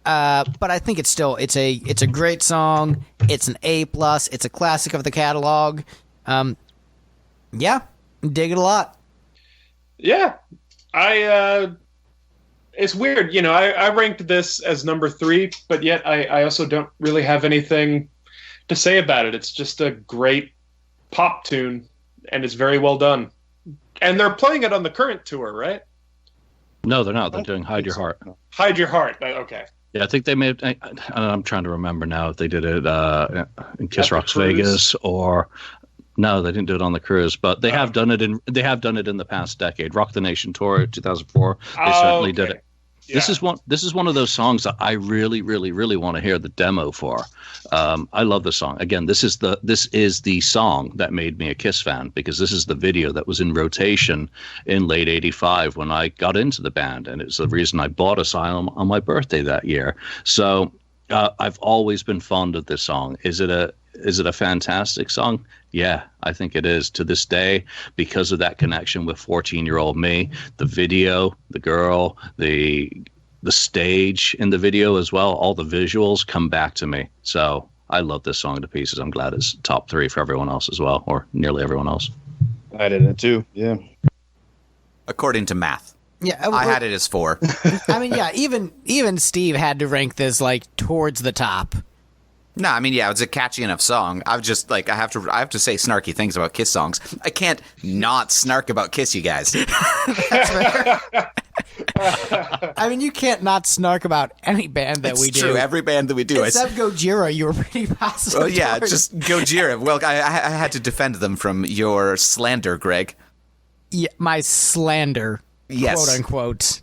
But I think it's a great song. It's an A+. It's a classic of the catalog. Yeah, dig it a lot. Yeah, it's weird. I ranked this as number 3, but yet I also don't really have anything to say about it. It's just a great pop tune, and it's very well done. And they're playing it on the current tour, right? No, they're not. They're doing Hide Your Heart. Hide Your Heart. Okay. Yeah, I think they may have, I'm trying to remember now if they did it in Kiss Rocks Vegas or no, they didn't do it on the cruise, but they have done it in the past decade. Rock the Nation tour 2004. They certainly did it. Yeah. This is one of those songs that I really, really, really want to hear the demo for. I love this song. Again, this is the song that made me a Kiss fan because this is the video that was in rotation in late '85 when I got into the band, and it's the reason I bought Asylum on my birthday that year. So I've always been fond of this song. Is it a fantastic song? Yeah, I think it is to this day because of that connection with 14-year-old me. The video, the girl, the stage in the video as well, all the visuals come back to me. So I love this song to pieces. I'm glad it's top 3 for everyone else as well, or nearly everyone else. I did it too, yeah. According to math. Yeah, I had it as 4. I mean, yeah, even Steve had to rank this like towards the top. No, I mean, yeah, it's a catchy enough song. I've just like I have to say snarky things about Kiss songs. I can't not snark about Kiss, you guys. That's fair. I mean, you can't not snark about any band that we do. It's true. Every band that we do. Except Gojira, you were pretty positive. Oh yeah, towards. just Gojira. Well, I had to defend them from your slander, Greg. Yeah, my slander, Yes. quote unquote.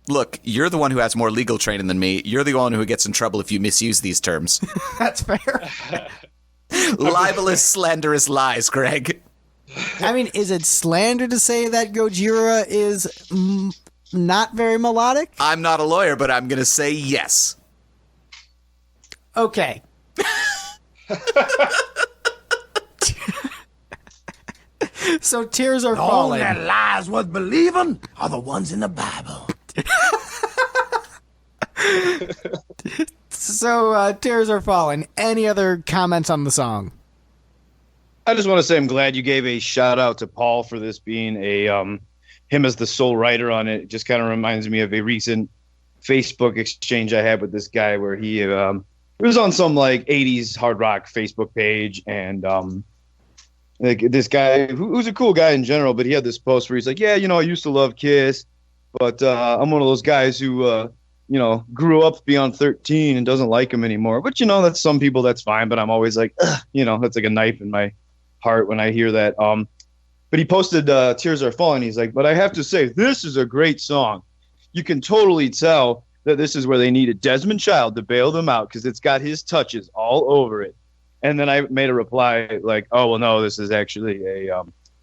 Look, you're the one who has more legal training than me. You're the one who gets in trouble if you misuse these terms. That's fair. Libelous, slanderous lies, Greg. I mean, is it slander to say that Gojira is not very melodic? I'm not a lawyer, but I'm going to say yes. Okay. So tears are falling. lies worth believing are the ones in the Bible. So tears are falling. Any other comments on the song? I just want to say I'm glad you gave a shout out to Paul for this being a him as the sole writer on it. It just kind of reminds me of a recent Facebook exchange I had with this guy where he was on some like 80s hard rock Facebook page, and like this guy who's a cool guy in general, but he had this post where he's like, yeah, I used to love Kiss, but I'm one of those guys who grew up beyond 13 and doesn't like him anymore. But that's some people, that's fine, but I'm always like, that's like a knife in my heart when I hear that. But he posted Tears Are Falling. He's like, but I have to say, this is a great song. You can totally tell that this is where they needed Desmond Child to bail them out because it's got his touches all over it. And then I made a reply like, oh, well, no, this is actually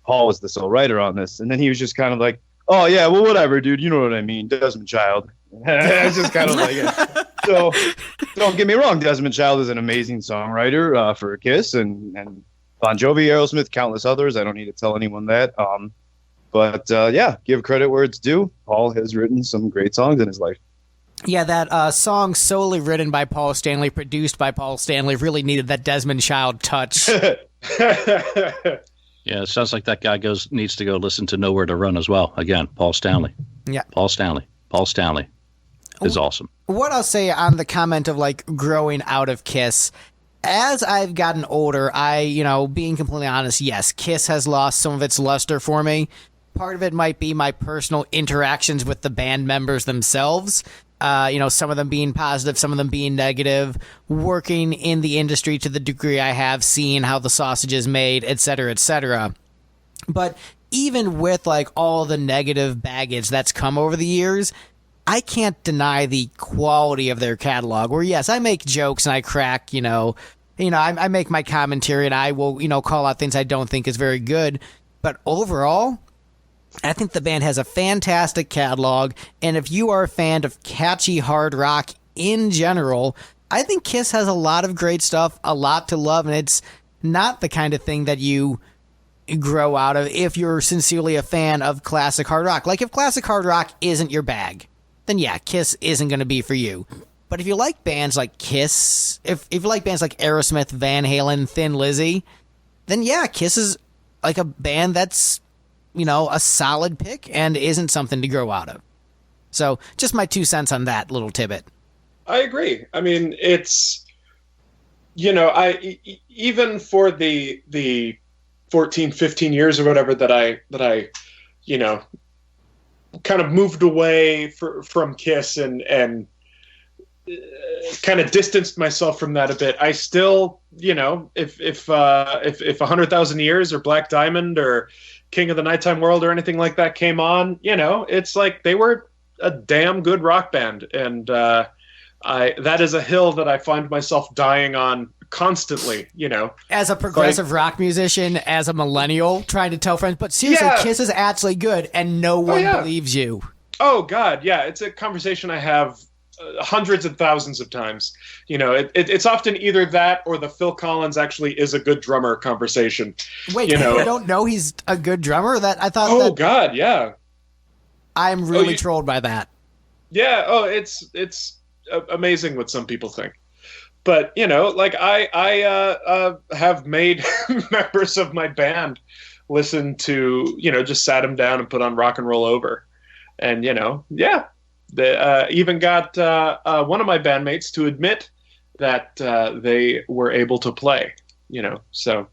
Paul was the sole writer on this. And then he was just kind of like, oh, yeah, well, whatever, dude. You know what I mean. Desmond Child. It's just kind of like it. So don't get me wrong. Desmond Child is an amazing songwriter for Kiss and Bon Jovi, Aerosmith, countless others. I don't need to tell anyone that. But give credit where it's due. Paul has written some great songs in his life. Yeah, that song solely written by Paul Stanley, produced by Paul Stanley, really needed that Desmond Child touch. Yeah, it sounds like that guy needs to go listen to Nowhere to Run as well. Again, Paul Stanley. Yeah. Paul Stanley is awesome. What I'll say on the comment of like growing out of Kiss, as I've gotten older, being completely honest, yes, Kiss has lost some of its luster for me. Part of it might be my personal interactions with the band members themselves. Some of them being positive, some of them being negative, working in the industry to the degree I have, seeing how the sausage is made, et cetera, et cetera. But even with like all the negative baggage that's come over the years, I can't deny the quality of their catalog. Where yes, I make jokes and I crack, I make my commentary and I will, call out things I don't think is very good. But overall, I think the band has a fantastic catalog, and if you are a fan of catchy hard rock in general, I think Kiss has a lot of great stuff, a lot to love, and it's not the kind of thing that you grow out of if you're sincerely a fan of classic hard rock. Like, if classic hard rock isn't your bag, then yeah, Kiss isn't going to be for you. But if you like bands like Kiss, if you like bands like Aerosmith, Van Halen, Thin Lizzy, then yeah, Kiss is like a band that's a solid pick and isn't something to grow out of. So just my 2 cents on that little tidbit. I agree. I mean, it's, even for the 14, 15 years or whatever that I kind of moved away from Kiss and kind of distanced myself from that a bit. I still, if 100,000 Years or Black Diamond or King of the Nighttime World or anything like that came on, it's like they were a damn good rock band. And that is a hill that I find myself dying on constantly, As a progressive rock musician, as a millennial, trying to tell friends, but seriously, Yeah. Kiss is actually good, and no one believes you. Oh, God, yeah. It's a conversation I have hundreds and thousands of times. It's often either that or the Phil Collins actually is a good drummer conversation. Wait, you don't know he's a good drummer? That I thought. Oh, God, yeah. I'm really trolled by that. Yeah. Oh, it's amazing what some people think. But I have made members of my band listen to just sat them down and put on Rock and Roll Over, and even got one of my bandmates to admit that they were able to play. So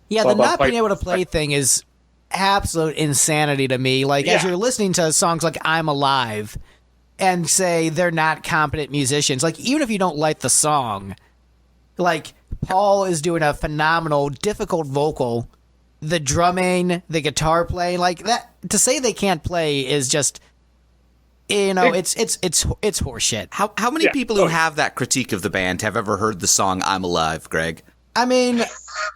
Yeah, it's the all about not being fighting. able to play thing is absolute insanity to me. Like, as Yeah. you're listening to songs like I'm Alive and say they're not competent musicians, like, even if you don't like the song, like, Paul is doing a phenomenal, difficult vocal, the drumming, the guitar playing, like, that, to say they can't play is just, it's horseshit. How many Yeah. people who have that critique of the band have ever heard the song "I'm Alive," Greg? I mean,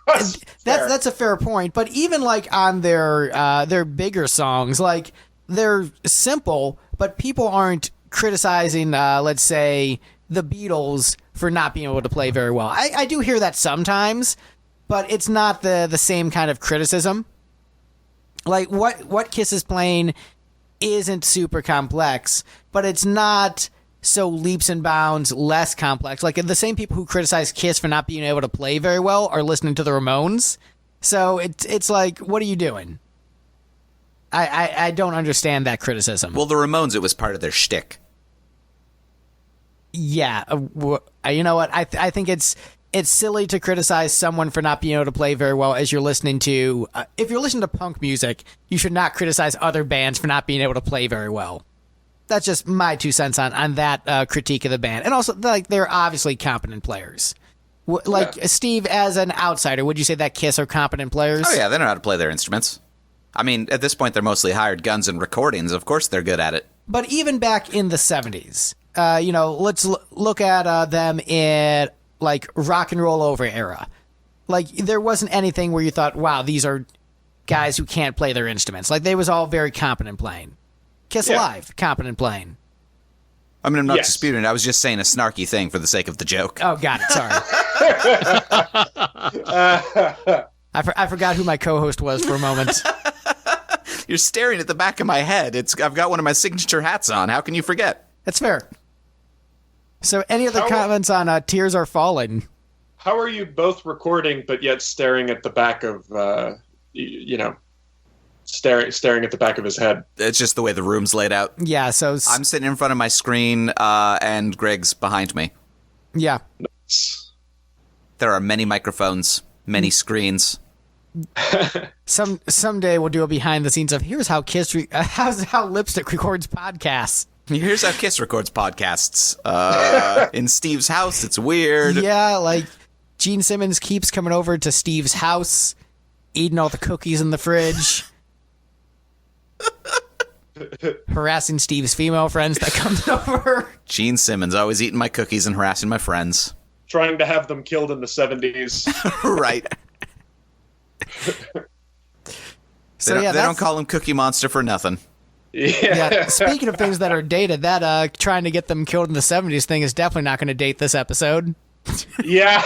Fair. that's a fair point. But even like on their bigger songs, like, they're simple, but people aren't criticizing, let's say, the Beatles for not being able to play very well. I do hear that sometimes, but it's not the same kind of criticism. Like, what Kiss is playing isn't super complex, but it's not so leaps and bounds less complex. Like, the same people who criticize Kiss for not being able to play very well are listening to the Ramones. So it's like, what are you doing? I don't understand that criticism. Well, the Ramones, it was part of their shtick. Yeah, you know what? I think it's silly to criticize someone for not being able to play very well as you're listening to. If you're listening to punk music, you should not criticize other bands for not being able to play very well. That's just my 2 cents on that critique of the band. And also, like, they're obviously competent players. Steve, as an outsider, would you say that Kiss are competent players? Oh yeah, they know how to play their instruments. I mean, at this point, they're mostly hired guns and recordings. Of course, they're good at it. But even back in the 70s, let's look at them in, like, rock and roll over era. Like, there wasn't anything where you thought, wow, these are guys who can't play their instruments. Like, they was all very competent playing. Kiss Yeah. Alive, competent playing. I mean, I'm not Yes. disputing it. I was just saying a snarky thing for the sake of the joke. Oh, got it. Sorry. I forgot who my co-host was for a moment. You're staring at the back of my head. I've got one of my signature hats on. How can you forget? That's fair. So, any other How- comments on Tears Are Falling? How are you both recording but yet staring at the back of staring at the back of his head? It's just the way the room's laid out. Yeah, so, I'm sitting in front of my screen, and Greg's behind me. yeah. There are many microphones, many screens. Someday we'll do a behind the scenes of here's how how Lipstick records podcasts. Here's how Kiss records podcasts. In Steve's house, it's weird. Yeah, like Gene Simmons keeps coming over to Steve's house, eating all the cookies in the fridge, harassing Steve's female friends that comes over. Gene Simmons always eating my cookies and harassing my friends. Trying to have them killed in the 70s. Right. So they yeah, don't call him Cookie Monster for nothing. Yeah, speaking of things that are dated, that trying to get them killed in the 70s thing is definitely not going to date this episode. Yeah.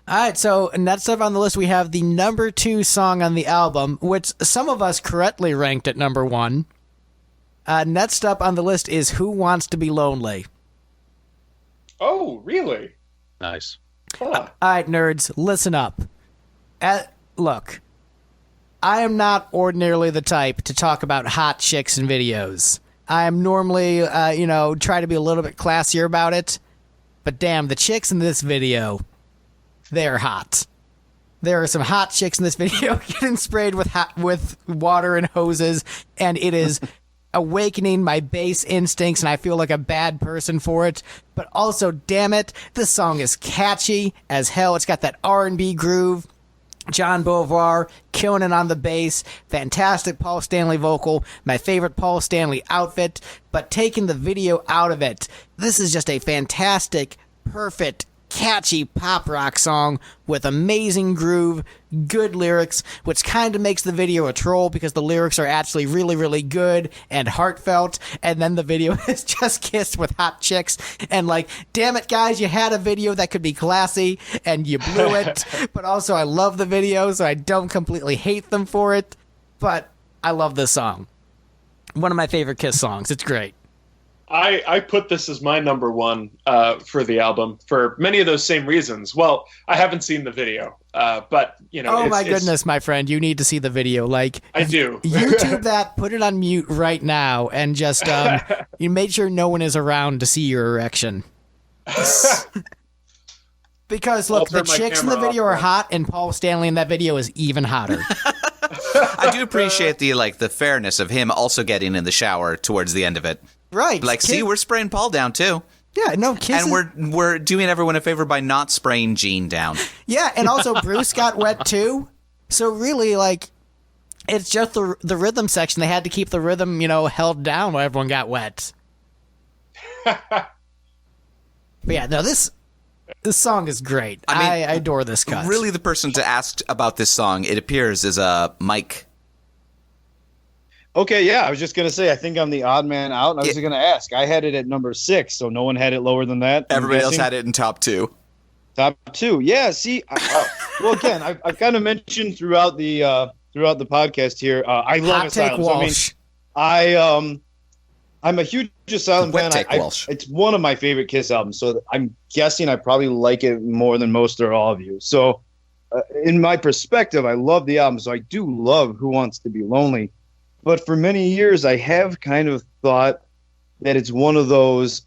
All right, so next up on the list, we have the number 2 song on the album, which some of us correctly ranked at number 1. Next up on the list is Who Wants to Be Lonely? Oh, really? Nice. Huh. All right, nerds, listen up. Look, I am not ordinarily the type to talk about hot chicks in videos. I am normally, try to be a little bit classier about it. But damn, the chicks in this video, they're hot. There are some hot chicks in this video getting sprayed with water and hoses, and it is awakening my base instincts, and I feel like a bad person for it. But also, damn it, this song is catchy as hell. It's got that R&B groove. John Beauvoir killing it on the bass. Fantastic Paul Stanley vocal. My favorite Paul Stanley outfit. But taking the video out of it, this is just a fantastic, perfect, catchy pop rock song with amazing groove, good lyrics, which kind of makes the video a troll because the lyrics are actually really, really good and heartfelt, and then the video is just kissed with hot chicks, and like, damn it, guys, you had a video that could be classy, and you blew it, but also I love the video, so I don't completely hate them for it, but I love this song. One of my favorite Kiss songs. It's great. I put this as my number one for the album for many of those same reasons. Well, I haven't seen the video, but Oh my goodness, my friend, you need to see the video. Like, I do. YouTube that, put it on mute right now, and just you make sure no one is around to see your erection. Because look, the chicks in the video are hot, and Paul Stanley in that video is even hotter. I do appreciate the fairness of him also getting in the shower towards the end of it. Right. Like, see, we're spraying Paul down too. Yeah, no, Kiss and we're doing everyone a favor by not spraying Gene down. Yeah, and also Bruce got wet too. So really, like, it's just the rhythm section. They had to keep the rhythm, held down while everyone got wet. But yeah, no, this song is great. I adore this cut. Really, the person to ask about this song, it appears, is Mike. Okay, yeah, I was just going to say, I think I'm the odd man out, and I was just going to ask. I had it at number 6, so no one had it lower than that. Everybody else had it in top 2. Top 2, yeah, see, well, again, I've kind of mentioned throughout the podcast here, I love Asylum. Walsh. I'm a huge Asylum fan. Walsh. It's one of my favorite Kiss albums, so I'm guessing I probably like it more than most or all of you. So, in my perspective, I love the album, so I do love Who Wants to Be Lonely. But for many years, I have kind of thought that it's one of those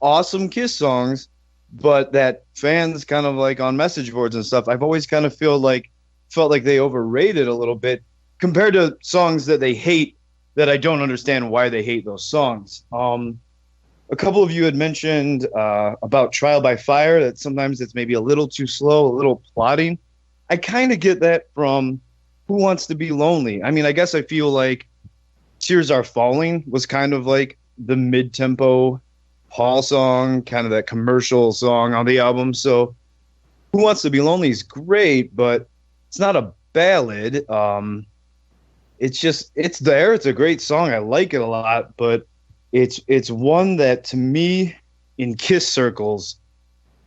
awesome Kiss songs, but that fans kind of like on message boards and stuff, I've always kind of felt like they overrated a little bit compared to songs that they hate that I don't understand why they hate those songs. A couple of you had mentioned about Trial by Fire, that sometimes it's maybe a little too slow, a little plotting. I kind of get that from Who Wants to Be Lonely. I mean, I guess I feel like Tears Are Falling was kind of like the mid-tempo Paul song, kind of that commercial song on the album. So Who Wants to Be Lonely is great, but it's not a ballad. It's there. It's a great song. I like it a lot, but it's one that to me in Kiss circles,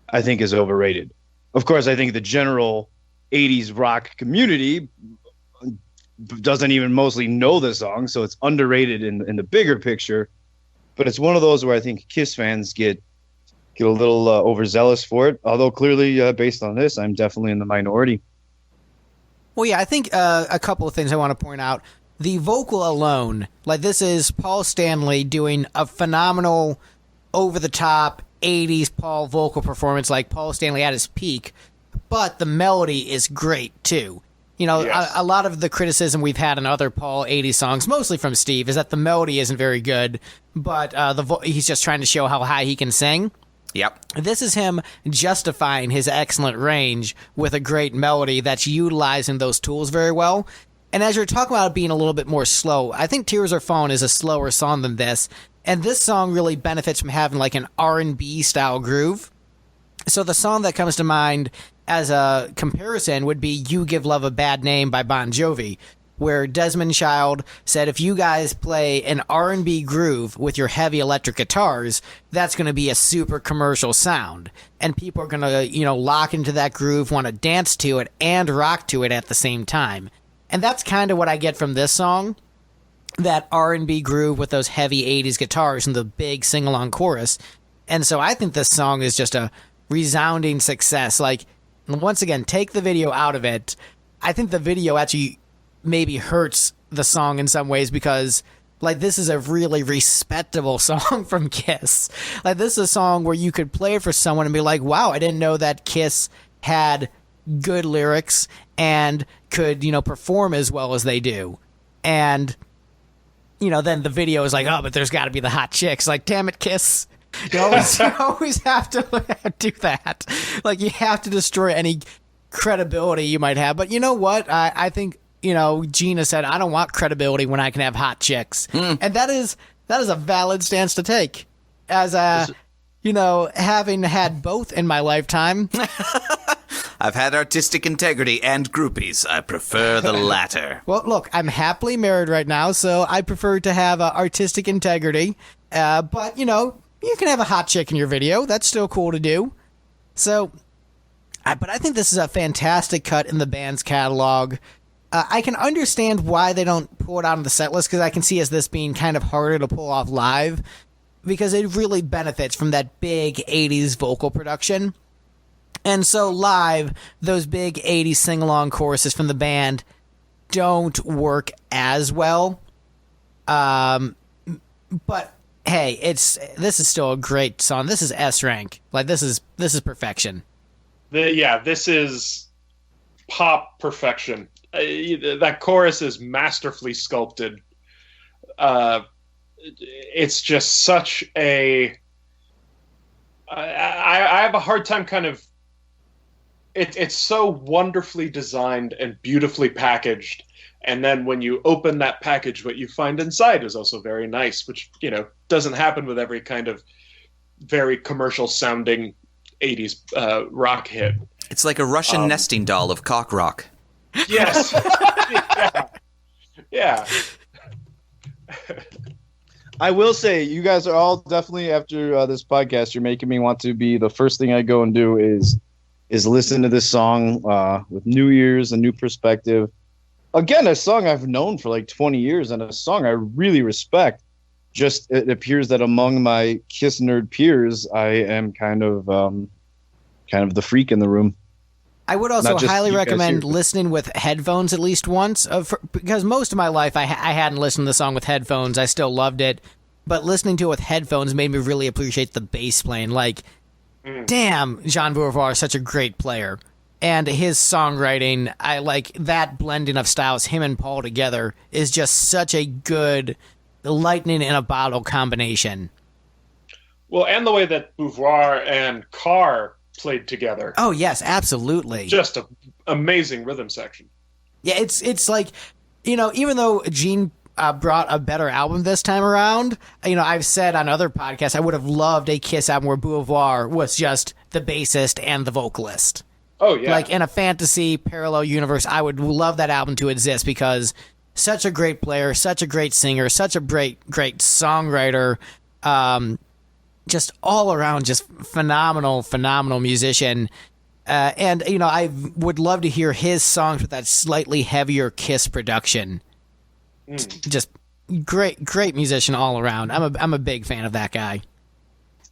I think is overrated. Of course, I think the general 80s rock community doesn't even mostly know the song, so it's underrated in the bigger picture. But it's one of those where I think Kiss fans get a little overzealous for it. Although clearly, based on this, I'm definitely in the minority. Well, yeah, I think a couple of things I want to point out. The vocal alone, like this is Paul Stanley doing a phenomenal, over-the-top 80s Paul vocal performance, like Paul Stanley at his peak. But the melody is great too. Yes. A lot of the criticism we've had in other Paul 80s songs, mostly from Steve, is that the melody isn't very good, but he's just trying to show how high he can sing. Yep. This is him justifying his excellent range with a great melody that's utilizing those tools very well. And as you're talking about it being a little bit more slow, I think Tears Are Falling is a slower song than this, and this song really benefits from having like an R&B style groove. So the song that comes to mind as a comparison would be You Give Love a Bad Name by Bon Jovi, where Desmond Child said if you guys play an R&B groove with your heavy electric guitars, that's going to be a super commercial sound. And people are going to, lock into that groove, want to dance to it and rock to it at the same time. And that's kind of what I get from this song, that R&B groove with those heavy 80s guitars and the big sing-along chorus. And so I think this song is just a resounding success. Like, once again, take the video out of it. I think the video actually maybe hurts the song in some ways because, like, this is a really respectable song from Kiss. Like, this is a song where you could play it for someone and be like, wow, I didn't know that Kiss had good lyrics and could, perform as well as they do. And, then the video is like, oh, but there's got to be the hot chicks. Like, damn it, Kiss. You always have to do that. Like, you have to destroy any credibility you might have. But you know what? I think, Gina said, I don't want credibility when I can have hot chicks. And that is a valid stance to take. As, having had both in my lifetime. I've had artistic integrity and groupies. I prefer the latter. Well, look, I'm happily married right now, so I prefer to have artistic integrity. But, you can have a hot chick in your video. That's still cool to do. So, but I think this is a fantastic cut in the band's catalog. I can understand why they don't pull it out of the set list, because I can see as this being kind of harder to pull off live. because it really benefits from that big 80s vocal production. And so live, those big 80s sing-along choruses from the band don't work as well. But hey, this is still a great song. This is S rank. Like this is perfection. This is pop perfection. That chorus is masterfully sculpted. It's just such a. I have a hard time kind of. It's so wonderfully designed and beautifully packaged, and then when you open that package, what you find inside is also very nice, which doesn't happen with every kind of very commercial sounding 80s rock hit. It's like a Russian nesting doll of cock rock. Yes. Yeah. I will say, you guys are all definitely, after this podcast, you're making me want to be, the first thing I go and do is listen to this song with new ears, a new perspective. Again, a song I've known for like 20 years and a song I really respect. Just it appears that among my Kiss nerd peers, I am kind of the freak in the room. I would also highly recommend listening with headphones at least once, because most of my life I hadn't listened to the song with headphones. I still loved it, but listening to it with headphones made me really appreciate the bass playing. Like, damn, Jean Beauvoir is such a great player. And his songwriting, I like that blending of styles, him and Paul together, is just such a good lightning in a bottle combination. Well, and the way that Beauvoir and Carr played together. Oh, yes, absolutely. Just an amazing rhythm section. Yeah, it's like, even though Gene brought a better album this time around, I've said on other podcasts I would have loved a Kiss album where Beauvoir was just the bassist and the vocalist. Oh, yeah. Like in a fantasy parallel universe, I would love that album to exist because such a great player, such a great singer, such a great songwriter, just all around, just phenomenal musician. And, I would love to hear his songs with that slightly heavier Kiss production. Just great musician all around. I'm a big fan of that guy.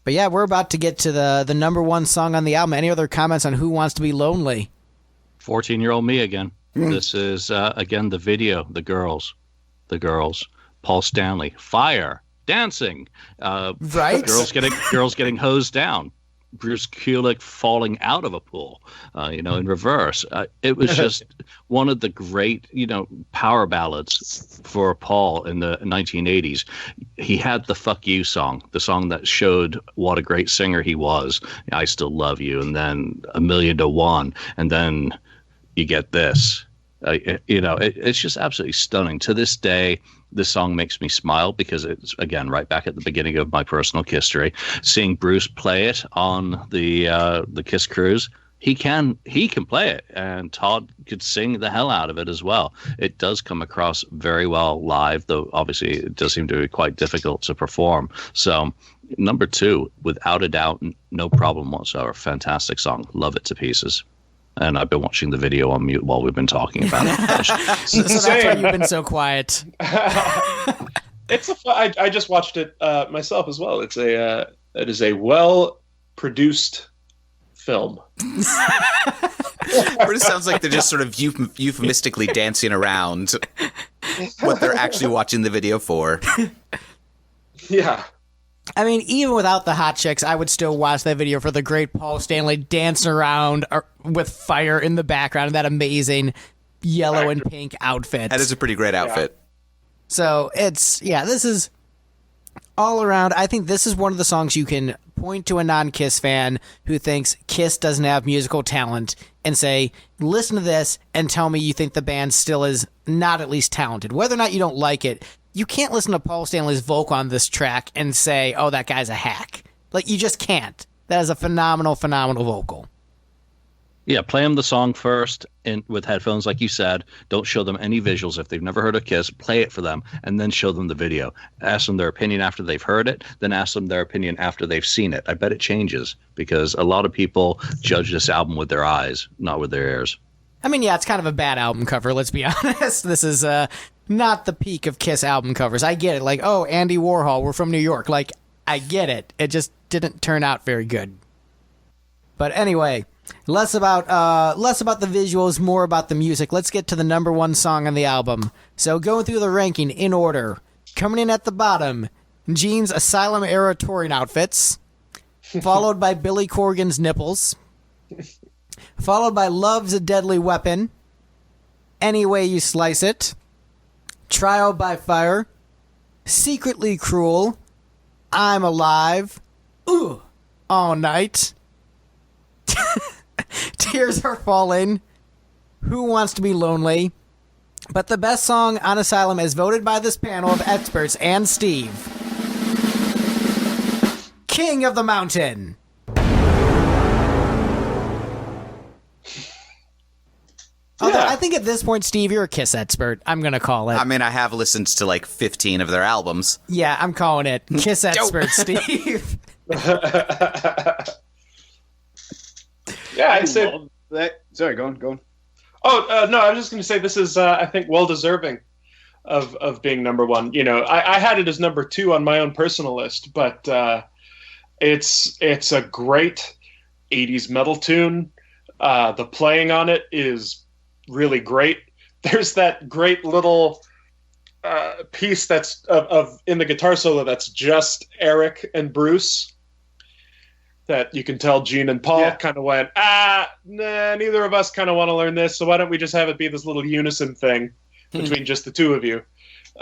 But yeah, we're about to get to the number one song on the album. Any other comments on Who Wants to Be Lonely? 14-year-old me again. This is, again, the video, the girls, Paul Stanley, fire, dancing, right? girls getting hosed down, Bruce Kulick falling out of a pool, in reverse. It was just one of the great, power ballads for Paul in the 1980s. He had the Fuck You song, the song that showed what a great singer he was. I Still Love You, and then A Million to One, and then you get this. It's just absolutely stunning. To this day, this song makes me smile because it's, again, right back at the beginning of my personal history. Seeing Bruce play it on the Kiss cruise, he can play it, and Todd could sing the hell out of it as well. It does come across very well live, though obviously it does seem to be quite difficult to perform. So number 2, without a doubt, no problem whatsoever. Fantastic song. Love it to pieces. And I've been watching the video on mute while we've been talking about it. So that's why you've been so quiet. I just watched it myself as well. It is a well-produced film. But it sounds like they're just sort of euphemistically dancing around what they're actually watching the video for. Yeah. I mean, even without the hot chicks, I would still watch that video for the great Paul Stanley dancing around with fire in the background and that amazing yellow and pink outfit. That is a pretty great outfit. Yeah. So this is all around. I think this is one of the songs you can point to a non-Kiss fan who thinks Kiss doesn't have musical talent and say, listen to this and tell me you think the band still is not at least talented. Whether or not you don't like it, you can't listen to Paul Stanley's vocal on this track and say, oh, that guy's a hack. Like, you just can't. That is a phenomenal vocal. Yeah, play them the song first with headphones, like you said. Don't show them any visuals. If they've never heard of Kiss, play it for them, and then show them the video. Ask them their opinion after they've heard it, then ask them their opinion after they've seen it. I bet it changes, because a lot of people judge this album with their eyes, not with their ears. I mean, yeah, it's kind of a bad album cover, let's be honest. This is not the peak of Kiss album covers. I get it. Like, oh, Andy Warhol, we're from New York. Like, I get it. It just didn't turn out very good. But anyway, less about the visuals, more about the music. Let's get to the number one song on the album. So going through the ranking in order. Coming in at the bottom, Gene's Asylum era touring outfits, followed by Billy Corgan's nipples, followed by Love's a Deadly Weapon, Any Way You Slice It, Trial by Fire, Secretly Cruel, I'm Alive, Ooh, All Night, Tears Are Falling, Who Wants to Be Lonely. But the best song on Asylum, as voted by this panel of experts and Steve, King of the Mountain. Although I think at this point, Steve, you're a Kiss expert. I'm going to call it. I mean, I have listened to like 15 of their albums. Yeah, I'm calling it. Kiss expert, Steve. Yeah, I'd say that. Sorry, go on. Oh, no, I was just going to say this is, I think, well-deserving of being number one. You know, I had it as number two on my own personal list, but it's a great 80s metal tune. The playing on it is really great. There's that great little piece that's of in the guitar solo that's just Eric and Bruce. That you can tell Gene and Paul kind of went, nah, neither of us kind of want to learn this, so why don't we just have it be this little unison thing between just the two of you?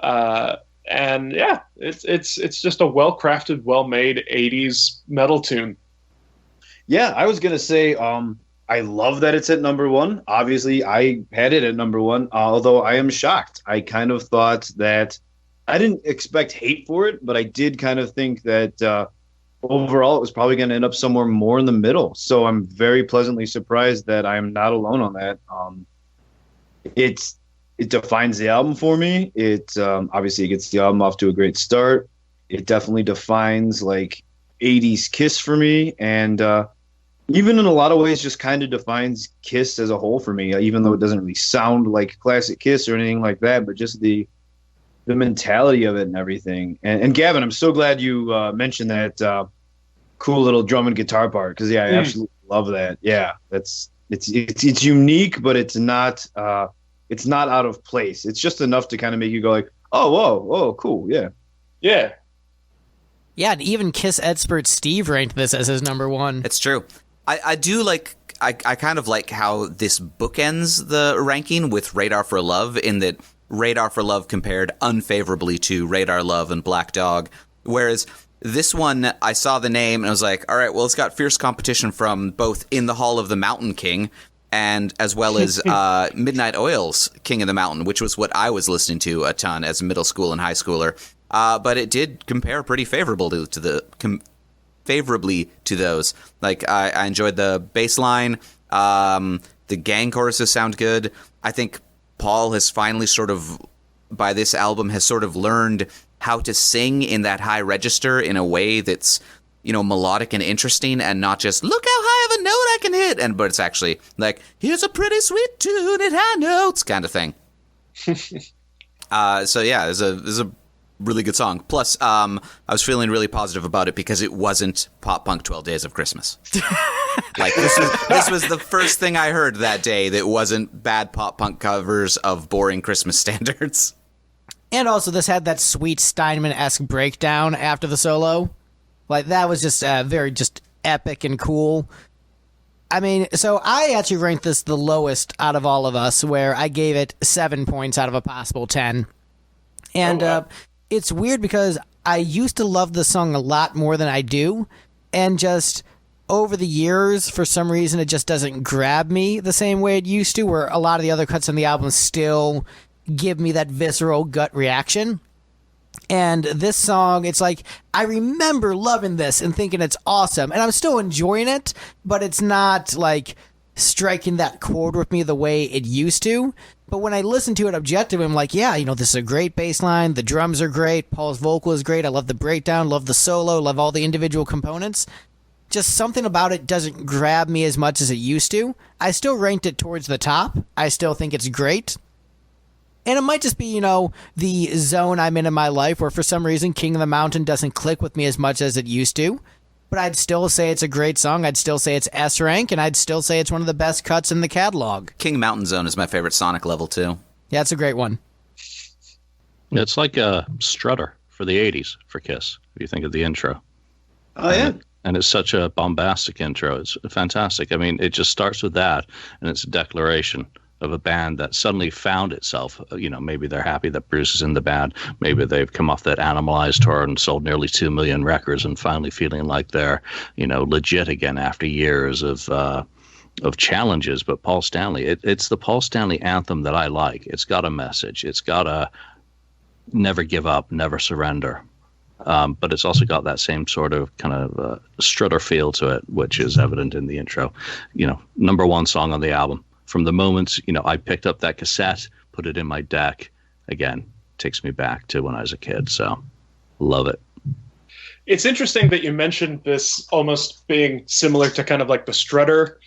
And yeah, it's just a well-crafted, well-made 80s metal tune. Yeah, I was going to say, I love that it's at number one. Obviously, I had it at number one, although I am shocked. I kind of thought that I didn't expect hate for it, but I did kind of think that overall it was probably going to end up somewhere more in the middle. So I'm very pleasantly surprised that I'm not alone on that. It defines the album for me. It obviously it gets the album off to a great start. It definitely defines like 80s Kiss for me, and even in a lot of ways just kind of defines Kiss as a whole for me, even though it doesn't really sound like classic Kiss or anything like that, but just the mentality of it and everything. And Gavin, I'm so glad you mentioned that cool little drum and guitar part, because I absolutely love that. Yeah, it's unique, but it's not out of place. It's just enough to kind of make you go like, oh, whoa, cool, yeah. Yeah. Yeah, and even Kiss expert Steve ranked this as his number one. It's true. I do like. I kind of like how this bookends the ranking with Radar for Love, in that Radar for Love compared unfavorably to Radar Love and Black Dog, whereas this one, I saw the name and I was like, all right, well, it's got fierce competition from both In the Hall of the Mountain King and as well as Midnight Oil's King of the Mountain, which was what I was listening to a ton as a middle school and high schooler. But it did compare pretty favorably to those. Like, I enjoyed the bass line. The gang choruses sound good. I think Paul has finally by this album, has sort of learned how to sing in that high register in a way that's, melodic and interesting, and not just, look how high of a note I can hit, but it's actually like, here's a pretty sweet tune at high notes kind of thing. So yeah, there's a really good song. Plus, I was feeling really positive about it because it wasn't pop punk 12 Days of Christmas. Like, this was the first thing I heard that day that wasn't bad pop punk covers of boring Christmas standards. And also, this had that sweet Steinman-esque breakdown after the solo. Like, that was just very just epic and cool. I mean, so I actually ranked this the lowest out of all of us, where I gave it 7 points out of a possible 10. And it's weird because I used to love the song a lot more than I do, and just over the years, for some reason, it just doesn't grab me the same way it used to, where a lot of the other cuts on the album still give me that visceral gut reaction. And this song, it's like, I remember loving this and thinking it's awesome, and I'm still enjoying it, but it's not like striking that chord with me the way it used to. But when I listen to it objectively, I'm like, yeah, this is a great bass line, the drums are great, Paul's vocal is great, I love the breakdown, love the solo, love all the individual components. Just something about it doesn't grab me as much as it used to. I still ranked it towards the top. I still think it's great. And it might just be, the zone I'm in my life where for some reason King of the Mountain doesn't click with me as much as it used to. But I'd still say it's a great song. I'd still say it's S rank, and I'd still say it's one of the best cuts in the catalog. King Mountain Zone is my favorite Sonic level, too. Yeah, it's a great one. It's like a Strutter for the 80s for Kiss, if you think of the intro. Oh, yeah. And it's such a bombastic intro. It's fantastic. I mean, it just starts with that, and it's a declaration of a band that suddenly found itself. Maybe they're happy that Bruce is in the band. Maybe they've come off that Animalized tour and sold nearly 2 million records and finally feeling like they're, legit again after years of challenges. But Paul Stanley, it's the Paul Stanley anthem that I like. It's got a message. It's got a never give up, never surrender. But it's also got that same sort of kind of Strutter feel to it, which is evident in the intro. Number one song on the album. From the moment, I picked up that cassette, put it in my deck, again, takes me back to when I was a kid. So, love it. It's interesting that you mentioned this almost being similar to kind of like the Strutter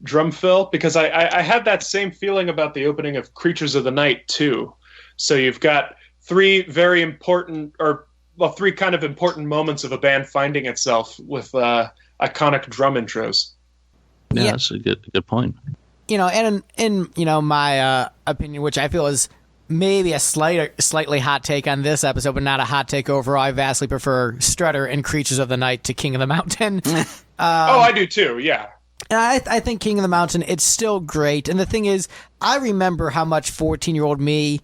drum fill, because I had that same feeling about the opening of Creatures of the Night, too. So you've got three kind of important moments of a band finding itself with iconic drum intros. Yeah, that's a good point. And in my opinion, which I feel is maybe a slightly hot take on this episode, but not a hot take overall, I vastly prefer Strutter and Creatures of the Night to King of the Mountain. I do too, yeah. And I think King of the Mountain, it's still great. And the thing is, I remember how much 14-year-old me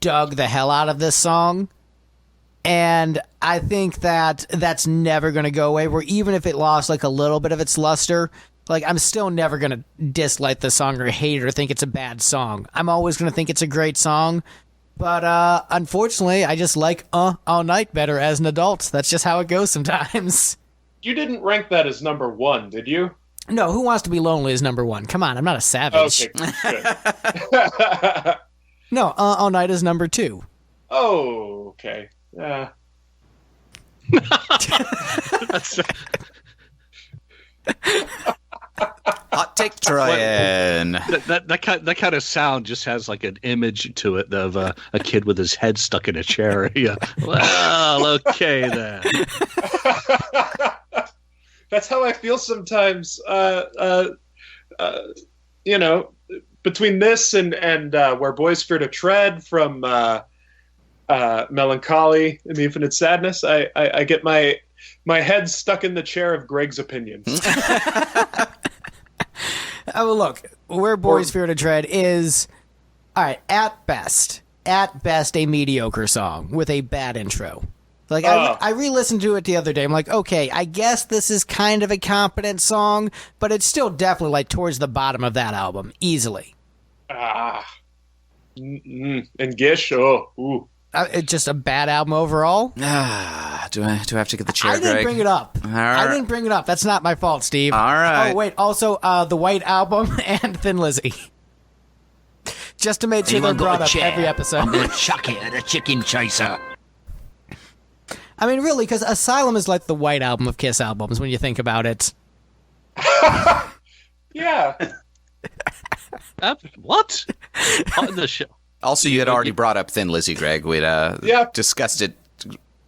dug the hell out of this song. And I think that's never going to go away, where even if it lost like a little bit of its luster, like, I'm still never going to dislike the song or hate it or think it's a bad song. I'm always going to think it's a great song. But unfortunately, I just like All Night better as an adult. That's just how it goes sometimes. You didn't rank that as number one, did you? No, Who Wants to Be Lonely is number one. Come on, I'm not a savage. Okay, good. No, All Night is number two. Oh, okay. Yeah. Hot take, Troyan. That kind of sound just has like an image to it of a kid with his head stuck in a chair. Yeah. Well, okay then. That's how I feel sometimes. Between this and Where Boys Fear to Tread from Melancholy and the Infinite Sadness, I get my head stuck in the chair of Greg's opinions. Oh, look, Where Boys Fear to Tread is, all right, at best, a mediocre song with a bad intro. Like, I re-listened to it the other day. I'm like, okay, I guess this is kind of a competent song, but it's still definitely, like, towards the bottom of that album, easily. And Gish, ooh. It's just a bad album overall. Do I have to get the chair, I didn't Greg? bring it up. All right. I didn't bring it up. That's not my fault, Steve. All right. Oh, wait. Also, the White Album and Thin Lizzy. Just to make sure they're brought up every episode. I'm gonna chuck it at a chicken chaser. I mean, really, because Asylum is like the White Album of Kiss albums when you think about it. Yeah. What? On the show. Also, you had already brought up Thin Lizzy, Greg. We'd discussed it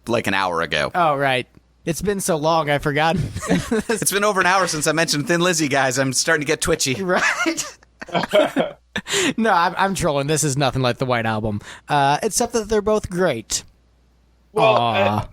like an hour ago. Oh, right. It's been so long, I forgot. It's been over an hour since I mentioned Thin Lizzy, guys. I'm starting to get twitchy. Right? No, I'm trolling. This is nothing like the White Album, except that they're both great. Well,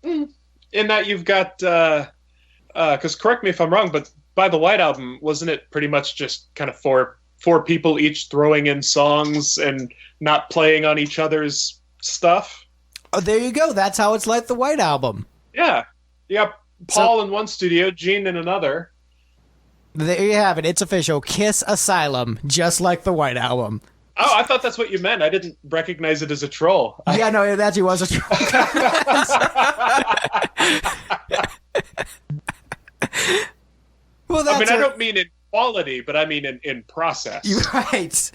in that you've got, because correct me if I'm wrong, but by the White Album, wasn't it pretty much just kind of four people each throwing in songs and not playing on each other's stuff? Oh, there you go. That's how it's like the White Album. Yeah. You got Paul in one studio, Gene in another. There you have it. It's official. Kiss Asylum, just like the White Album. Oh, I thought that's what you meant. I didn't recognize it as a troll. Yeah, no, it actually was a troll. Well, I don't mean in quality, but I mean in process. You're right.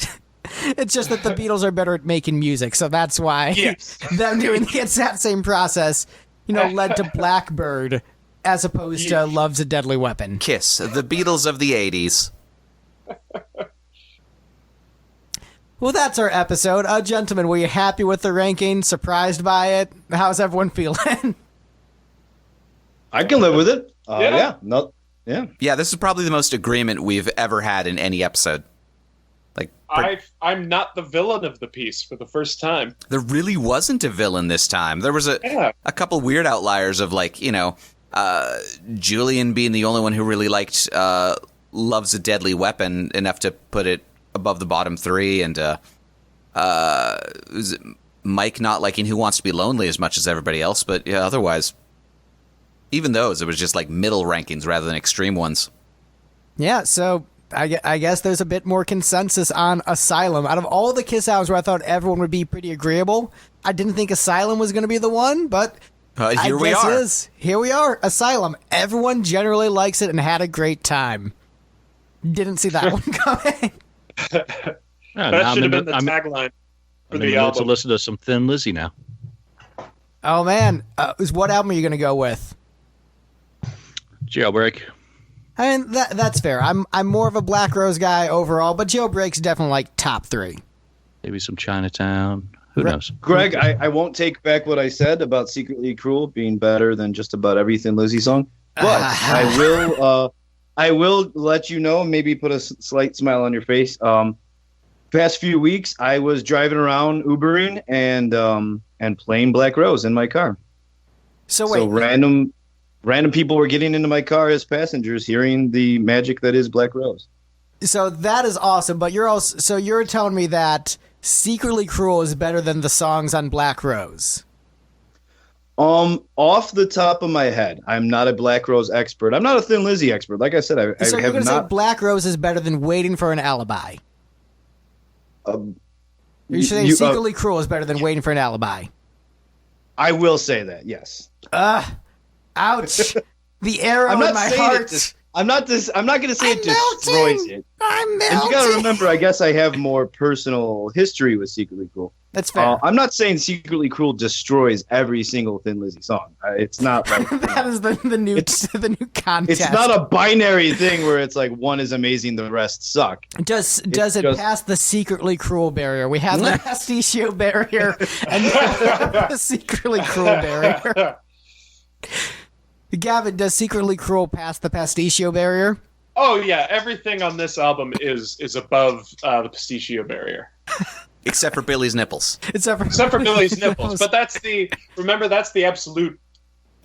It's just that the Beatles are better at making music, so that's why them doing it's that same process, led to Blackbird as opposed to Love's a Deadly Weapon. Kiss, the Beatles of the 80s. Well, that's our episode. Gentlemen, were you happy with the ranking? Surprised by it? How's everyone feeling? I can live with it. Yeah. Yeah, this is probably the most agreement we've ever had in any episode. Like, I'm not the villain of the piece for the first time. there really wasn't a villain this time. There was a couple weird outliers of, like, Julian being the only one who really liked Love's a Deadly Weapon enough to put it above the bottom three, and was it Mike not liking Who Wants to Be Lonely as much as everybody else, but yeah, otherwise, even those, it was just like middle rankings rather than extreme ones. Yeah, so I guess there's a bit more consensus on Asylum. Out of all the Kiss albums where I thought everyone would be pretty agreeable, I didn't think Asylum was going to be the one, but Here we are. Here we are, Asylum. Everyone generally likes it and had a great time. Didn't see that one coming. That should have been the tagline for the album. To listen to some Thin Lizzy now. Oh, man. What album are you going to go with? Jailbreak. I mean, that's fair. I'm more of a Black Rose guy overall, but Jailbreak's definitely like top 3. Maybe some Chinatown. Who knows? Greg, I won't take back what I said about Secretly Cruel being better than just about every Thin Lizzy song, but I will let you know, maybe put a slight smile on your face. Past few weeks, I was driving around Ubering and playing Black Rose in my car. So wait, random people were getting into my car as passengers, hearing the magic that is Black Rose. So that is awesome, but you're telling me that Secretly Cruel is better than the songs on Black Rose. Off the top of my head, I'm not a Black Rose expert. I'm not a Thin Lizzy expert. Like I said, I you're have going to say not. Black Rose is better than Waiting for an Alibi. You say Secretly Cruel is better than Waiting for an Alibi. I will say that, yes. Ouch. The arrow in my heart. I'm not going to say it destroys it. I'm melting. And you got to remember, I guess I have more personal history with Secretly Cruel. That's fair. I'm not saying Secretly Cruel destroys every single Thin Lizzy song. It's not like that is the new contest. It's not a binary thing where it's like one is amazing, the rest suck. Does it pass the Secretly Cruel barrier? We have the Pastitio barrier and the Secretly Cruel barrier. Gavin, does Secretly Cruel pass the Pastitio barrier? Oh yeah, everything on this album is above the Pastitio barrier. Except for Billy's nipples. Except for Billy's nipples. But that's the absolute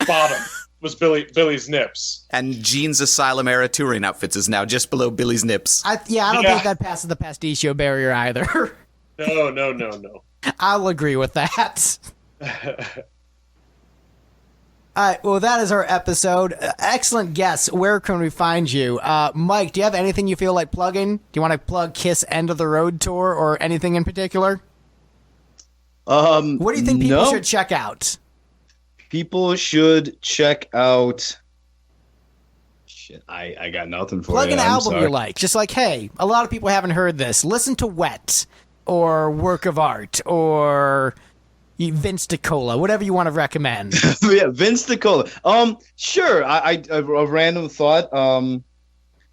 bottom was Billy's nips. And Gene's Asylum era touring outfits is now just below Billy's nips. I don't think that passes the Pastitio barrier either. No. I'll agree with that. All right, well, that is our episode. Excellent guess. Where can we find you? Mike, do you have anything you feel like plugging? Do you want to plug Kiss End of the Road Tour or anything in particular? What do you think people should check out? People should check out... Shit, I got nothing for you. Plug an album you like. Just like, hey, a lot of people haven't heard this. Listen to Wet or Work of Art or... Vince DiCola, whatever you want to recommend. Yeah, Vince DiCola. Sure. A random thought.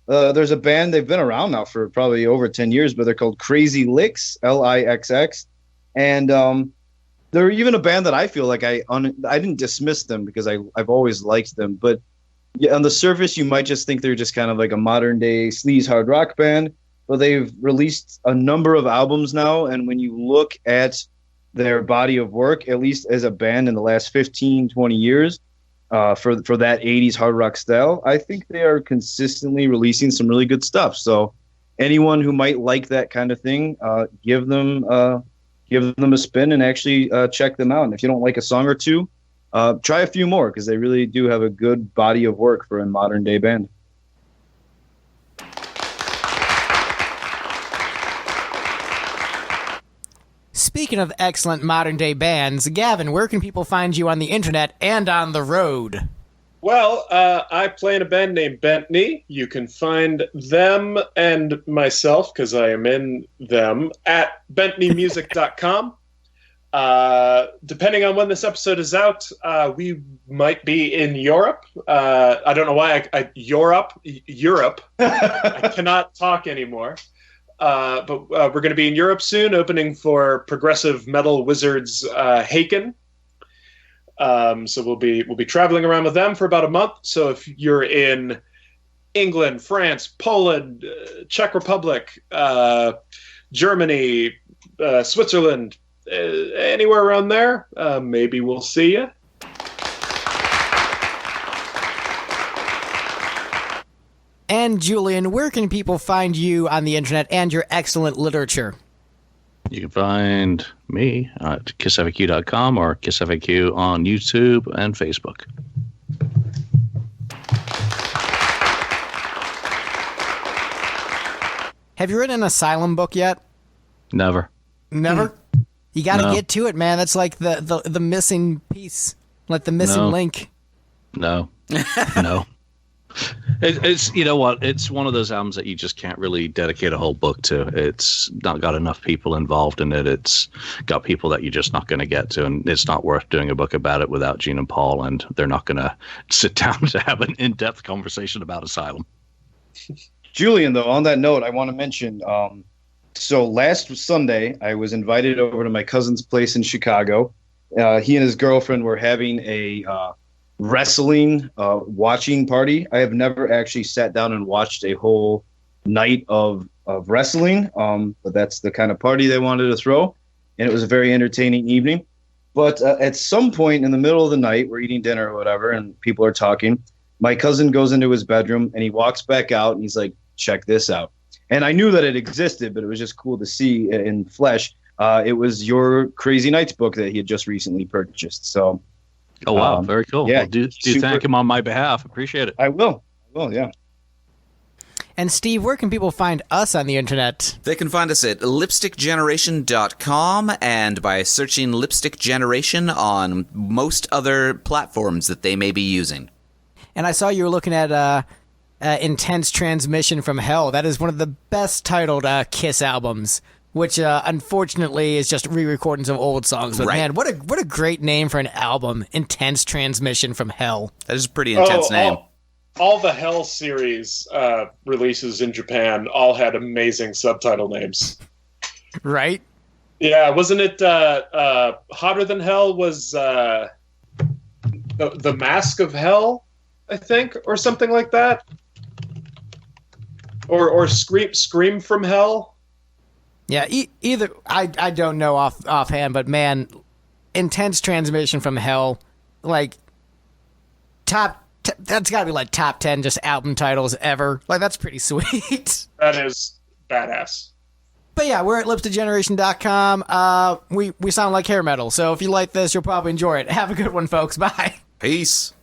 There's a band, they've been around now for probably over 10 years, but they're called Crazy Licks, Lixx. And they're even a band that I feel like I didn't dismiss them because I've always liked them. But yeah, on the surface, you might just think they're just kind of like a modern day sleaze hard rock band. But they've released a number of albums now. And when you look at their body of work, at least as a band in the last 15, 20 years, for that 80s hard rock style, I think they are consistently releasing some really good stuff. So anyone who might like that kind of thing, give them a spin and actually check them out. And if you don't like a song or two, try a few more, because they really do have a good body of work for a modern day band. Speaking of excellent modern-day bands, Gavin, where can people find you on the internet and on the road? Well, I play in a band named Bent Knee. You can find them and myself, because I am in them, at bentkneemusic.com. Depending on when this episode is out, we might be in Europe. I don't know why Europe. I cannot talk anymore. but we're going to be in Europe soon, opening for progressive metal wizards Haken. So we'll be traveling around with them for about a month. So if you're in England, France, Poland, Czech Republic, Germany, Switzerland, anywhere around there, maybe we'll see you. And Julian, where can people find you on the internet and your excellent literature? You can find me at KissFAQ.com or KissFAQ on YouTube and Facebook. Have you written an Asylum book yet? Never. Never? You got to No. get to it, man. That's like the missing piece, like the missing No. link. No. No. It's you know what? It's one of those albums that you just can't really dedicate a whole book to. It's not got enough people involved in it. It's got people that you're just not going to get to, and it's not worth doing a book about it without Gene and Paul, and they're not going to sit down to have an in-depth conversation about Asylum. Julian, though, on that note, I want to mention, so last Sunday, I was invited over to my cousin's place in Chicago. He and his girlfriend were having a wrestling watching party. I have never actually sat down and watched a whole night of wrestling, but that's the kind of party they wanted to throw, and it was a very entertaining evening. But at some point in the middle of the night, we're eating dinner or whatever, and people are talking. My cousin goes into his bedroom, and he walks back out, and he's like, check this out. And I knew that it existed, but it was just cool to see in flesh. It was your Crazy Nights book that he had just recently purchased. So, Oh, wow. Very cool. yeah, Well, do super- thank him on my behalf. Appreciate it. I will, yeah. And Steve, where can people find us on the internet? They can find us at lipstickgeneration.com and by searching Lipstick Generation on most other platforms that they may be using. And I saw you were looking at Intense Transmission from Hell. That is one of the best titled Kiss albums, which unfortunately is just re-recordings of old songs. But Right. man, what a great name for an album, Intense Transmission from Hell. That is a pretty intense name. All the Hell series releases in Japan all had amazing subtitle names. Right? Yeah, wasn't it Hotter Than Hell was the Mask of Hell, I think, or something like that? Or Scream from Hell? Yeah, either I don't know offhand, but man, Intense Transmission from Hell, like that's got to be like top 10 just album titles ever. Like that's pretty sweet. That is badass. But yeah, we're at lipstickgeneration.com. We sound like hair metal, so if you like this, you'll probably enjoy it. Have a good one, folks. Bye. Peace.